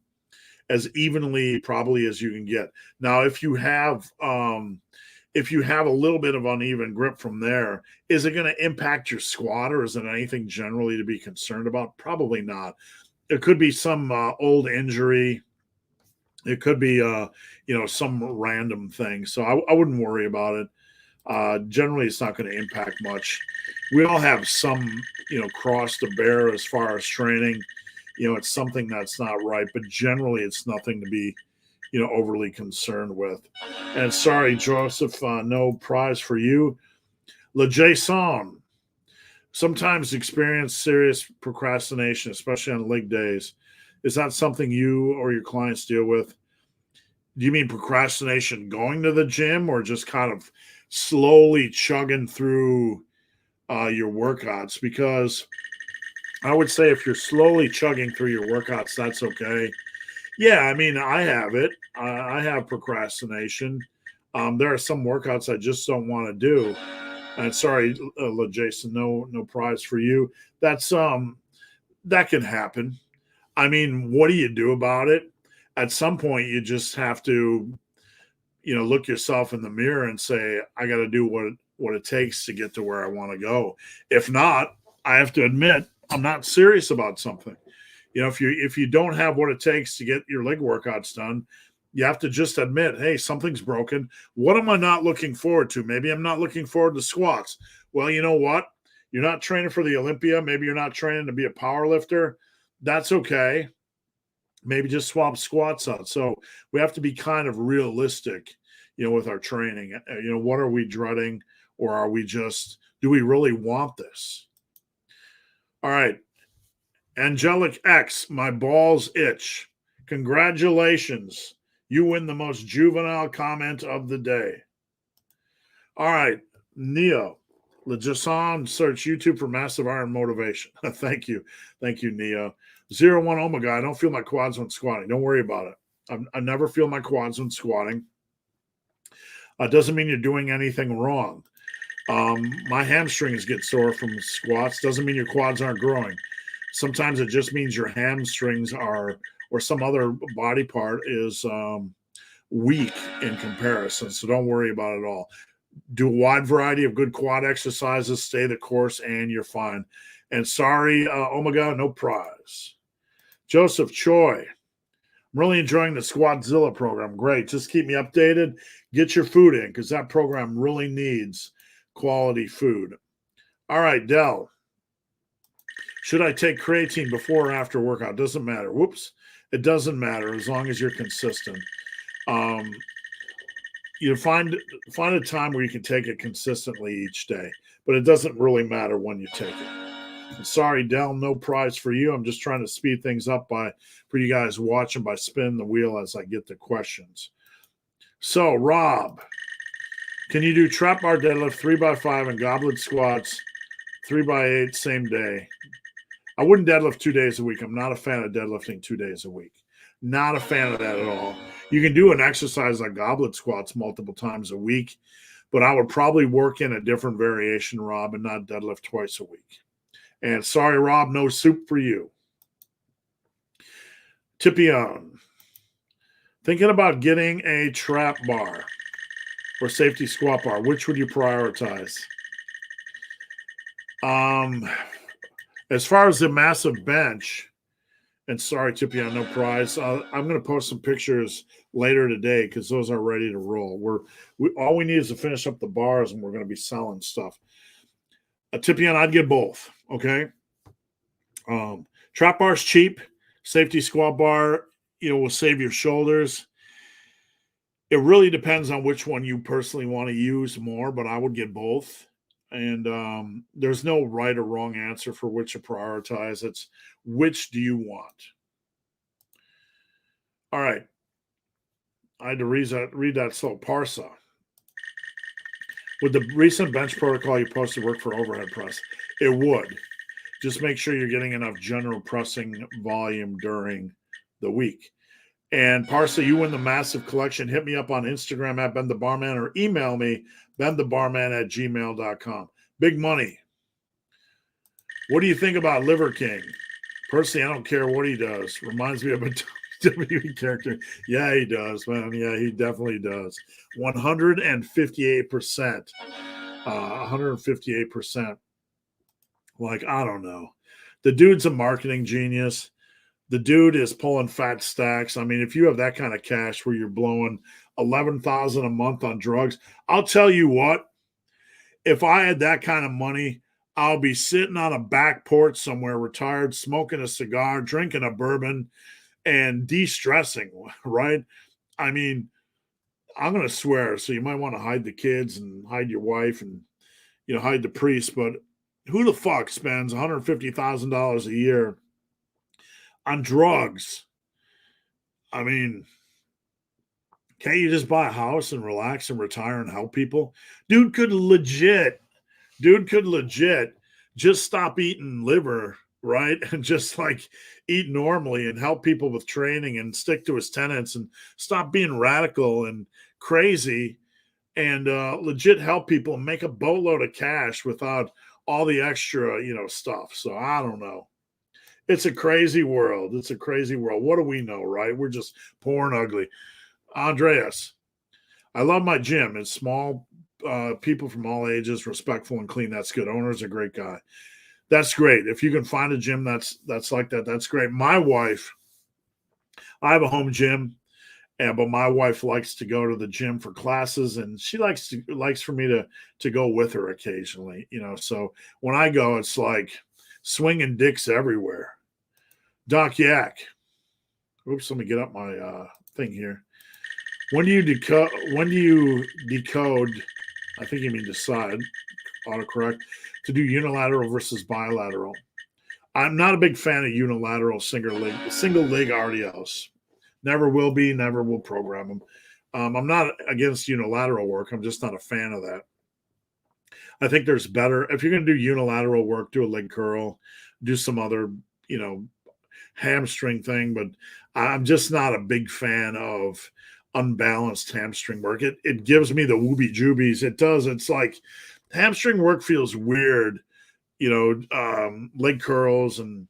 as evenly probably as you can get. Now, if you have a little bit of uneven grip from there, is it going to impact your squat, or is it anything generally to be concerned about? Probably not. It could be some old injury. It could be, some random thing. So I wouldn't worry about it. Generally, it's not going to impact much. We all have some, cross to bear as far as training. It's something that's not right, but generally, it's nothing to be, overly concerned with. And sorry, Joseph, no prize for you. Le Jason, sometimes experience serious procrastination, especially on leg days. Is that something you or your clients deal with? Do you mean procrastination going to the gym, or just kind of slowly chugging through your workouts? Because I would say if you're slowly chugging through your workouts, that's okay. Yeah, I mean, I have it. I have procrastination. There are some workouts I just don't want to do. And sorry, Jason, no prize for you. That can happen. I mean, what do you do about it? At some point, you just have to, look yourself in the mirror and say, I got to do what it takes to get to where I want to go. If not, I have to admit I'm not serious about something. If you don't have what it takes to get your leg workouts done, you have to just admit, hey, something's broken. What am I not looking forward to? Maybe I'm not looking forward to squats. Well, you know what? You're not training for the Olympia. Maybe you're not training to be a power lifter. That's okay. Maybe just swap squats out. So we have to be kind of realistic, with our training. What are we dreading, or are we just, do we really want this? All right. Angelic X, my balls itch. Congratulations. You win the most juvenile comment of the day. All right. Neo. Lejason, search YouTube for massive iron motivation. Thank you. Thank you, Neo. 01 Omega. I don't feel my quads when squatting. Don't worry about it. I never feel my quads when squatting. Doesn't mean you're doing anything wrong. My hamstrings get sore from squats. Doesn't mean your quads aren't growing. Sometimes it just means your hamstrings are, or some other body part is weak in comparison. So don't worry about it all. Do a wide variety of good quad exercises, stay the course, and you're fine. And sorry, Omega, no prize. Joseph Choi, I'm really enjoying the Squadzilla program. Great. Just keep me updated. Get your food in, because that program really needs quality food. All right, Dell. Should I take creatine before or after workout? Doesn't matter. Whoops. It doesn't matter as long as you're consistent. Find a time where you can take it consistently each day, but it doesn't really matter when you take it. I'm sorry, Dell, no prize for you. I'm just trying to speed things up for you guys watching by spinning the wheel as I get the questions. So, Rob, can you do trap bar deadlift 3x5 and goblet squats 3x8 same day? I wouldn't deadlift 2 days a week. I'm not a fan of deadlifting 2 days a week. Not a fan of that at all. You can do an exercise like goblet squats multiple times a week, but I would probably work in a different variation, Rob, and not deadlift twice a week. And sorry, Rob, no soup for you. Tipion, thinking about getting a trap bar or safety squat bar. Which would you prioritize? As far as the massive bench, and sorry, Tipion, no prize. I'm going to post some pictures later today because those are ready to roll. All we need is to finish up the bars, and we're going to be selling stuff. Tipion, I'd get both. Okay. Trap bar's cheap. Safety squat bar, will save your shoulders. It really depends on which one you personally want to use more, but I would get both. And there's no right or wrong answer for which to prioritize. It's which do you want? All right. I had to read that slow. Parsa. Would the recent bench protocol you posted work for overhead press? It would. Just make sure you're getting enough general pressing volume during the week. And Parsa, you win the massive collection. Hit me up on Instagram at Ben the Barman or email me, benthebarman@gmail.com. Big money. What do you think about Liver King? Personally, I don't care what he does. Reminds me of a WWE character. Yeah, he does, man. Yeah, he definitely does. 158%. 158%. Like, I don't know. The dude's a marketing genius, The dude is pulling fat stacks. I mean, if you have that kind of cash where you're blowing 11,000 a month on drugs, I'll tell you what, if I had that kind of money, I'll be sitting on a back porch somewhere, retired, smoking a cigar, drinking a bourbon, and de-stressing, right? I mean, I'm going to swear, so you might want to hide the kids and hide your wife and, hide the priest, but who the fuck spends $150,000 a year on drugs? I mean, can't you just buy a house and relax and retire and help people? Dude could legit just stop eating liver, right? And just like eat normally and help people with training and stick to his tenets and stop being radical and crazy and legit help people and make a boatload of cash without all the extra, stuff. So I don't know. It's a crazy world. It's a crazy world. What do we know, right? We're just poor and ugly. Andreas, I love my gym. It's small, people from all ages, respectful and clean. That's good. Owner's a great guy. That's great. If you can find a gym that's like that, that's great. My wife, I have a home gym, but my wife likes to go to the gym for classes, and she likes for me to go with her occasionally. So when I go, it's like swinging dicks everywhere. Doc Yak. Oops, let me get up my thing here. When do you decode? I think you mean decide, autocorrect, to do unilateral versus bilateral. I'm not a big fan of unilateral single leg RDLs. Never will be, never will program them. I'm not against unilateral work. I'm just not a fan of that. I think there's better. If you're going to do unilateral work, do a leg curl, do some other, hamstring thing. But I'm just not a big fan of unbalanced hamstring work. It gives me the wooby joobies. It does. It's like hamstring work feels weird, leg curls and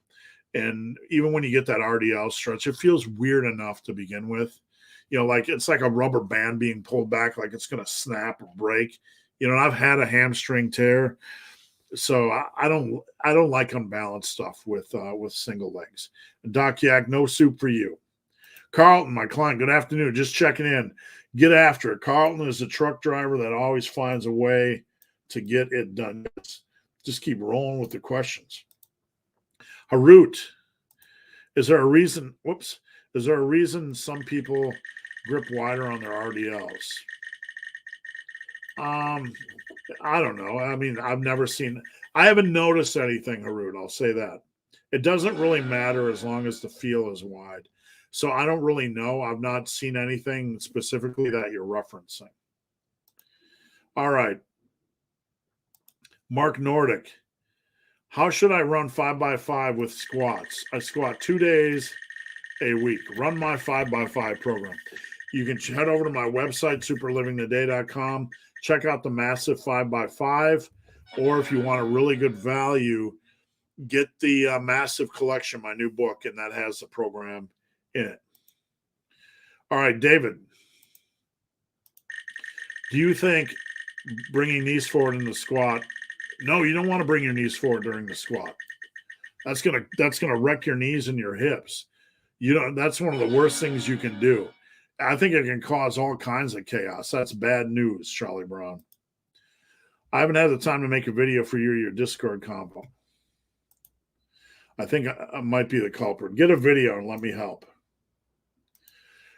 even when you get that RDL stretch, it feels weird enough to begin with. Like it's like a rubber band being pulled back, like it's going to snap or break. And I've had a hamstring tear, so I don't like unbalanced stuff with single legs. Doc Yak, no soup for you. Carlton, my client, good afternoon. Just checking in. Get after it. Carlton is a truck driver that always finds a way to get it done. Just keep rolling with the questions. Harut, is there a reason? Is there a reason some people grip wider on their RDLs? I don't know. I mean, I haven't noticed anything, Harut. I'll say that. It doesn't really matter as long as the feel is wide. So I don't really know. I've not seen anything specifically that you're referencing. All right. Mark Nordic. How should I run 5x5 with squats? I squat 2 days a week. Run my 5x5 program. You can head over to my website, superlivingtoday.com. Check out the massive 5x5. Or if you want a really good value, get the massive collection, my new book, and that has the program in it. All right, David. Do you think bringing knees forward in the squat? No, you don't want to bring your knees forward during the squat. That's gonna wreck your knees and your hips. That's one of the worst things you can do. I think it can cause all kinds of chaos. That's bad news, Charlie Brown. I haven't had the time to make a video for your Discord combo. I think I might be the culprit. Get a video and let me help.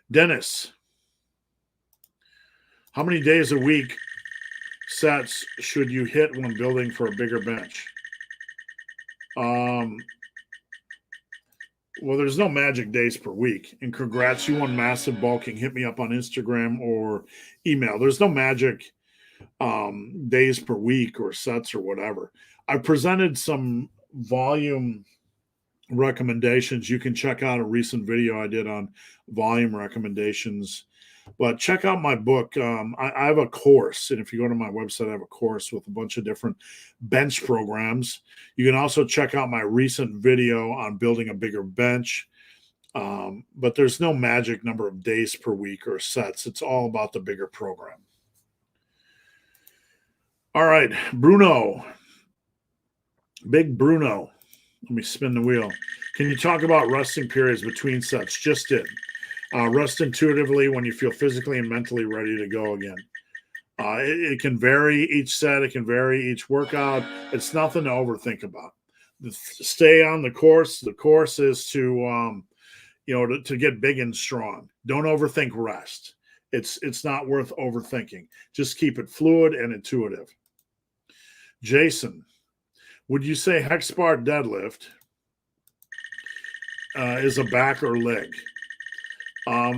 Dennis, how many days a week sets should you hit when building for a bigger bench? Well, there's no magic days per week. And congrats, you won massive bulking. Hit me up on Instagram or email. There's no magic days per week or sets or whatever. I presented some volume recommendations. You can check out a recent video I did on volume recommendations. But check out my book. I have a course, and if you go to my website, I have a course with a bunch of different bench programs. You can also check out my recent video on building a bigger bench. But there's no magic number of days per week or sets. It's all about the bigger program. All right, Bruno. Big Bruno. Let me spin the wheel. Can you talk about resting periods between sets? Just did. Rest intuitively when you feel physically and mentally ready to go again. It can vary each set. It can vary each workout. It's nothing to overthink about. Stay on the course. The course is to to get big and strong. Don't overthink rest. It's not worth overthinking. Just keep it fluid and intuitive. Jason, would you say hex bar deadlift is a back or leg? I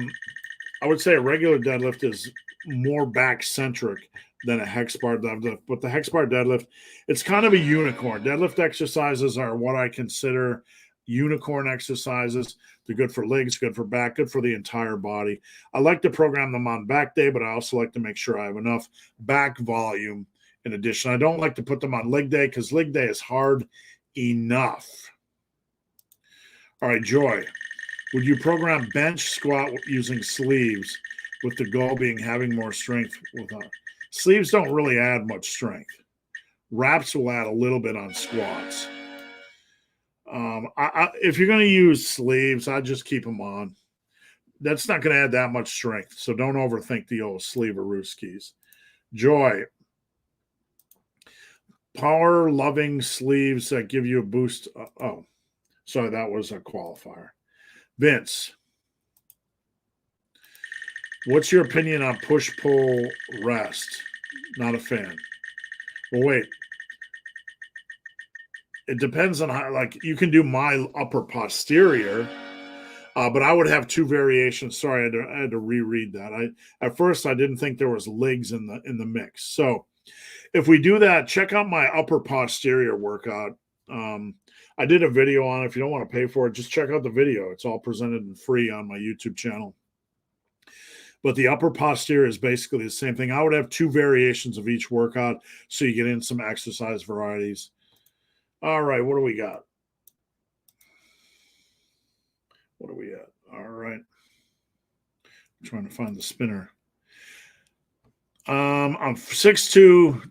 would say a regular deadlift is more back centric than a hex bar deadlift, but the hex bar deadlift, it's kind of a unicorn. Deadlift exercises are what I consider unicorn exercises. They're good for legs, good for back, good for the entire body. I like to program them on back day, but I also like to make sure I have enough back volume in addition. I don't like to put them on leg day because leg day is hard enough. All right, Joy, would you program bench squat using sleeves with the goal being having more strength? Sleeves don't really add much strength. Wraps will add a little bit on squats. If you're going to use sleeves, I'd just keep them on. That's not going to add that much strength, so don't overthink the old sleeve-a-rooskies. Joy, power-loving sleeves that give you a boost. Sorry, that was a qualifier. Vince, what's your opinion on push-pull rest? Not a fan. Well, wait. It depends on how, like, you can do my upper posterior, but I would have two variations. Sorry, I had to reread that. At first I didn't think there was legs in the mix. So if we do that, check out my upper posterior workout. I did a video on it. If you don't want to pay for it, just check out the video. It's all presented and free on my YouTube channel. But the upper posterior is basically the same thing. I would have two variations of each workout so you get in some exercise varieties. All right, what do we got? What are we at? All right. I'm trying to find the spinner. I'm 6'2", ...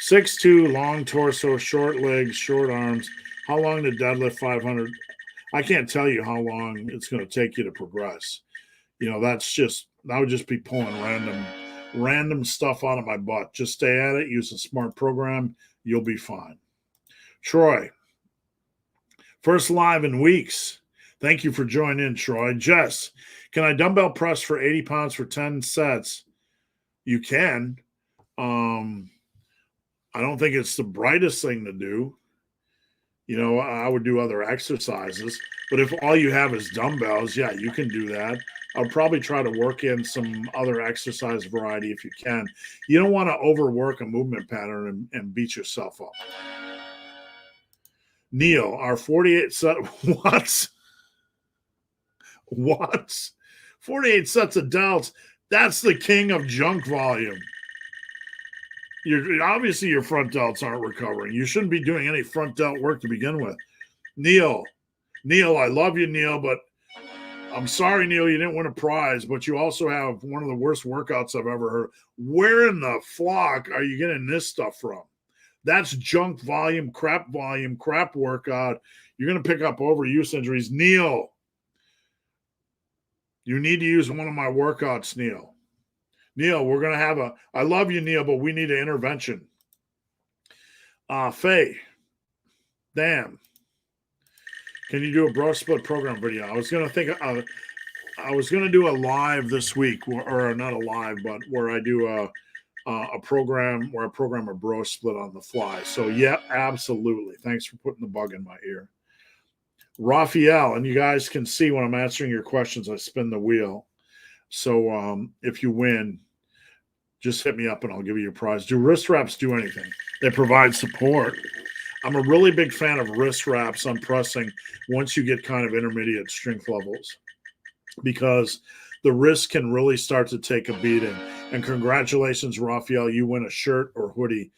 6'2", long torso, short legs, short arms. How long to deadlift 500? I can't tell you how long it's going to take you to progress. That would just be pulling random stuff out of my butt. Just stay at it, use a smart program. You'll be fine. Troy, first live in weeks. Thank you for joining in, Troy. Jess, can I dumbbell press for 80 pounds for 10 sets? You can. I don't think it's the brightest thing to do. I would do other exercises. But if all you have is dumbbells, yeah, you can do that. I'll probably try to work in some other exercise variety if you can. You don't want to overwork a movement pattern and beat yourself up. Neil, our 48 set, what? 48 sets of delts. That's the king of junk volume. Obviously your front delts aren't recovering. You shouldn't be doing any front delt work to begin with. Neil, I love you, Neil, but I'm sorry, Neil, you didn't win a prize, but you also have one of the worst workouts I've ever heard. Where in the flock are you getting this stuff from? That's junk volume, crap workout. You're going to pick up overuse injuries. Neil, you need to use one of my workouts, Neil. Neil, we're going to have I love you, Neil, but we need an intervention. Faye, damn. Can you do a bro split program video? I was going to do a live this week, or not a live, but where I do a program where I program a bro split on the fly. So yeah, absolutely. Thanks for putting the bug in my ear. Raphael, and you guys can see when I'm answering your questions, I spin the wheel. So if you win, just hit me up and I'll give you a prize. Do wrist wraps do anything? They provide support. I'm a really big fan of wrist wraps on pressing once you get kind of intermediate strength levels, because the wrist can really start to take a beating. And congratulations, Raphael, you win a shirt or hoodie.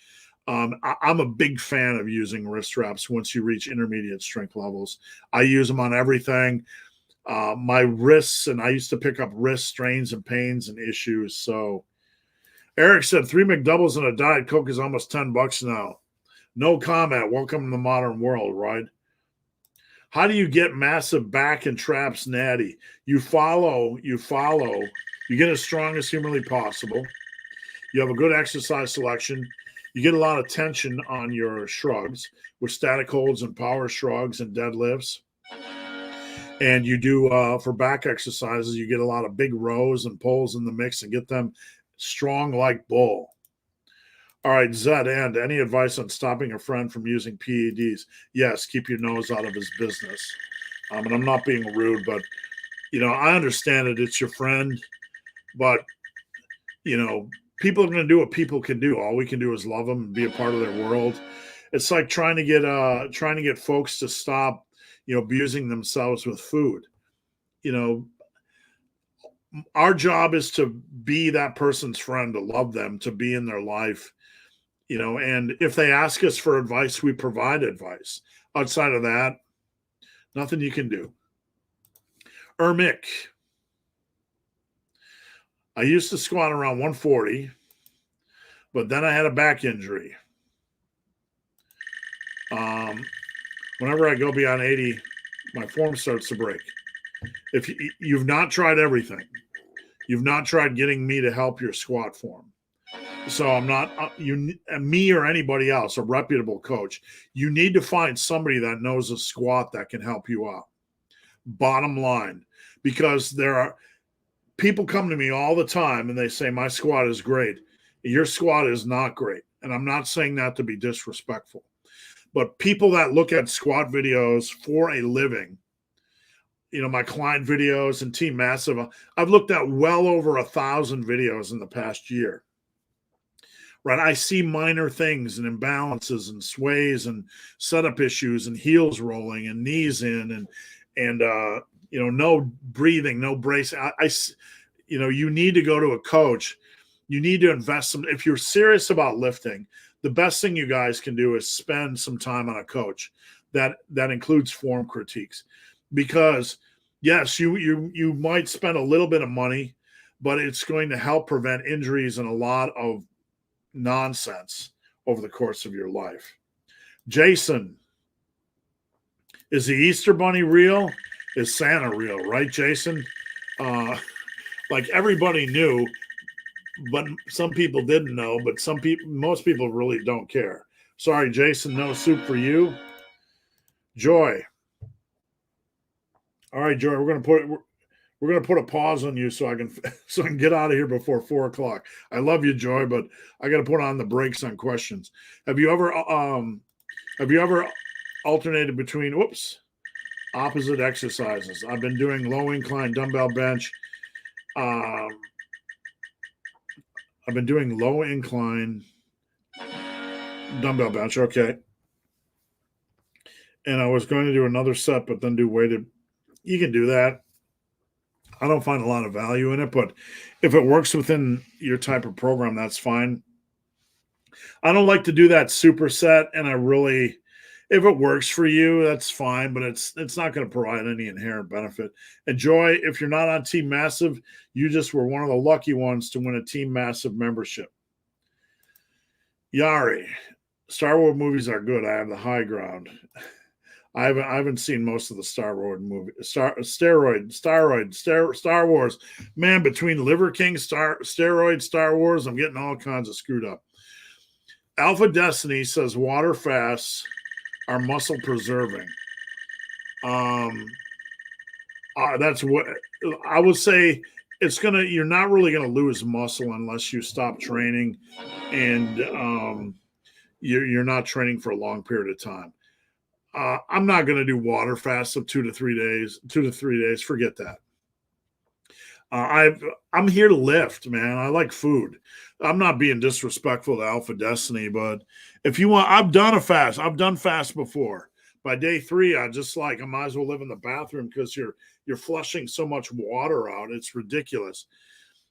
I'm a big fan of using wrist wraps once you reach intermediate strength levels. I use them on everything. My wrists, and I used to pick up wrist strains and pains and issues. So Eric said 3 McDoubles and a Diet Coke is almost $10 now. No comment. Welcome to the modern world, right? How do you get massive back and traps natty? You follow, you get as strong as humanly possible. You have a good exercise selection. You get a lot of tension on your shrugs with static holds and power shrugs and deadlifts. And you do, for back exercises, you get a lot of big rows and pulls in the mix and get them strong like bull. All right, Zed, and any advice on stopping a friend from using PEDs? Yes, keep your nose out of his business. And I'm not being rude, but, I understand it. It's your friend. But, people are going to do what people can do. All we can do is love them and be a part of their world. It's like trying to get folks to stop, abusing themselves with food. Our job is to be that person's friend, to love them, to be in their life. And if they ask us for advice, we provide advice. Outside of that, nothing you can do. Ermic. I used to squat around 140, but then I had a back injury. Whenever I go beyond 80, my form starts to break. If you've not tried everything, you've not tried getting me to help your squat form. So I'm not me or anybody else, a reputable coach. You need to find somebody that knows a squat that can help you out. Bottom line, because there are people come to me all the time and they say my squat is great. Your squat is not great. And I'm not saying that to be disrespectful. But people that look at squat videos for a living, my client videos and Team Massive, I've looked at well over 1,000 videos in the past year. Right, I see minor things and imbalances and sways and setup issues and heels rolling and knees in and no breathing, no brace. You need to go to a coach. You need to invest some. If you're serious about lifting, the best thing you guys can do is spend some time on a coach that includes form critiques, because yes, you might spend a little bit of money, but it's going to help prevent injuries and a lot of nonsense over the course of your life. Jason, is the Easter Bunny real? Is Santa real? Right, Jason? Like everybody knew, but some people didn't know, but most people really don't care. Sorry, Jason, no soup for you. Joy. All right, Joy, we're gonna put a pause on you so I can get out of here before 4:00. I love you, Joy, but I got to put on the brakes on questions. Have you ever alternated between opposite exercises? I've been doing low incline dumbbell bench. I've been doing low incline dumbbell bench. Okay. And I was going to do another set, but then do weighted. You can do that. I don't find a lot of value in it, but if it works within your type of program, that's fine. I don't like to do that superset, and if it works for you, that's fine, but it's not going to provide any inherent benefit. And Joy, if you're not on Team Massive, you just were one of the lucky ones to win a Team Massive membership. Yari, Star Wars movies are good. I have the high ground. I haven't seen most of the Star Wars movie. Star Wars. Man, between Liver King, steroid, Star Wars, I'm getting all kinds of screwed up. Alpha Destiny says water fasts are muscle preserving. That's what I would say. You're not really gonna lose muscle unless you stop training, and you're not training for a long period of time. I'm not going to do water fasts of 2 to 3 days. 2 to 3 days. Forget that. I'm here to lift, man. I like food. I'm not being disrespectful to Alpha Destiny, but if you want, I've done a fast. I've done fast before. By day 3, I might as well live in the bathroom because you're flushing so much water out. It's ridiculous.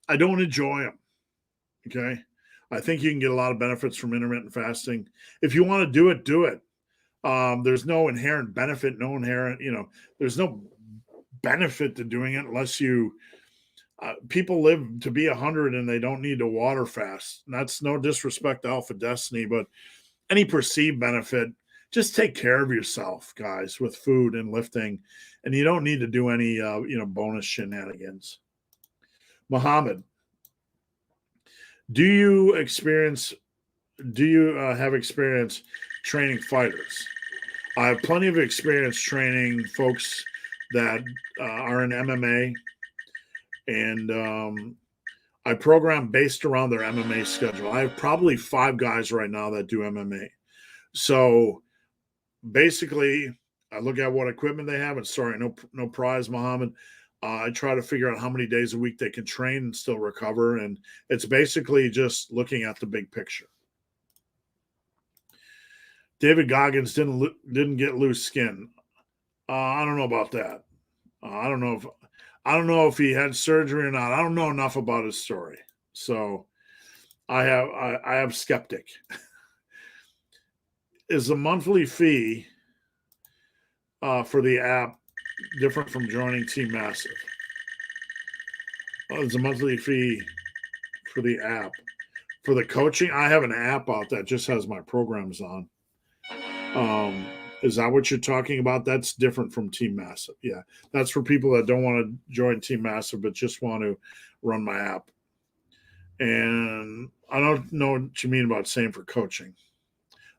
I don't enjoy them. Okay. I think you can get a lot of benefits from intermittent fasting. If you want to do it, do it. There's no inherent benefit, there's no benefit to doing it unless people live to be 100 and they don't need to water fast. And that's no disrespect to Alpha Destiny, but any perceived benefit, just take care of yourself, guys, with food and lifting, and you don't need to do any bonus shenanigans. Muhammad, do you have experience training fighters? I have plenty of experience training folks that are in MMA, and I program based around their MMA schedule. I have probably 5 guys right now that do MMA. So basically, I look at what equipment they have, and sorry, no prize, Muhammad. I try to figure out how many days a week they can train and still recover, and it's basically just looking at the big picture. David Goggins didn't get loose skin. I don't know about that. I don't know if he had surgery or not. I don't know enough about his story, so I have skeptic. Is the monthly fee for the app different from joining Team Massive? Is the monthly fee for the app for the coaching? I have an app out that just has my programs on. Is that what you're talking about? That's different from Team Massive. Yeah, that's for people that don't want to join Team Massive but just want to run my app. And I don't know what you mean about same for coaching.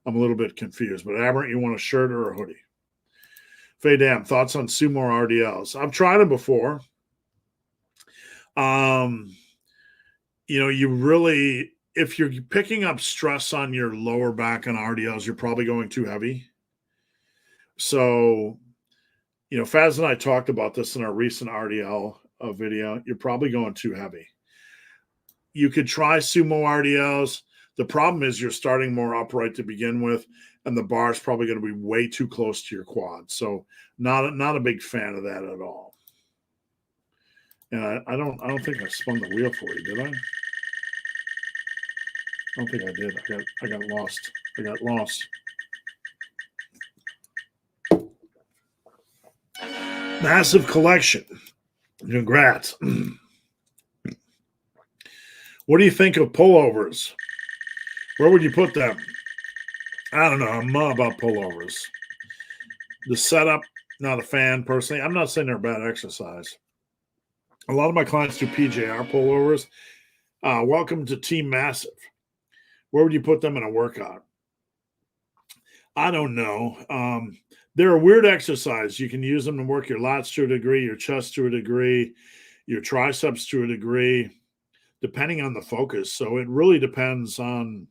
I'm a little bit confused. But Aberrant, you want a shirt or a hoodie? Faye Dam, thoughts on sumo RDLs? I've tried them before. You really, if you're picking up stress on your lower back on RDLs, you're probably going too heavy. So, Faz and I talked about this in our recent RDL video. You're probably going too heavy. You could try sumo RDLs. The problem is you're starting more upright to begin with, and the bar is probably going to be way too close to your quad. So, not a big fan of that at all. And I don't think I spun the wheel for you, did I? I don't think I did. I got lost. I got lost. Massive collection. Congrats. What do you think of pullovers? Where would you put them? I don't know. I'm not about pullovers. The setup, not a fan personally. I'm not saying they're bad exercise. A lot of my clients do PJR pullovers. Welcome to Team Massive. Where would you put them in a workout? I don't know. They're a weird exercise. You can use them to work your lats to a degree, your chest to a degree, your triceps to a degree, depending on the focus. So it really depends on,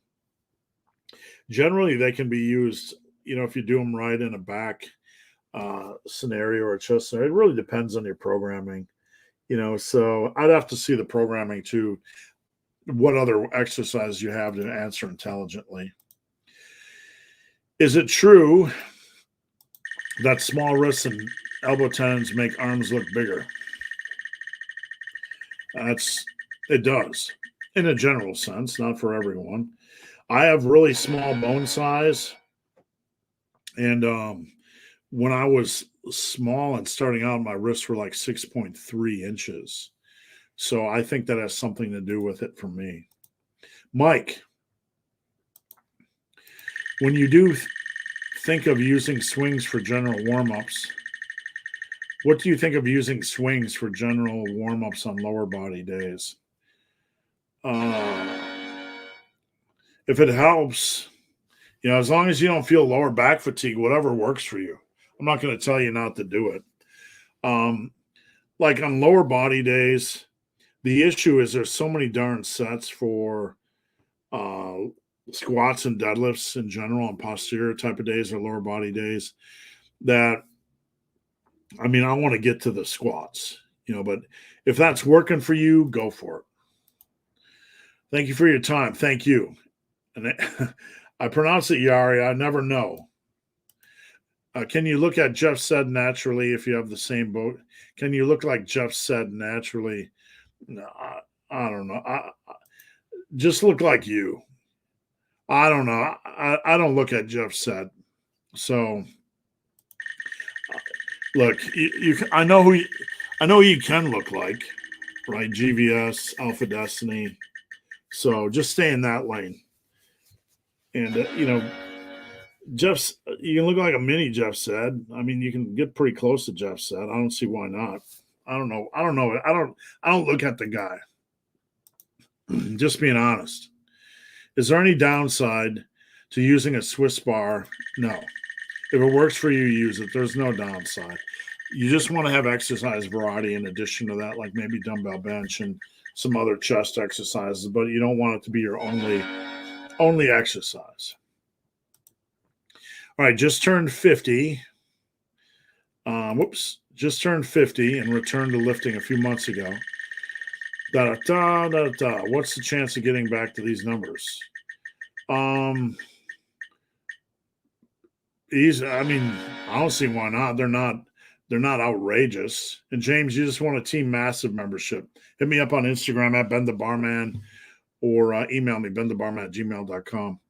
generally they can be used, if you do them right in a back scenario or a chest scenario. It really depends on your programming, so I'd have to see the programming too, what other exercise you have to answer intelligently. Is it true that small wrists and elbow tendons make arms look bigger? It does, in a general sense, not for everyone. I have really small bone size, and when I was small and starting out, my wrists were like 6.3 inches. So I think that has something to do with it for me. Mike, when you do think of using swings for general warm-ups, what do you think of using swings for general warm-ups on lower body days? If it helps, as long as you don't feel lower back fatigue, whatever works for you. I'm not going to tell you not to do it. Like on lower body days, the issue is there's so many darn sets for squats and deadlifts in general on posterior type of days or lower body days that, I want to get to the squats, but if that's working for you, go for it. Thank you for your time. Thank you. And I pronounce it Yari. I never know. Can you look at Jeff said naturally if you have the same boat? Can you look like Jeff said naturally? No, I don't know. I just look like you. I don't know. I don't look at Jeff said. So look, I know who you can look like, right? GVS, Alpha Destiny. So just stay in that lane. And Jeff's, you can look like a mini Jeff said. I mean, you can get pretty close to Jeff said. I don't see why not. I don't know. I don't look at the guy. Just being honest. Is there any downside to using a Swiss bar? No. If it works for you, use it. There's no downside. You just want to have exercise variety in addition to that, like maybe dumbbell bench and some other chest exercises, but you don't want it to be your only exercise. All right, just turned 50. Just turned 50 and returned to lifting a few months ago. What's the chance of getting back to these numbers? I don't see why not. They're not outrageous. And James, you just want a Team Massive membership. Hit me up on Instagram at BenTheBarman or email me, benthebarman@gmail.com.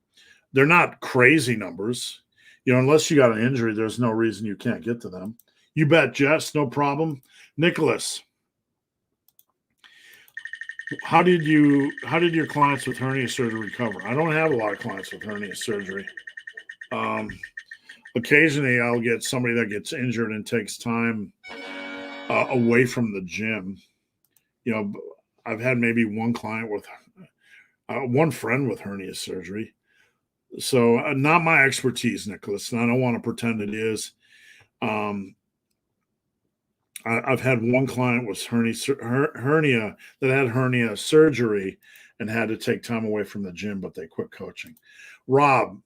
They're not crazy numbers. Unless you got an injury, there's no reason you can't get to them. You bet, Jess, no problem. Nicholas, how did your clients with hernia surgery recover? I don't have a lot of clients with hernia surgery. Occasionally, I'll get somebody that gets injured and takes time away from the gym. I've had maybe one client with one friend with hernia surgery. So not my expertise, Nicholas, and I don't want to pretend it is. I've had one client with hernia that had hernia surgery and had to take time away from the gym, but they quit coaching. Rob,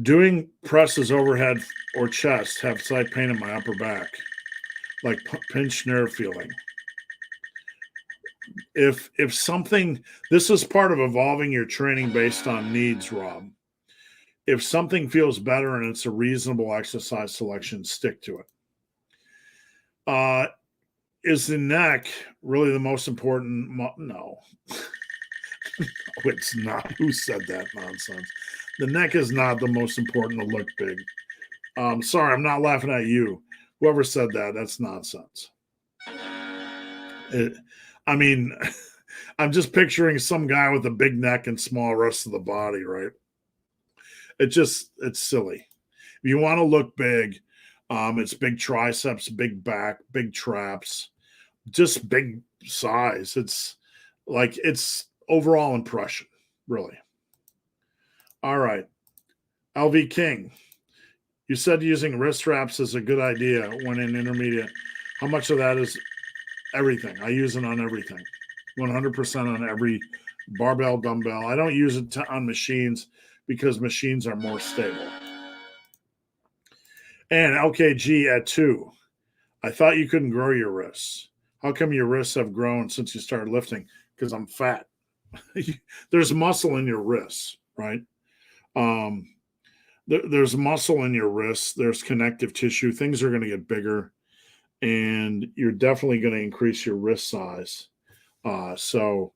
doing presses overhead or chest have slight pain in my upper back, like pinched nerve feeling. If something, this is part of evolving your training based on needs, Rob. If something feels better and it's a reasonable exercise selection, stick to it. Is the neck really the most important? No. No, it's not. Who said that nonsense? The neck is not the most important to look big. Sorry, I'm not laughing at you. Whoever said that, that's nonsense. I'm just picturing some guy with a big neck and small rest of the body, right? It's silly. If you want to look big, it's big triceps, big back, big traps, just big size. It's overall impression, really. All right. LV King, you said using wrist wraps is a good idea when in intermediate. How much of that is everything? I use it on everything. 100% on every barbell, dumbbell. I don't use it on machines because machines are more stable. And LKG at 2. I thought you couldn't grow your wrists. How come your wrists have grown since you started lifting? Because I'm fat. There's muscle in your wrists, right? There's muscle in your wrists. There's connective tissue. Things are going to get bigger, and you're definitely going to increase your wrist size. So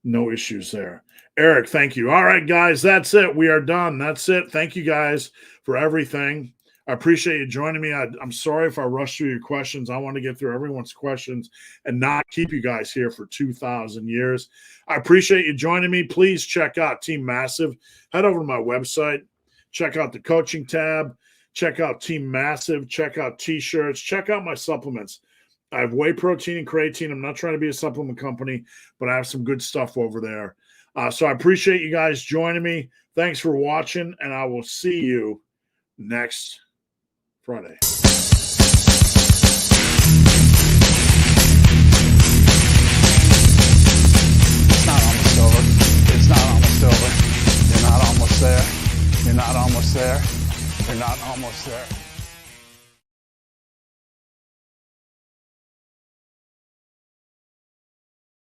no issues there. Eric, thank you. All right, guys, that's it. We are done. That's it. Thank you guys for everything. I appreciate you joining me. I'm sorry if I rushed through your questions. I want to get through everyone's questions and not keep you guys here for 2,000 years. I appreciate you joining me. Please check out Team Massive. Head over to my website. Check out the coaching tab. Check out Team Massive. Check out T-shirts. Check out my supplements. I have whey protein and creatine. I'm not trying to be a supplement company, but I have some good stuff over there. So I appreciate you guys joining me. Thanks for watching, and I will see you next Friday. It's not almost over. It's not almost over. You're not almost there. You're not almost there. You're not almost there.